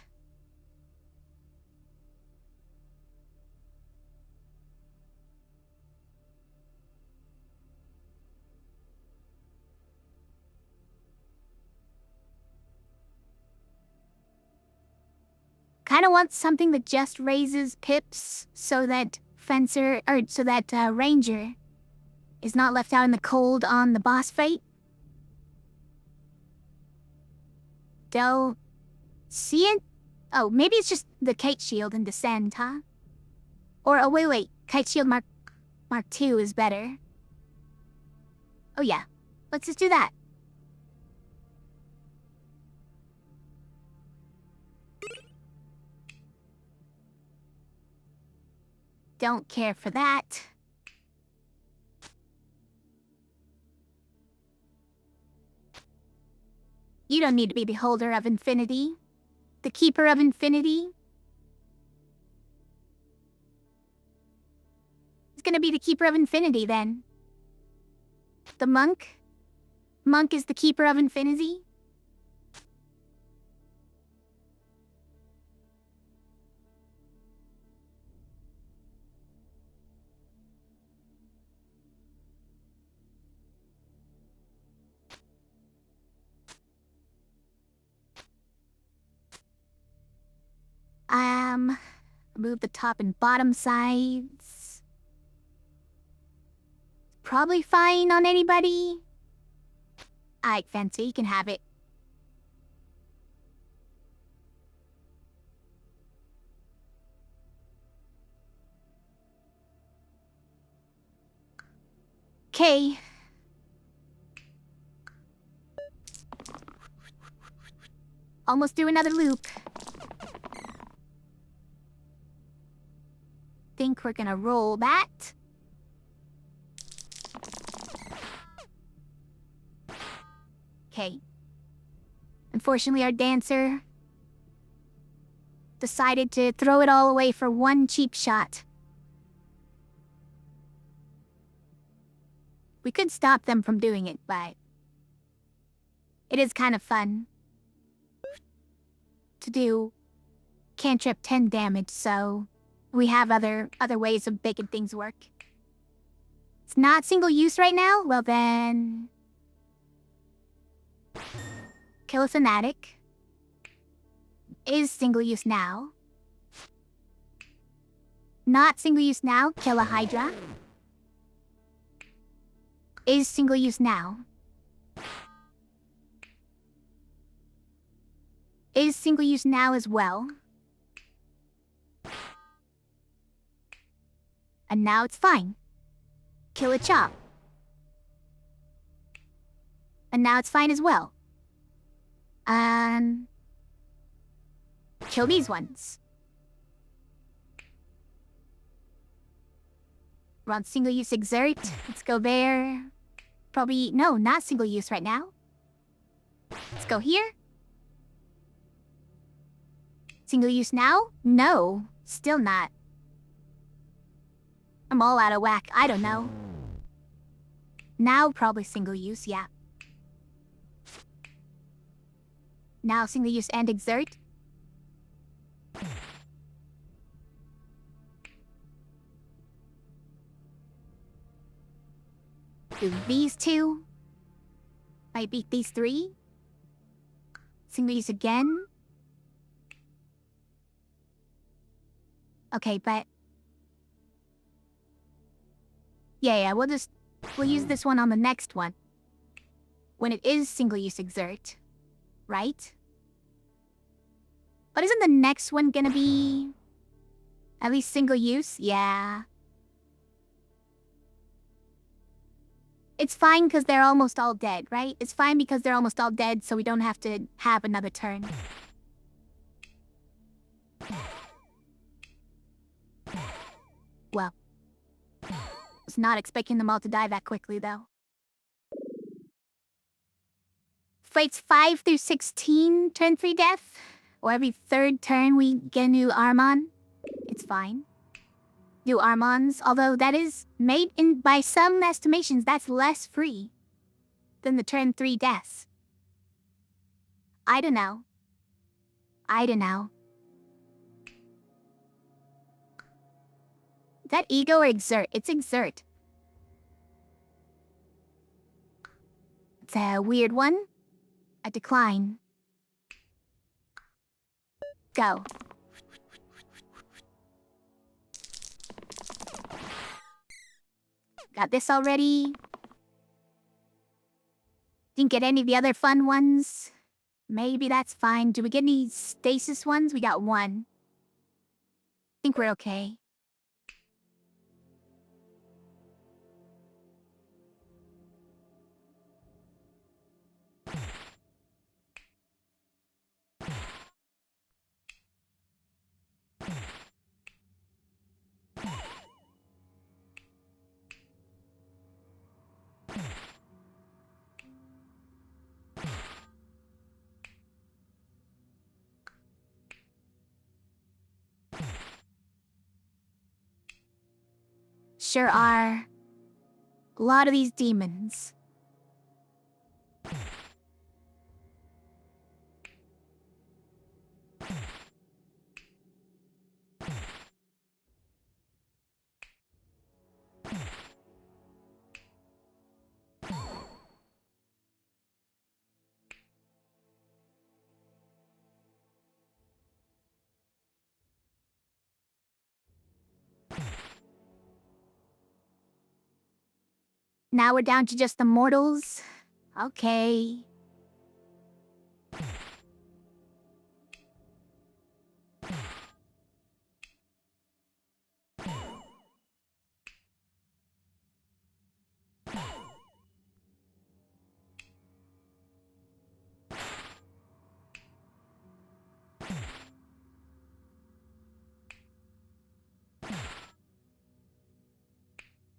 Kinda want something that just raises pips so that Ranger is not left out in the cold on the boss fight. Don't see it? Oh, maybe it's just the Kite Shield and Descend, huh? Or, oh wait, Kite Shield Mark II is better. Oh yeah, let's just do that. Don't care for that. You don't need to be the holder of infinity. The keeper of infinity. It's gonna be the keeper of infinity then. The monk? Monk is the keeper of infinity? Move the top and bottom sides. Probably fine on anybody. Alright, Fancy, you can have it. Okay. Almost through another loop. Think we're gonna roll that. Okay. Unfortunately, our dancer decided to throw it all away for one cheap shot. We could stop them from doing it, but it is kind of fun to do cantrip 10 damage, so we have other ways of making things work. It's not single use right now? Well then... Kill a fanatic. Is single use now. Not single use now, kill a hydra. Is single use now. Is single use now as well. And now it's fine. Kill a chop. And now it's fine as well. Kill these ones. We're on single use exert. Let's go there. Probably, no, not single use right now. Let's go here. Single use now? No, still not. I'm all out of whack, I don't know. Now probably single use, yeah. Now single use and exert. Do these two. Might beat these three. Single use again. Okay, but... Yeah, we'll use this one on the next one. When it is single use exert. Right? But isn't the next one gonna be... at least single use? Yeah. It's fine because they're almost all dead, right? It's fine because they're almost all dead, so we don't have to have another turn. Well. Was not expecting them all to die that quickly, though. Fights 5 through 16, turn 3 death. Or every third turn we get a new Armon. It's fine. New Armons, although that is made in, by some estimations, that's less free than the turn 3 deaths. I don't know. Is that ego or exert? It's exert. It's a weird one. A decline. Go. Got this already. Didn't get any of the other fun ones. Maybe that's fine. Do we get any stasis ones? We got one. Think we're okay. Sure are. A lot of these demons. Now we're down to just the mortals. Okay.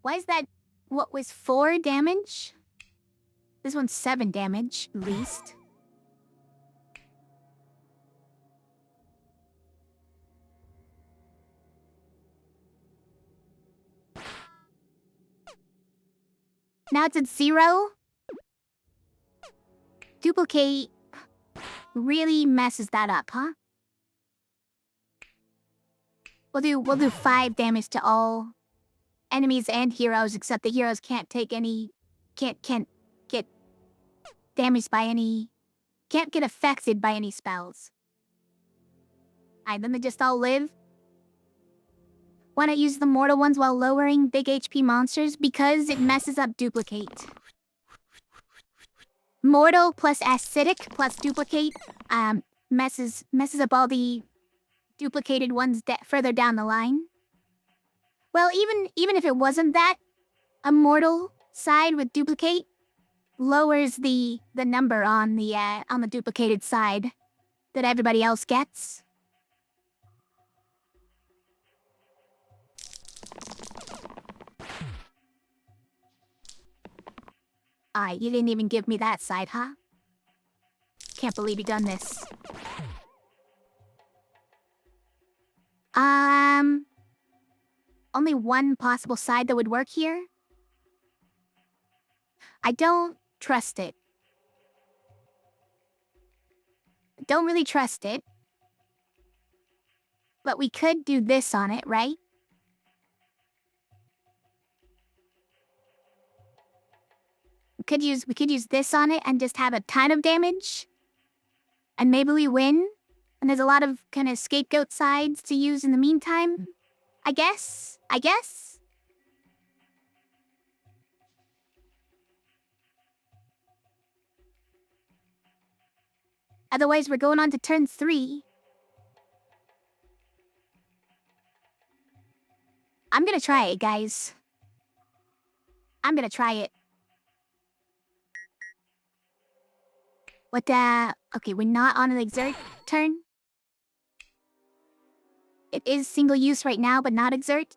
Why is that? What was 4 damage? This one's 7 damage, at least. Now it's at 0. Duplicate really messes that up, huh? We'll do 5 damage to all enemies and heroes, except the heroes can't take any, can't get damaged by any, can't get affected by any spells. Alright, then they just all live. Why not use the mortal ones while lowering big HP monsters? Because it messes up duplicate. Mortal plus acidic plus duplicate messes up all the duplicated ones further down the line. Well, even if it wasn't that, a mortal side with duplicate lowers the number on the duplicated side that everybody else gets. You didn't even give me that side, huh? Can't believe you done this. Only one possible side that would work here. I don't trust it. Don't really trust it. But we could do this on it, right? We could use this on it and just have a ton of damage. And maybe we win. And there's a lot of kind of scapegoat sides to use in the meantime. I guess. Otherwise, we're going on to turn 3. I'm gonna try it, guys. I'm gonna try it. Okay, we're not on an exert turn. It is single use right now, but not exert.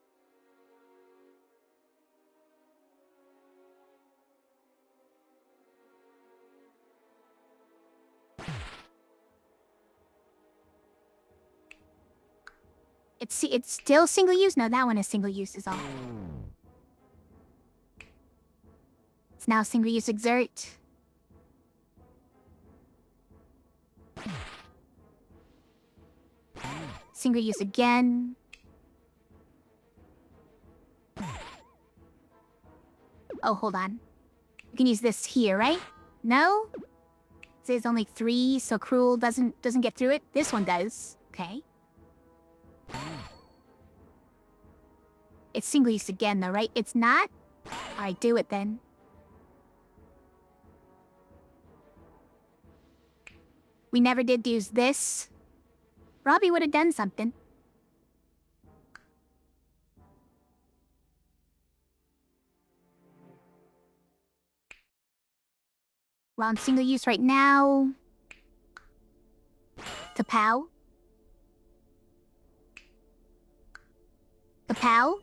It's still single use? No, that one is single use is all. It's now single use exert. Single use again. Oh, hold on. You can use this here, right? No? It says only 3, so Cruel doesn't get through it. This one does. Okay. It's single use again though, right? It's not? Alright, do it then. We never did use this. Robbie would have done something. We're on single use right now. Kapow. Kapow.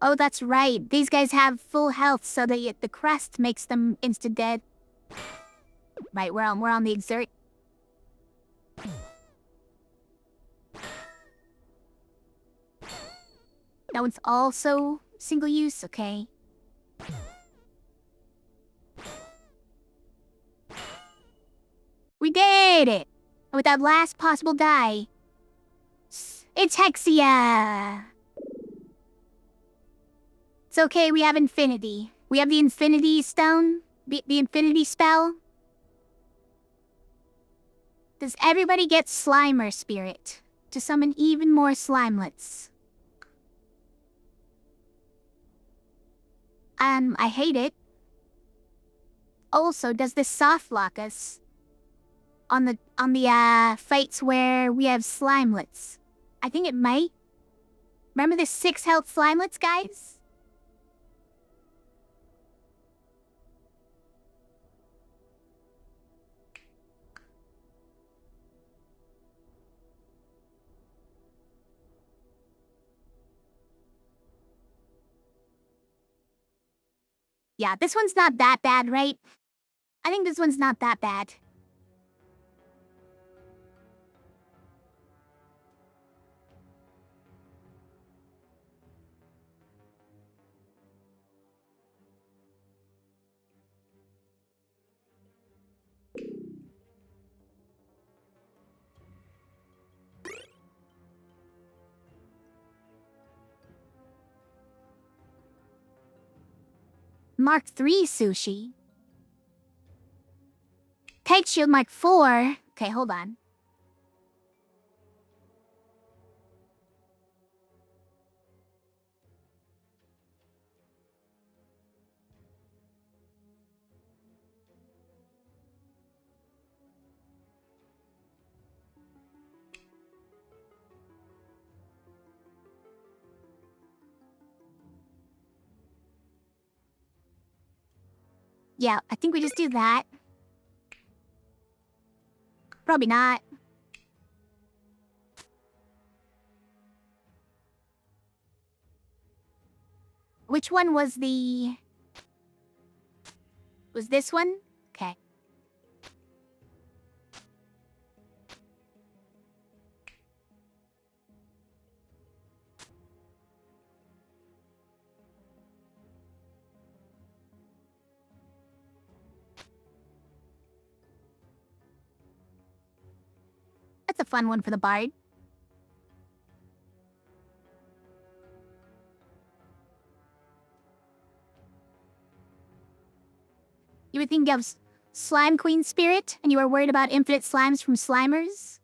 Oh, that's right. These guys have full health, so the crest makes them insta-dead. Right, we're on the exert. That one's also single use, okay. We did it! With that last possible die. It's Hexia! It's okay, we have Infinity. We have the Infinity Stone, the Infinity Spell. Does everybody get Slimer Spirit to summon even more Slimelets? I hate it. Also, does this soft lock us on the fights where we have Slimelets? I think it might. Remember the 6 health Slimelets, guys? Yeah, this one's not that bad, right? I think this one's not that bad. Mark 3 sushi. Kite shield Mark 4. Okay, hold on. Yeah, I think we just do that. Probably not. Which one was the... Was this one? Okay. That's a fun one for the bard. You would think of Slime Queen Spirit, and you were worried about infinite slimes from Slimers?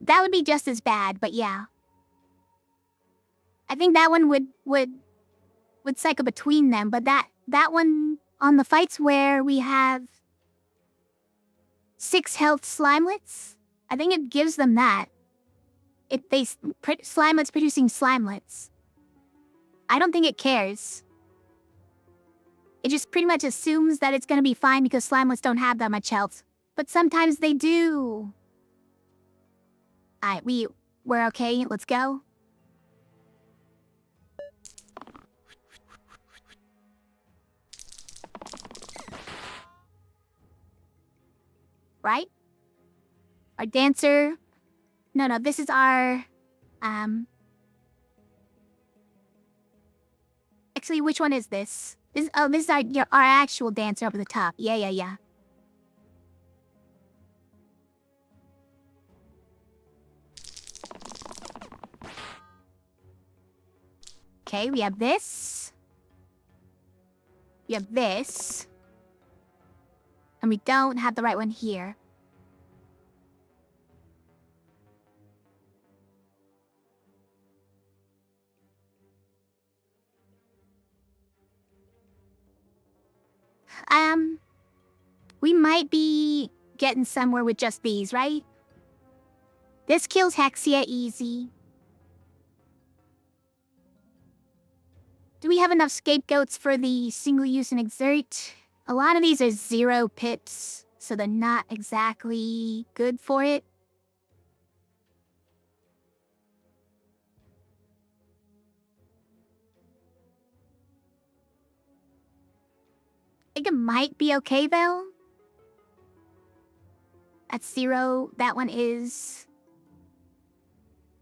That would be just as bad, but yeah. I think that one would cycle between them, but that one on the fights where we have 6 health Slimelets, I think it gives them that. Slimelets producing Slimelets. I don't think it cares. It just pretty much assumes that it's gonna be fine because Slimelets don't have that much health. But sometimes they do. Alright, we're okay, let's go. Right? Our dancer... No, this is our... Actually, which one is this? This is our actual dancer up at the top. Yeah. Okay, we have this. We have this. And we don't have the right one here. We might be getting somewhere with just these, right? This kills Hexia easy. Do we have enough scapegoats for the single use and exert? A lot of these are 0 pips, so they're not exactly good for it. think it might be okay, though. That's 0. That one is...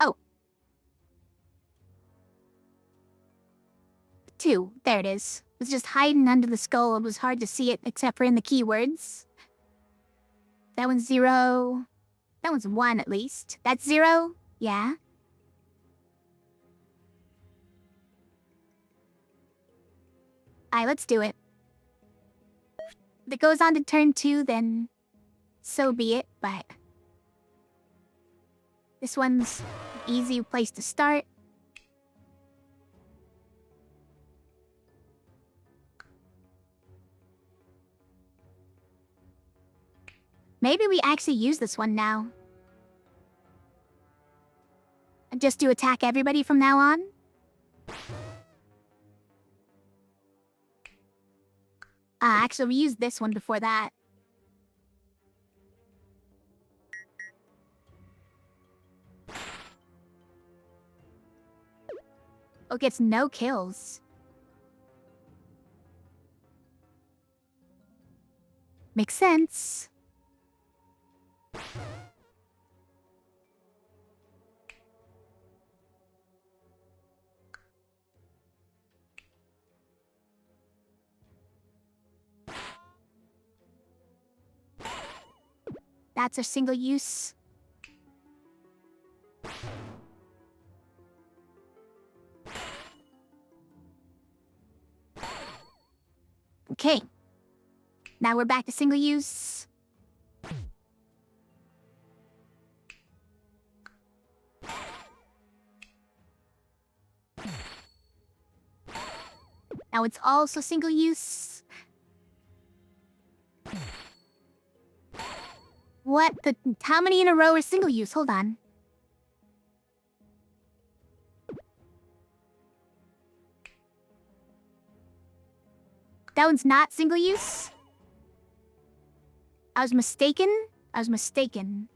Oh. 2. There it is. It was just hiding under the skull. It was hard to see it, except for in the keywords. That one's 0. That one's 1, at least. That's 0? Yeah. Alright, let's do it. If it goes on to turn 2, then so be it, but... This one's an easy place to start. Maybe we actually use this one now. And just do attack everybody from now on? Actually, we used this one before that. Oh, gets no kills. Makes sense. That's a single use. Okay. Now we're back to single use. Now it's also single use. What the... How many in a row are single use? Hold on. That one's not single use? I was mistaken? I was mistaken.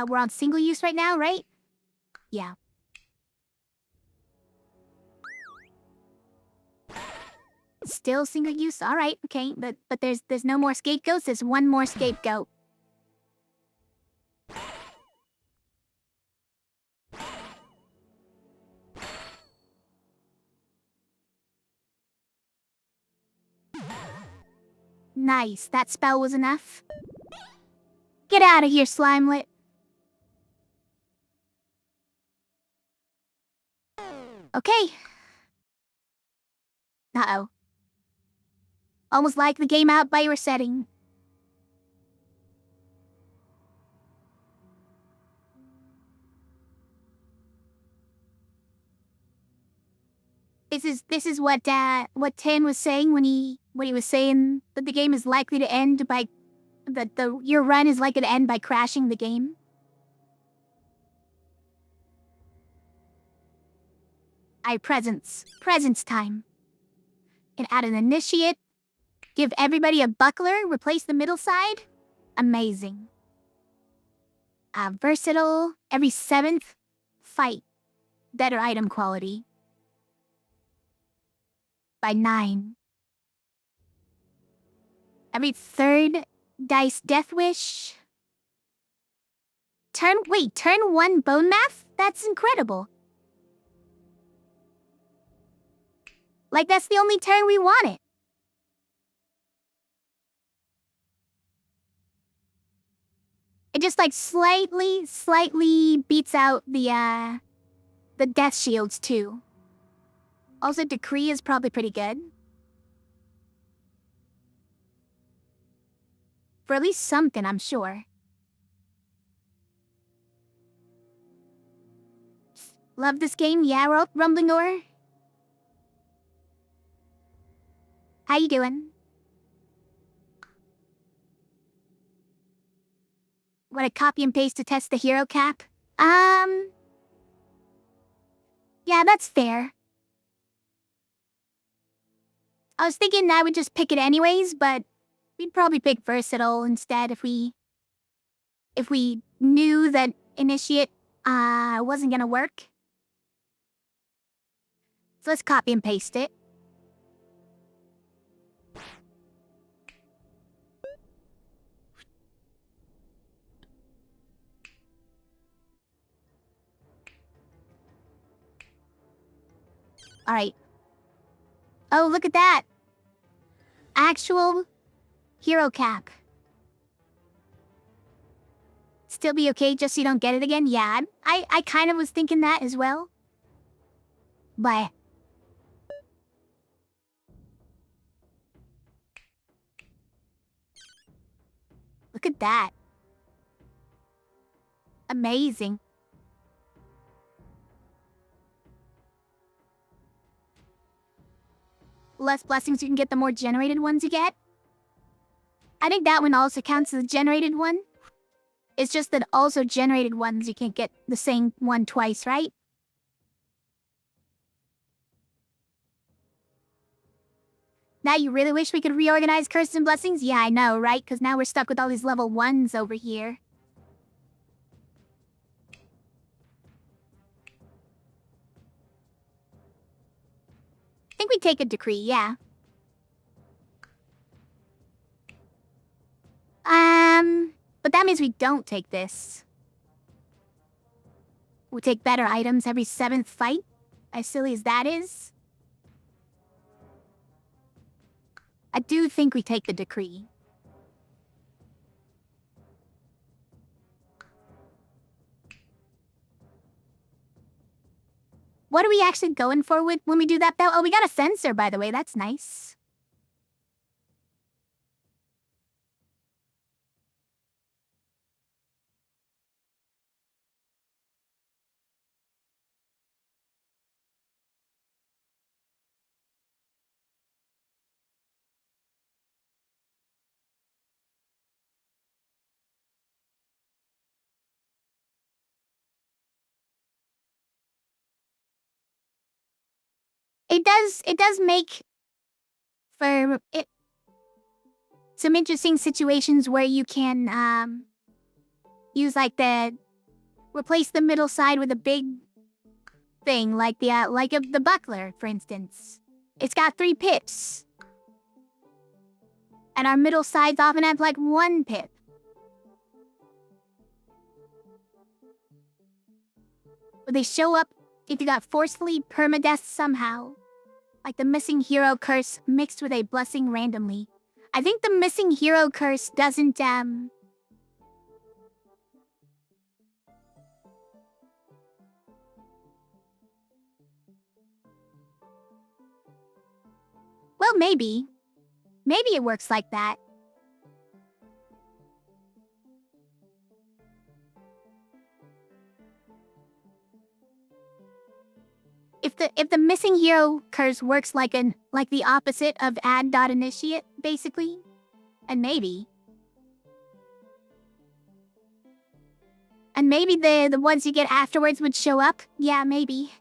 We're on single use right now, right? Yeah. Still single use? Alright, okay. But there's no more scapegoats, there's one more scapegoat. Nice, that spell was enough. Get out of here, Slimelet. Okay. Uh-oh. Almost like the game out by resetting. This is what Tan was saying when he was saying that the game is likely to end by your run is likely to end by crashing the game. Presents time. Can add an initiate, give everybody a buckler, replace the middle side. Amazing. Versatile, every 7th fight, better item quality. By 9. Every 3rd dice death wish. Turn 1 bone math? That's incredible. Like, that's the only turn we want it. It just, like, slightly beats out the death shields, too. Also, Decree is probably pretty good. For at least something, I'm sure. Love this game, yeah, Rumbling Ore? How you doing? Want to copy and paste to test the hero cap? Yeah, that's fair. I was thinking I would just pick it anyways, but we'd probably pick versatile instead if we knew that initiate wasn't gonna work. So let's copy and paste it. Alright. Oh, look at that! Actual hero cap. Still be okay just so you don't get it again? Yeah, I kind of was thinking that as well. But look at that. Amazing. Less blessings you can get, the more generated ones you get. I think that one also counts as a generated one. It's just that also generated ones you can't get the same one twice, right? Now you really wish we could reorganize curses and blessings? Yeah, I know, right? Because now we're stuck with all these level 1s over here. I think we take a decree, yeah. But that means we don't take this. We take better items every 7th fight, as silly as that is. I do think we take the decree. What are we actually going for with when we do that, though? Oh, we got a sensor, by the way. That's nice. It does make for it some interesting situations where you can use like replace the middle side with a big thing like the buckler, for instance. It's got 3 pips. And our middle sides often have like 1 pip. But they show up if you got forcefully permadeath somehow. Like the missing hero curse mixed with a blessing randomly. I think the missing hero curse doesn't, well, maybe. Maybe it works like that. If the missing hero curse works like the opposite of add.initiate, basically, and maybe the ones you get afterwards would show up. Yeah, maybe.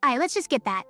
Alright, let's just get that.